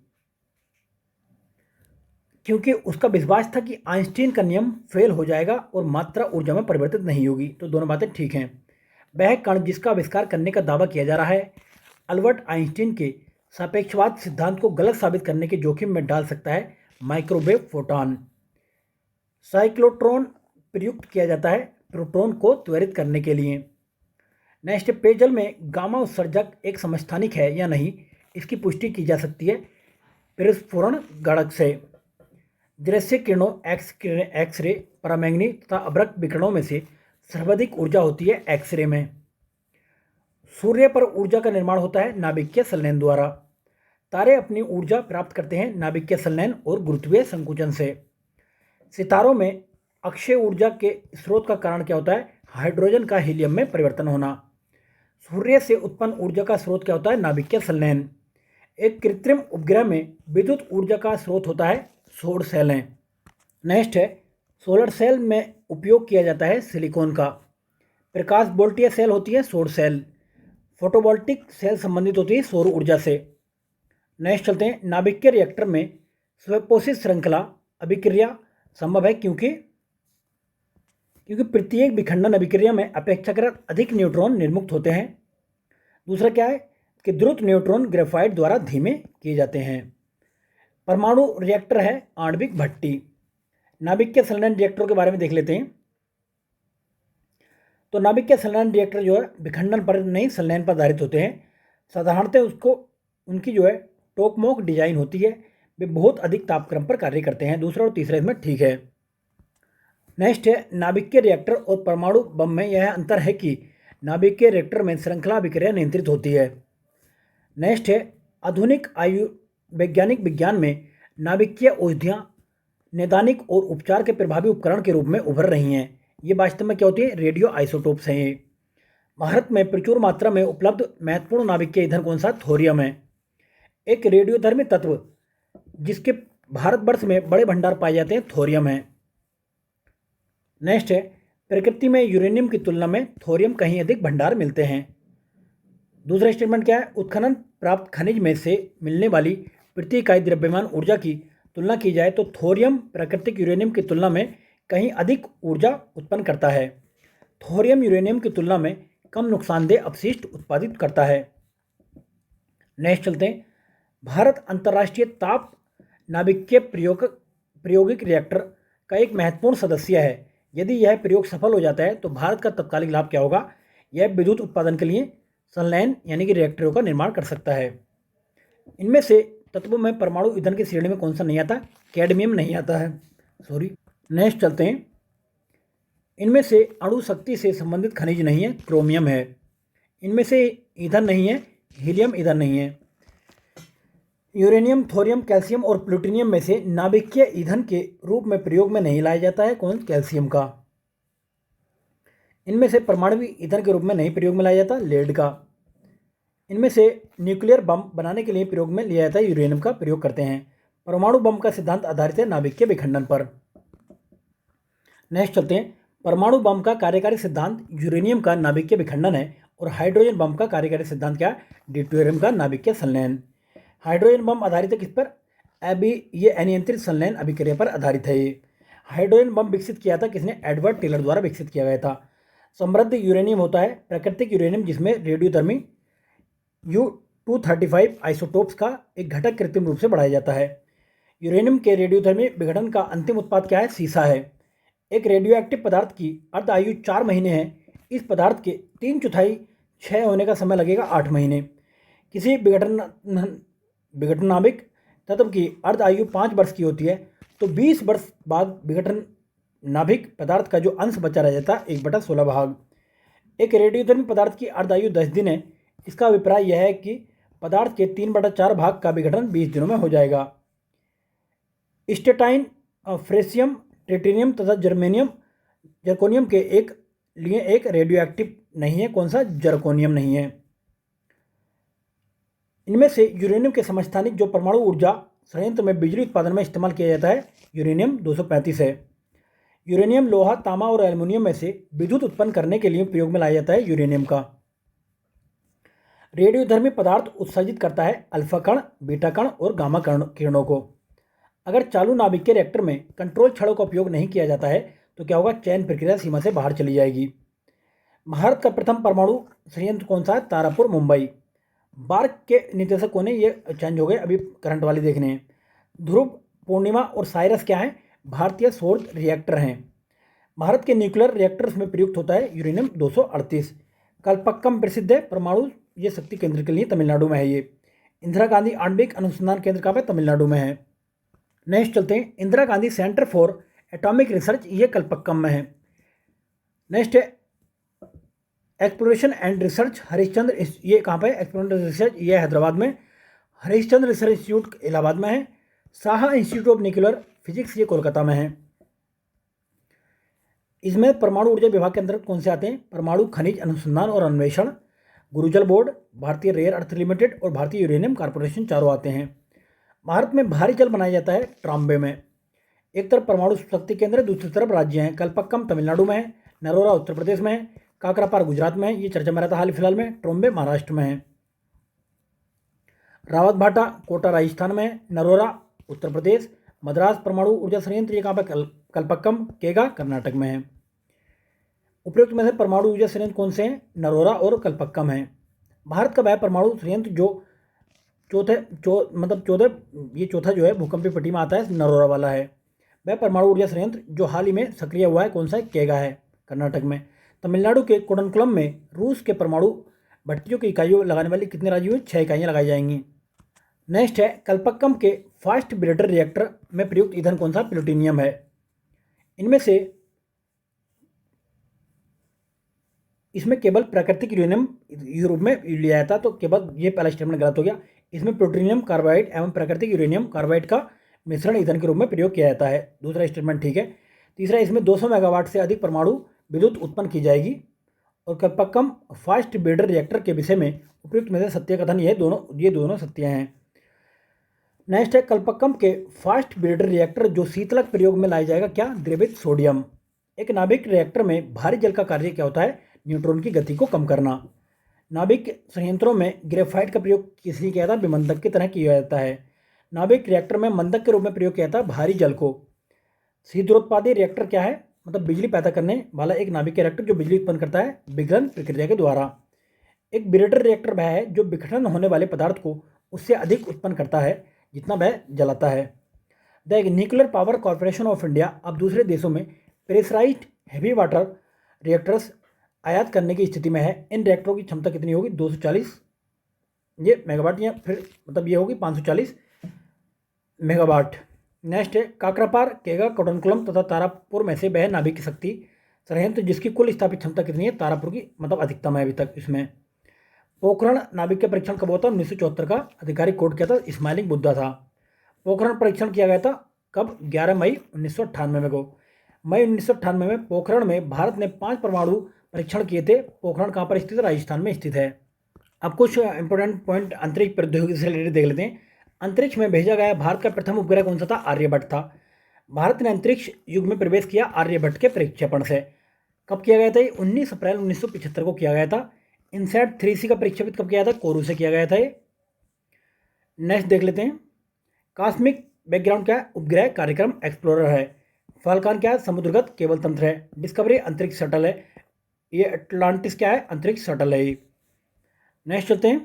क्योंकि उसका विश्वास था कि आइंस्टीन का नियम फेल हो जाएगा और मात्रा ऊर्जा में परिवर्तित नहीं होगी। तो दोनों बातें ठीक हैं। वह कण जिसका आविष्कार करने का दावा किया जा रहा है अल्बर्ट आइंस्टीन के सापेक्षवाद सिद्धांत को गलत साबित करने के जोखिम में डाल सकता है माइक्रोवेव फोटॉन। साइक्लोट्रॉन प्रयुक्त किया जाता है प्रोटॉन को त्वरित करने के लिए। नेक्स्ट, पेयजल में गामा उत्सर्जक एक समस्थानिक है या नहीं, इसकी पुष्टि की जा सकती है विस्फोरण गणक से। दृश्य किरणों एक्सरे, परामैंगनी तथा अभ्रक विकिरणों में से सर्वाधिक ऊर्जा होती है एक्सरे में। सूर्य पर ऊर्जा का निर्माण होता है नाभिकीय संलयन द्वारा। तारे अपनी ऊर्जा प्राप्त करते हैं नाभिकीय संलयन और गुरुत्वीय संकुचन से। सितारों में अक्षय ऊर्जा के स्रोत का कारण क्या होता है? हाइड्रोजन का हीलियम में परिवर्तन होना। सूर्य से उत्पन्न ऊर्जा का स्रोत क्या होता है? नाभिकीय संलयन। एक कृत्रिम उपग्रह में विद्युत ऊर्जा का स्रोत होता है सौर सेलें। नेक्स्ट है, सोलर सेल में उपयोग किया जाता है सिलिकॉन का। प्रकाश वोल्टीय सेल होती है सौर सेल। फोटोवोल्टिक सेल संबंधित होती है सौर ऊर्जा से। नेक्स्ट चलते हैं, नाभिकीय रिएक्टर में स्वपोषित श्रृंखला अभिक्रिया संभव है क्योंकि प्रत्येक विखंडन अभिक्रिया में अपेक्षाकृत अधिक न्यूट्रॉन निर्मुक्त होते हैं। दूसरा क्या है कि द्रुत न्यूट्रॉन ग्रेफाइट द्वारा धीमे किए जाते हैं। परमाणु रिएक्टर है आणविक भट्टी। नाभिकीय संलयन रिएक्टरों के बारे में देख लेते हैं। तो नाभिकीय संलयन रिएक्टर जो है विखंडन पर नहीं संलयन पर आधारित होते हैं। साधारणतः उनकी जो है टोकमोक डिजाइन होती है। वे बहुत अधिक तापक्रम पर कार्य करते हैं। दूसरा और तीसरा इसमें ठीक है। नेक्स्ट है, नाभिकीय रिएक्टर और परमाणु बम में यह अंतर है कि नाभिकीय रिएक्टर में श्रृंखला अभिक्रिया नियंत्रित होती है। नेक्स्ट है, आधुनिक वैज्ञानिक विज्ञान में नाभिकीय औषधियाँ नैदानिक और उपचार के प्रभावी उपकरण के रूप में उभर रही हैं। ये वास्तव में क्या होती है? रेडियो आइसोटोप्स हैं ये। भारत में प्रचुर मात्रा में उपलब्ध महत्वपूर्ण नाभिकीय ईंधन कौन सा? थोरियम है। एक रेडियोधर्मी तत्व जिसके भारतवर्ष में बड़े भंडार पाए जाते हैं थोरियम है। नेक्स्ट है, प्रकृति में यूरेनियम की तुलना में थोरियम कहीं अधिक भंडार मिलते हैं। दूसरा स्टेटमेंट क्या है? उत्खनन प्राप्त खनिज में से मिलने वाली प्रति इकाई द्रव्यमान ऊर्जा की तुलना की जाए तो थोरियम प्राकृतिक यूरेनियम की तुलना में कहीं अधिक ऊर्जा उत्पन्न करता है। थोरियम यूरेनियम की तुलना में कम नुकसानदेह अपशिष्ट उत्पादित करता है। नेक्स्ट चलते हैं, भारत अंतर्राष्ट्रीय ताप नाभिकीय प्रायोगिक रिएक्टर का एक महत्वपूर्ण सदस्य है। यदि यह प्रयोग सफल हो जाता है तो भारत का तत्कालिक लाभ क्या होगा? यह विद्युत उत्पादन के लिए संलयन यानी कि रिएक्टरों का निर्माण कर सकता है। इनमें से तत्वों में परमाणु ईंधन की श्रेणी में कौन सा नहीं आता? कैडमियम नहीं आता है, सॉरी। नेक्स्ट चलते हैं, इनमें से अणु शक्ति से संबंधित खनिज नहीं है, क्रोमियम है। इनमें से ईंधन नहीं है, हीलियम ईंधन नहीं है। यूरेनियम, थोरियम, कैल्शियम और प्लूटोनियम में से नाभिकीय ईंधन के रूप में प्रयोग में नहीं लाया जाता है कौन? कैल्शियम का। इनमें से परमाणु ईंधन के रूप में नहीं प्रयोग में लाया जाता, लेड का। इनमें से न्यूक्लियर बम बनाने के लिए प्रयोग में लिया जाता है, यूरेनियम का प्रयोग करते हैं। परमाणु बम का सिद्धांत आधारित है नाभिकीय विखंडन पर। नेक्स्ट चलते हैं, परमाणु बम का कार्यकारी सिद्धांत यूरेनियम का नाभिकीय विखंडन है और हाइड्रोजन बम का कार्यकारी सिद्धांत क्या है? ड्यूटेरियम का नाभिकीय संलयन। हाइड्रोजन बम आधारित है किस पर? ये अनियंत्रित संलयन अभिक्रिया पर आधारित है। ये हाइड्रोजन बम विकसित किया था किसने? एडवर्ड टेलर द्वारा विकसित किया गया था। समृद्ध यूरेनियम होता है प्राकृतिक यूरेनियम जिसमें रेडियोधर्मी U-235 आइसोटोप्स का एक घटक कृत्रिम रूप से बढ़ाया जाता है। यूरेनियम के रेडियोधर्मी विघटन का अंतिम उत्पाद क्या है? सीसा है। एक रेडियो एक्टिव पदार्थ की अर्ध आयु 4 महीने है। इस पदार्थ के 3/4 क्षय होने का समय लगेगा 8 महीने। किसी विघटनाभिक तत्व की अर्ध आयु 5 वर्ष की होती है तो 20 वर्ष बाद विघटन नाभिक पदार्थ का जो अंश बचा रह जाता है 1/16 भाग। एक रेडियोधर्मी पदार्थ की अर्ध आयु 10 दिन है। इसका अभिप्राय यह है कि पदार्थ के 3/4 भाग का विघटन 20 दिनों में हो जाएगा। स्टेटाइन, फ्रेशियम, ट्रिटिनियम तथा जर्कोनियम के लिए एक रेडियो एक्टिव नहीं है। कौन सा? जर्कोनियम नहीं है। इनमें से यूरेनियम के समस्थानिक जो परमाणु ऊर्जा संयंत्र में बिजली उत्पादन में इस्तेमाल किया जाता है यूरेनियम 235 है। यूरेनियम लोहा, तांबा और एल्युमिनियम में से विद्युत उत्पन्न करने के लिए प्रयोग में लाया जाता है यूरेनियम का। रेडियोधर्मी पदार्थ उत्सर्जित करता है अल्फा कण, बीटा कण और गामा किरणों को। अगर चालू नाभिक के रिएक्टर में कंट्रोल छड़ों का उपयोग नहीं किया जाता है तो क्या होगा? चयन प्रक्रिया सीमा से बाहर चली जाएगी। भारत का प्रथम परमाणु संयंत्र कौन सा है? तारापुर, मुंबई। बार्क के निर्देशक कौन है? ये चेंज हो गए, अभी करंट वाले देखने हैं। ध्रुव, पूर्णिमा और साइरस क्या है? भारतीय सौर रिएक्टर हैं। भारत के न्यूक्लियर रिएक्टर्स में प्रयुक्त होता है यूरेनियम 238। कल्पक्कम प्रसिद्ध है परमाणु ये शक्ति केंद्र के लिए, तमिलनाडु में है ये। इंदिरा गांधी आणविक अनुसंधान केंद्र कहाँ पे? तमिलनाडु में है। नेक्स्ट चलते हैं, Indira Gandhi centre for atomic research, ये कल्पक्कम में है। नेक्स्ट है एक्सप्लोरेशन एंड रिसर्च हरिश्चंद्र, ये कहाँ पे है? एक्सप्लोरेशन रिसर्च ये हैदराबाद में। हरिश्चंद्र रिसर्च इंस्टीट्यूट इलाहाबाद में है। Saha institute of nuclear physics ये कोलकाता में है। इसमें परमाणु ऊर्जा विभाग के अंतर्गत कौन से आते हैं? परमाणु खनिज अनुसंधान और अन्वेषण, गुरुजल बोर्ड, भारतीय रेयर अर्थ लिमिटेड और भारतीय यूरेनियम कॉर्पोरेशन, चारों आते हैं। भारत में भारी जल बनाया जाता है ट्राम्बे में। एक तरफ परमाणु शक्ति केंद्र है, दूसरी तरफ राज्य हैं। कल्पक्कम तमिलनाडु में है, नरोरा उत्तर प्रदेश में है, काकरापार गुजरात में है, ये चर्चा में रहता हाल फिलहाल में। ट्रोम्बे महाराष्ट्र में है। रावत भाटा कोटा राजस्थान में है, नरोरा उत्तर प्रदेश। मद्रास परमाणु ऊर्जा संयंत्र ये कहाँ पर? कल्पक्कम, केगा कर्नाटक में है। उपयुक्त में से परमाणु ऊर्जा संयंत्र कौन से हैं? नरोरा और कल्पक्कम है। भारत का वह परमाणु संयंत्र जो चौथा जो है भूकंपीय पट्टी में आता है नरोरा वाला है। वह परमाणु ऊर्जा संयंत्र जो हाल ही में सक्रिय हुआ है कौन सा है? केगा है, कर्नाटक में। तमिलनाडु के कोडनकुलम में रूस के परमाणु भट्टियों की इकाइयों लगाने वाली कितने राज्यों में? 6 इकाइयाँ लगाई जाएंगी। नेक्स्ट है कल्पक्कम के फास्ट ब्रेडर रिएक्टर में प्रयुक्त ईंधन कौन सा? प्लूटोनियम है। इनमें से इसमें केवल प्राकृतिक यूरेनियम यूरोप में लिया जाता तो केवल ये पहला स्टेटमेंट गलत हो गया। इसमें प्लूटोनियम कार्बाइड एवं प्राकृतिक यूरेनियम कार्बाइड का मिश्रण ईंधन के रूप में प्रयोग किया जाता है। दूसरा स्टेटमेंट ठीक है। तीसरा, इसमें 200 मेगावाट से अधिक परमाणु विद्युत उत्पन्न की जाएगी। और कल्पक्कम फास्ट ब्रेडर रिएक्टर के विषय में उपयुक्त में से सत्य कथन ये दोनों सत्य हैं। नेक्स्ट है कल्पक्कम के फास्ट ब्रेडर रिएक्टर जो शीतलक प्रयोग में लाया जाएगा क्या? द्रवित सोडियम। एक नाभिक रिएक्टर में भारी जल का कार्य क्या होता है? न्यूट्रॉन की गति को कम करना। नाभिक संयंत्रों में ग्रेफाइट का प्रयोग किसलिए किया जाता है? विमंदक की तरह किया जाता है। नाभिक रिएक्टर में मंदक के रूप में प्रयोग किया जाता है भारी जल को। शीघ्रोत्पादी रिएक्टर क्या है? मतलब बिजली पैदा करने वाला एक नाभिक रिएक्टर जो बिजली उत्पन्न करता है विघटन प्रक्रिया के द्वारा। एक ब्रेडर रिएक्टर वह है जो विघटन होने वाले पदार्थ को उससे अधिक उत्पन्न करता है जितना वह जलाता है। The nuclear power corporation of India अब दूसरे देशों में प्रेशराइज्ड हैवी वाटर रिएक्टर्स आयात करने की स्थिति में है। इन रिएक्टरों की क्षमता कितनी होगी? 240 ये मेगावाट या फिर मतलब ये होगी 540 मेगावाट। नेक्स्ट है काकरापार, केगा, कोडनकुलम तथा तारापुर में से वह नाभिक की शक्ति संयंत्र जिसकी कुल स्थापित क्षमता कितनी है? तारापुर की मतलब अधिकतम है अभी तक इसमें। पोखरण नाभिक का परीक्षण कब होता? 1974 का आधिकारिक कोड क्या था? स्माइलिंग बुद्धा था। पोखरण परीक्षण किया गया था कब? 11 मई 1998 को। मई 1998 में पोखरण में भारत ने 5 परमाणु परीक्षण किए थे। पोखरण कहाँ पर स्थित है? राजस्थान में स्थित है। अब कुछ इंपॉर्टेंट पॉइंट अंतरिक्ष प्रौद्योगिकी से रिलेटेड देख लेते हैं। अंतरिक्ष में भेजा गया भारत का प्रथम उपग्रह कौन सा था? आर्यभट्ट था। भारत ने अंतरिक्ष युग में प्रवेश किया आर्यभट्ट के प्रक्षेपण से। कब किया गया था? 19 अप्रैल 1975 को किया गया था। इनसैट 3C का प्रक्षेपित कब किया था? कोरू से किया गया था ये। नेक्स्ट देख लेते हैं। कॉस्मिक बैकग्राउंड क्या है? उपग्रह कार्यक्रम एक्सप्लोरर है। फाल्कन क्या है? समुद्रगत केबल तंत्र है। डिस्कवरी अंतरिक्ष शटल है। ये अटलांटिस क्या है? अंतरिक्ष शटल है ये। नेक्स्ट चलते हैं,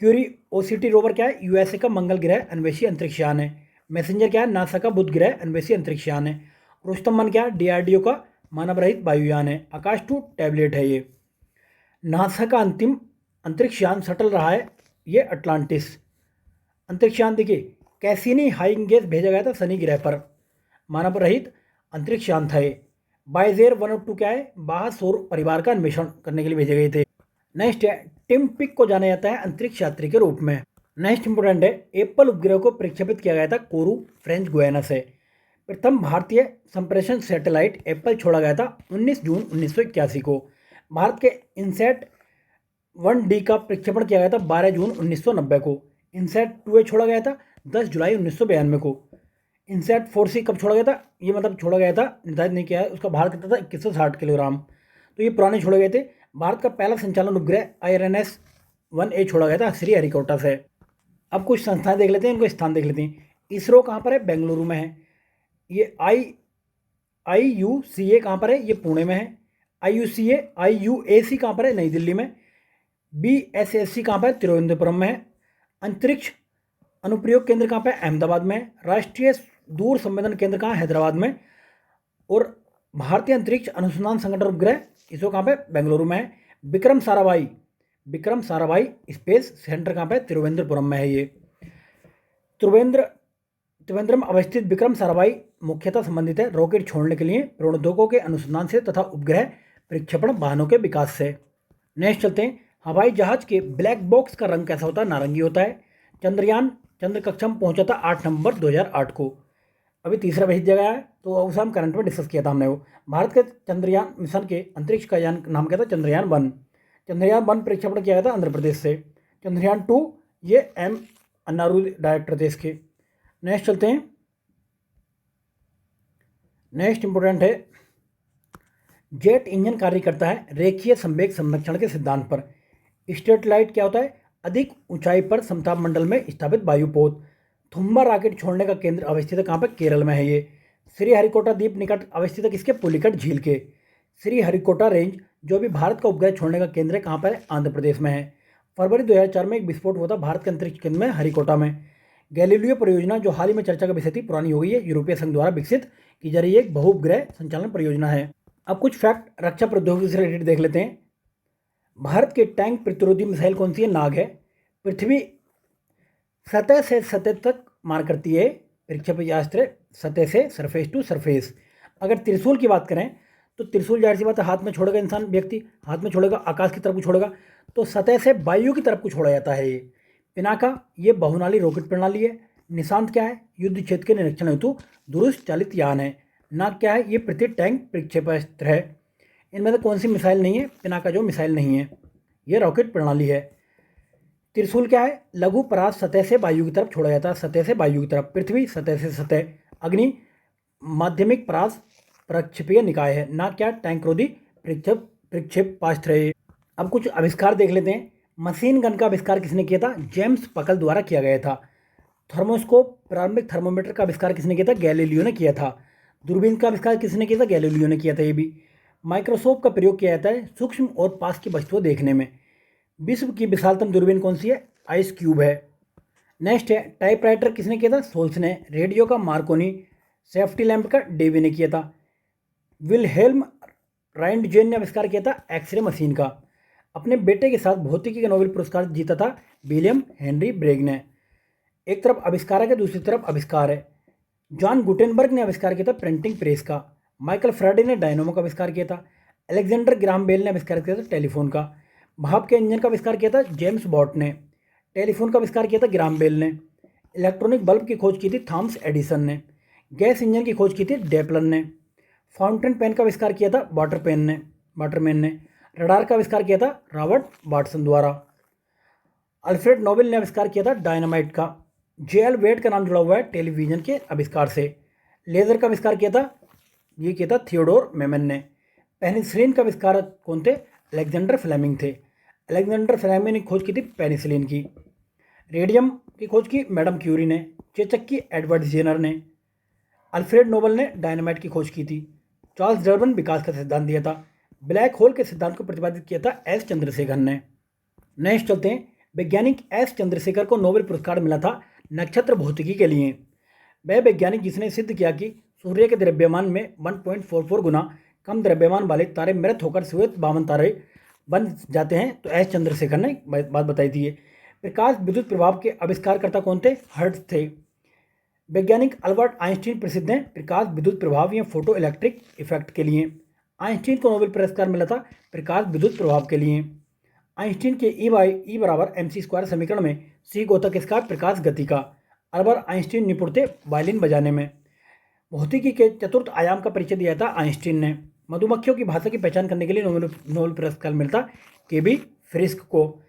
क्यूरियोसिटी रोवर क्या है? यूएसए का मंगल ग्रह अन्वेषी अंतरिक्ष यान है। मैसेंजर क्या है? नासा का बुध ग्रह अन्वेषी अंतरिक्ष यान है। रुस्तम 1 क्या है? डीआरडीओ का मानव रहित वायुयान है। आकाश 2 टैबलेट है ये। नासा का अंतिम अंतरिक्ष यान शटल रहा है ये अटलांटिस अंतरिक्ष यान। देखिए, कैसिनी हाइंगेस भेजा गया था शनि ग्रह पर, मानव रहित अंतरिक्ष यान था ये। बाइजेर 1 और 2 क्या है? बाह्य सौर परिवार का अन्वेषण करने के लिए भेजे गए थे। नेक्स्ट है, टिम पिक को जाना जाता है अंतरिक्ष यात्री के रूप में। नेक्स्ट इंपोर्टेंट है, एप्पल उपग्रह को प्रक्षेपित किया गया था कोरू, फ्रेंच गुयाना से। प्रथम भारतीय संप्रेषण सैटेलाइट एप्पल छोड़ा गया था 19 जून 1981 को। भारत के इनसैट 1D का प्रक्षेपण किया गया था 12 जून 1990 को। इनसैट 2A छोड़ा गया था 10 जुलाई 1992 को। इनसैट 4C कब छोड़ा गया था? ये मतलब छोड़ा गया था, निर्धारित नहीं किया है। उसका भार कितना था? 2160 किलोग्राम। तो ये पुराने छोड़े गए थे। भारत का पहला संचालन उपग्रह IRNS 1A छोड़ा गया था श्री हरिकोटा से। अब कुछ संस्थाएं देख लेते हैं, इनको स्थान देख लेते हैं। इसरो कहाँ पर है? बेंगलुरु में है। ये IUCA कहाँ पर है? ये पुणे में है। IUAC कहाँ पर है? नई दिल्ली में। BSSC कहाँ पर है? तिरुवनंतपुरम में है। अंतरिक्ष अनुप्रयोग केंद्र कहाँ पर है? अहमदाबाद में है। राष्ट्रीय दूर संवेदन केंद्र कहाँ? हैदराबाद में। और भारतीय अंतरिक्ष अनुसंधान संगठन उपग्रह इसरो कहाँ पे? बेंगलुरु में है। विक्रम साराभाई स्पेस सेंटर कहाँ पे? तिरुवनंतपुरम में है ये। त्रिवेंद्रम अवस्थित विक्रम साराभाई मुख्यतः संबंधित है रॉकेट छोड़ने के लिए प्रणोदकों के अनुसंधान से तथा उपग्रह प्रक्षेपण वाहनों के विकास से। नेक्स्ट चलते हैं, हवाई जहाज के ब्लैक बॉक्स का रंग कैसा होता है? नारंगी होता है। चंद्रयान चंद्र कक्षा में पहुंचा था 8 नवंबर 2008 को। अभी तीसरा भेज दिया गया है, तो उसे हम करंट में डिस्कस किया था हमने वो। भारत के चंद्रयान मिशन के अंतरिक्ष का यान नाम क्या था? चंद्रयान 1। चंद्रयान 1 प्रक्षेपण किया गया था आंध्र प्रदेश से। चंद्रयान 2 ये M अन्नारू डायरेक्टर थे इसके। नेक्स्ट चलते हैं, नेक्स्ट इंपोर्टेंट है, जेट इंजन कार्य करता है रेखीय संवेग संरक्षण के सिद्धांत पर। स्ट्रेट लाइट क्या होता है? अधिक ऊंचाई पर समताप मंडल में स्थापित वायुपोत। थुम्बा रॉकेट छोड़ने का केंद्र अवस्थित है कहाँ पर? केरल में है ये। श्री हरिकोटा द्वीप निकट अवस्थित है किसके? पुलिकट झील के। श्री हरिकोटा रेंज जो भी भारत का उपग्रह छोड़ने का केंद्र है कहाँ पर है? आंध्र प्रदेश में है। फरवरी 2004 में एक विस्फोट हुआ था भारत के अंतरिक्ष केंद्र में हरिकोटा में। गैलीलियो परियोजना जो हाल ही में चर्चा का विषय थी, पुरानी हो गई है, यूरोपीय संघ द्वारा विकसित की जा रही है, एक बहुउपग्रह संचालन परियोजना है। अब कुछ फैक्ट रक्षा प्रौद्योगिकी से रिलेटेड देख लेते हैं। भारत के टैंक प्रतिरोधी मिसाइल कौन सी है? नाग है। पृथ्वी सतह से सतह तक मार करती है प्रक्षेपणास्त्र, सतह से सरफेस टू सरफेस। अगर त्रिशूल की बात करें तो त्रिशूल जाहिर सी बात है हाथ में छोड़ेगा इंसान, व्यक्ति हाथ में छोड़ेगा, आकाश की तरफ को छोड़ेगा, तो सतह से वायु की तरफ को छोड़ा जाता है ये। पिनाका ये बहुनाली रॉकेट प्रणाली है। निशांत क्या है? युद्ध क्षेत्र के निरीक्षण हेतु दुरुस्त चालित यान है। नाग क्या है? ये प्रति टैंक प्रक्षेपास्त्र है। इनमें से कौन सी मिसाइल नहीं है? पिनाका जो मिसाइल नहीं है, ये रॉकेट प्रणाली है। त्रिशूल क्या है? लघु परास सतह से वायु की तरफ छोड़ा जाता है, सतह से वायु की तरफ। पृथ्वी सतह से सतह। अग्नि माध्यमिक परास प्रक्षेपीय निकाय है। नाग क्या? टैंकरोधी प्रक्षेपास्त्र है। अब कुछ आविष्कार देख लेते हैं। मशीन गन का आविष्कार किसने किया था? जेम्स पकल द्वारा किया गया था। थर्मोस्कोप प्रारंभिक थर्मोमीटर का आविष्कार किसने किया था? गैलीलियो ने किया था। दूरबीन का आविष्कार किसने किया था? गैलीलियो ने किया था ये भी। माइक्रोस्कोप का प्रयोग किया जाता है सूक्ष्म और पास की वस्तुओं देखने में। विश्व की विशालतम दूरबीन कौन सी है? आइस क्यूब है। नेक्स्ट है, टाइपराइटर किसने किया था? सोल्स ने। रेडियो का मार्कोनी। सेफ्टी लैंप का डेवी ने किया था। विलहेल्म राइंटजेन ने आविष्कार किया था एक्सरे मशीन का। अपने बेटे के साथ भौतिकी का नोबेल पुरस्कार जीता था विलियम हेनरी ब्रेग ने। एक तरफ आविष्कारक है, दूसरी तरफ आविष्कार है। जॉन गुटेनबर्ग ने आविष्कार किया था प्रिंटिंग प्रेस का। माइकल फ्राडे ने डायनोमो का आविष्कार किया था। अलेक्जेंडर ग्राहम बेल ने आविष्कार किया था टेलीफोन का। भाप के इंजन का आविष्कार किया था जेम्स वॉट ने। टेलीफोन का आविष्कार किया था ग्राहम बेल ने। इलेक्ट्रॉनिक बल्ब की खोज की थी थॉमस एडिसन ने। गैस इंजन की खोज की थी डेपलर ने। फाउंटेन पेन का आविष्कार किया था वाटरमैन ने। रडार का आविष्कार किया था रॉबर्ट वाटसन द्वारा। अल्फ्रेड नोबेल ने आविष्कार किया था डायनामाइट का। जेएल वेट का नाम जुड़ा हुआ है टेलीविजन के आविष्कार से। लेजर का आविष्कार किया था थियोडोर मेमन ने। पेनिसिलिन का आविष्कार कौन थे? अलेक्जेंडर फ्लेमिंग थे। अलेक्जेंडर फ्लेमिंग ने खोज की थी पेनिसिलिन की। रेडियम की खोज की मैडम क्यूरी ने, चेचक की एडवर्ड जेनर ने, अल्फ्रेड नोबल ने डायनामाइट की खोज की थी, चार्ल्स डार्विन विकास का सिद्धांत दिया था, ब्लैक होल के सिद्धांत को प्रतिपादित किया था एस चंद्रशेखर ने। नेक्स्ट चलते हैं, वैज्ञानिक एस चंद्रशेखर को नोबेल पुरस्कार मिला था नक्षत्र भौतिकी के लिए। वह वैज्ञानिक जिसने सिद्ध किया कि सूर्य के द्रव्यमान में 1.44 गुना कम द्रव्यमान वाले तारे मृत होकर श्वेत वामन तारे बन जाते हैं, तो एस चंद्रशेखर ने बात बताई थी। प्रकाश विद्युत प्रभाव के आविष्कारकर्ता कौन थे? हर्ट्ज थे। वैज्ञानिक अल्बर्ट आइंस्टीन प्रसिद्ध हैं प्रकाश विद्युत प्रभाव या फोटो इलेक्ट्रिक इफेक्ट के लिए। आइंस्टीन को नोबेल पुरस्कार मिला था प्रकाश विद्युत प्रभाव के लिए। आइंस्टीन के ई बराबर mc² समीकरण में सी गोता किसका? प्रकाश गति का। अल्बर्ट आइंस्टीन निपुण थे वायलिन बजाने में। भौतिकी के चतुर्थ आयाम का परिचय दिया था आइंस्टीन ने। मधुमक्खियों की भाषा की पहचान करने के लिए नोबेल पुरस्कार मिलता केबी फ्रिस्क को।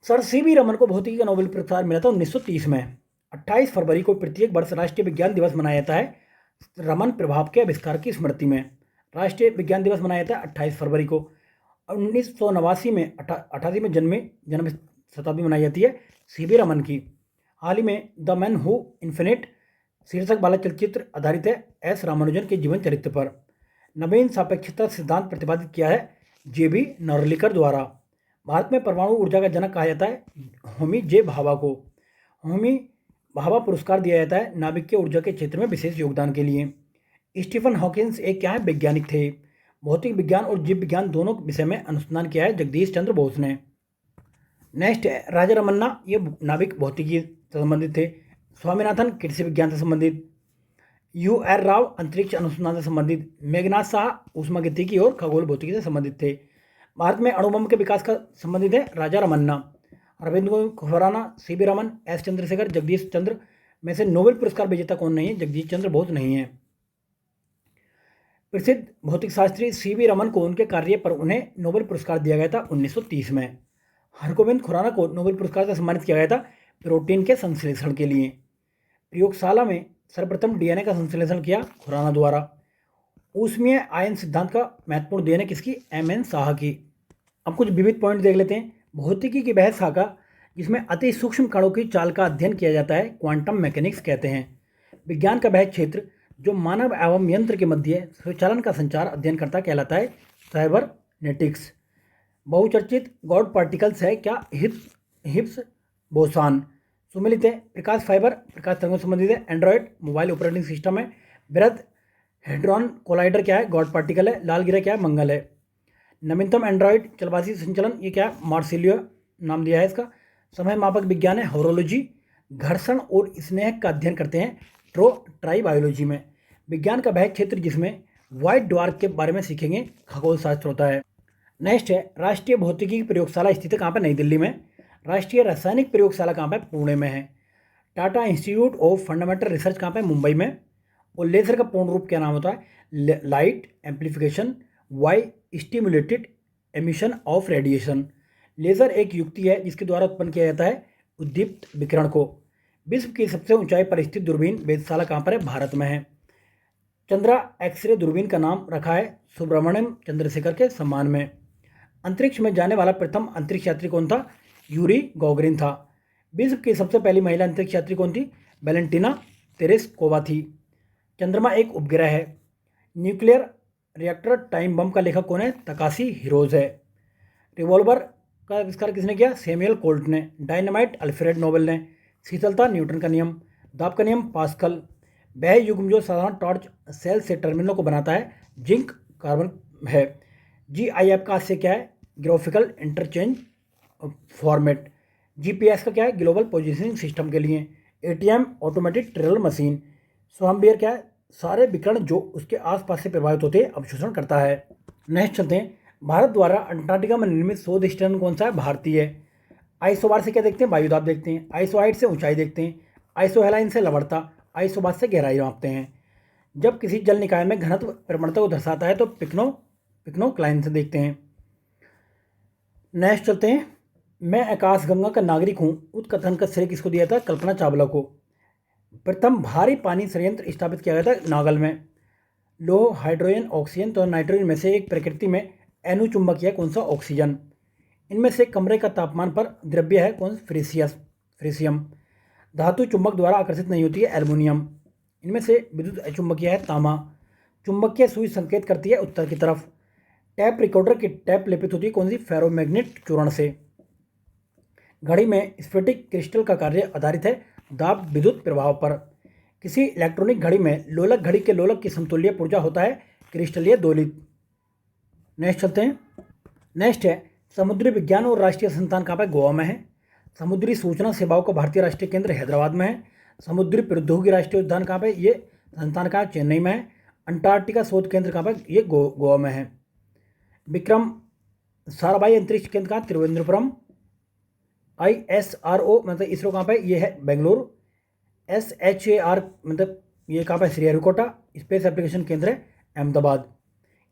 सर सीवी रमन को भौतिकी का नोबेल पुरस्कार मिला था 1930 में। 28 फरवरी को प्रत्येक वर्ष राष्ट्रीय विज्ञान दिवस मनाया जाता है रमन प्रभाव के आविष्कार की स्मृति में। राष्ट्रीय विज्ञान दिवस मनाया जाता है 28 फरवरी को। 1989 में 88 में जन्म शताब्दी मनाई जाती है सीवी रमन की। हाल ही में द मैन हु इन्फिनिट शीर्षक वाला चलचित्र आधारित है एस रामानुजन के जीवन चरित्र पर। नवीन सापेक्षता सिद्धांत प्रतिपादित किया है जेबी नॉर्लिकर द्वारा। भारत में परमाणु ऊर्जा का जनक कहा जाता है होमी जे भाभा को। होमी भाभा पुरस्कार दिया जाता है नाभिकीय ऊर्जा के क्षेत्र में विशेष योगदान के लिए। स्टीफन हॉकिंस एक क्या है? वैज्ञानिक थे। भौतिक विज्ञान और जीव विज्ञान दोनों विषय में अनुसंधान किया है जगदीश चंद्र बोस ने। नेक्स्ट है राजा रमन्ना, ये नाभिक भौतिकी से संबंधित थे। स्वामीनाथन कृषि विज्ञान से संबंधित। UR राव अंतरिक्ष अनुसंधान से संबंधित। मेघनाथ शाह ऊष्मागतिकी और खगोल भौतिकी से संबंधित थे। भारत में अणुबम के विकास का संबंधित है राजा रमन्ना। अरविंद खुराना, सीवी रमन, एस चंद्रशेखर, जगदीश चंद्र में से नोबेल पुरस्कार विजेता कौन नहीं है? जगदीश चंद्र बोस नहीं है। प्रसिद्ध भौतिक शास्त्री सीवी रमन को उनके कार्य पर उन्हें नोबेल पुरस्कार दिया गया था 1930 में। हरगोविंद खुराना को नोबेल पुरस्कार से सम्मानित किया गया था प्रोटीन के संश्लेषण के लिए। प्रयोगशाला में सर्वप्रथम DNA का संश्लेषण किया खुराना द्वारा। ऊष्मीय आयन सिद्धांत का महत्वपूर्ण देन है किसकी? MN शाह की। अब कुछ विविध पॉइंट देख लेते हैं। भौतिकी की वह शाखा जिसमें अति सूक्ष्म कणों की चाल का अध्ययन किया जाता है क्वांटम मैकेनिक्स कहते हैं। विज्ञान का वह क्षेत्र जो मानव एवं यंत्र के मध्य स्वचालन का संचार अध्ययन करता कहलाता है साइबरनेटिक्स। बहुचर्चित गॉड पार्टिकल्स है क्या? हिप्स बोसान। सुमिलित है प्रकाश फाइबर, प्रकाश तरंगों से संबंधित है। एंड्रॉयड मोबाइल ऑपरेटिंग सिस्टम है। बृहद हेड्रॉन कोलाइडर क्या है? गॉड पार्टिकल है। लाल ग्रह क्या है? मंगल है। नवीनतम एंड्रॉयड चलवासी संचलन ये क्या है? मार्सिलियो नाम दिया है इसका। समय मापक विज्ञान है होरोलॉजी। घर्षण और स्नेहक का अध्ययन करते हैं ट्राइबायोलॉजी में। विज्ञान का वह क्षेत्र जिसमें व्हाइट ड्वार्फ के बारे में सीखेंगे खगोल शास्त्र होता है। नेक्स्ट है राष्ट्रीय भौतिकी प्रयोगशाला स्थित है कहाँ पर? नई दिल्ली में। राष्ट्रीय रासायनिक प्रयोगशाला कहाँ पे? पुणे में है। Tata institute of fundamental research कहाँ पे? मुंबई में। और लेजर का पूर्ण रूप क्या नाम होता है? Light amplification by stimulated emission of radiation. Laser एक युक्ति है जिसके द्वारा उत्पन्न किया जाता है उद्दीप्त विकिरण को। विश्व की सबसे ऊंचाई पर स्थित दूरबीन वेधशाला कहाँ पर है? भारत में है। चंद्रा एक्सरे दूरबीन का नाम रखा है सुब्रमण्यम चंद्रशेखर के सम्मान में। अंतरिक्ष में जाने वाला प्रथम अंतरिक्ष यात्री कौन था? यूरी गॉगरिन था। विश्व की सबसे पहली महिला अंतरिक्ष यात्री कौन थी? वैलेंटिना तेरेस्कोवा थी। चंद्रमा एक उपग्रह है। न्यूक्लियर रिएक्टर टाइम बम का लेखक कौन है? तकाशी हिरोज है। रिवॉल्वर का आविष्कार किसने किया? सैमुअल कोल्ट ने। डायनामाइट अल्फ्रेड नोबेल ने। शीतलता न्यूटन का नियम। दाब का नियम पास्कल। वह युग्म जो साधारण टॉर्च सेल से टर्मिनलों को बनाता है जिंक कार्बन है। GIF का आशय क्या है? Graphical interchange format. GPS का क्या है? ग्लोबल पोजीशनिंग सिस्टम के लिए। ATM automatic teller machine. स्वयंबीयर क्या है? सारे विकिरण जो उसके आसपास से प्रभावित होते हैं अवशोषण करता है। नेक्स्ट चलते हैं। भारत द्वारा अंटार्कटिका में निर्मित शोध स्टेशन कौन सा है? भारतीय है। आइसोबार से क्या देखते हैं? वायुदाब देखते हैं। आइसोहाइट से ऊंचाई देखते हैं। आइसोहेलाइन से लवणता। आइसोबास से गहराई मापते हैं। जब किसी जल निकाय में घनत्व प्रवणता को दर्शाता है तो पिक्नोक्लाइन से देखते हैं। नेक्स्ट चलते हैं। मैं आकाशगंगा का नागरिक हूँ उस कथन का श्रेय किसको दिया था? कल्पना चावला को। प्रथम भारी पानी संयंत्र स्थापित किया गया था नागल में। लोह हाइड्रोजन ऑक्सीजन तो नाइट्रोजन में से एक प्रकृति में अणुचुंबकीय कौन सा? ऑक्सीजन। इनमें से कमरे का तापमान पर द्रव्य है कौन? फ्रीशियम। धातु चुंबक द्वारा आकर्षित नहीं होती है, एल्युमिनियम। इनमें से विद्युत अचुंबकीय है, तांबा। चुंबकीय सुई संकेत करती है उत्तर की तरफ। टैप रिकॉर्डर की टैप लेपित होती है कौन सी? फेरोमैग्नेट चूर्ण से। घड़ी में स्फटिक क्रिस्टल का कार्य आधारित है दाब विद्युत प्रभाव पर। किसी इलेक्ट्रॉनिक घड़ी में लोलक घड़ी के लोलक की समतुल्य पुर्जा होता है क्रिस्टलीय दोलित। नेक्स्ट चलते हैं। नेक्स्ट है समुद्री विज्ञान और राष्ट्रीय संस्थान कहाँ पे? गोवा में है। समुद्री सूचना सेवाओं का भारतीय राष्ट्रीय केंद्र हैदराबाद में है। समुद्री प्रौद्योगिकी राष्ट्रीय उद्यान कहाँ पे? ये संस्थान कहाँ? चेन्नई में है। अंटार्कटिका शोध केंद्र कहाँ पे? ये गोवा में है। विक्रम साराभाई अंतरिक्ष केंद्र कहाँ? तिरुवनंतपुरम। ISRO मतलब इसरो कहाँ पे? ये है बेंगलुरु। SHAR मतलब ये कहाँ पे? श्रीहरिकोटा। स्पेस एप्लीकेशन केंद्र है अहमदाबाद।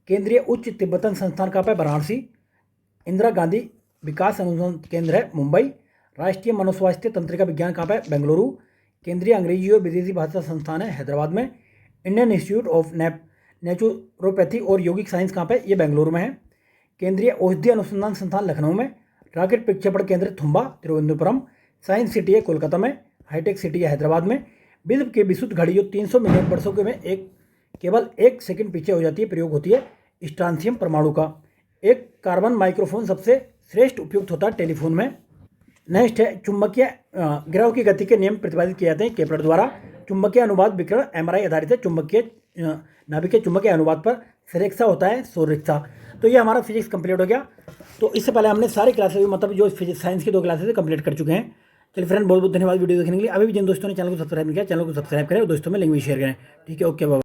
केंद्रीय उच्च तिब्बतन संस्थान कहाँ पे? वाराणसी। इंदिरा गांधी विकास अनुसंधान केंद्र है मुंबई। राष्ट्रीय मनोस्वास्थ्य तंत्रिका विज्ञान कहाँ पे? बेंगलुरु। केंद्रीय अंग्रेजी और विदेशी भाषा संस्थान है हैदराबाद में। इंडियन इंस्टीट्यूट ऑफ नेचुरोपैथी और यौगिक साइंस कहाँ पे? ये बेंगलुरु में है। केंद्रीय औषधि अनुसंधान संस्थान लखनऊ में। रॉकेट प्रक्षेपण केंद्र थुम्बा तिरुवनंतपुरम। साइंस सिटी है कोलकाता में। हाईटेक सिटी है हैदराबाद में। विश्व की विशुद्ध घड़ी जो 300 मिलियन वर्षों के में केवल 1 सेकंड पीछे हो जाती है, प्रयोग होती है स्ट्रांसियम परमाणु का। एक कार्बन माइक्रोफोन सबसे श्रेष्ठ उपयुक्त होता है टेलीफोन में। नेक्स्ट है चुंबकीय ग्रहों की गति के नियम प्रतिपादित किए जाते हैं केपलर द्वारा। चुंबकीय अनुवाद विकिरण MRI आधारित है। चुंबकीय नाभिकीय चुंबकीय अनुवाद पर सरेक्षा होता है सौररेखा। तो ये हमारा फिजिक्स कंप्लीट हो गया। तो इससे पहले हमने सारी क्लासेज मतलब जो फिजिक्स साइंस की 2 क्लासेज कंप्लीट कर चुके हैं। चलिए फ्रेंड, बहुत बहुत धन्यवाद वीडियो देखने के लिए। अभी भी जिन दोस्तों ने चैनल को सब्सक्राइब नहीं किया, चैनल को सब्सक्राइब करें और दोस्तों में लिंक भी शेयर करें। ठीक है, ओके बाय।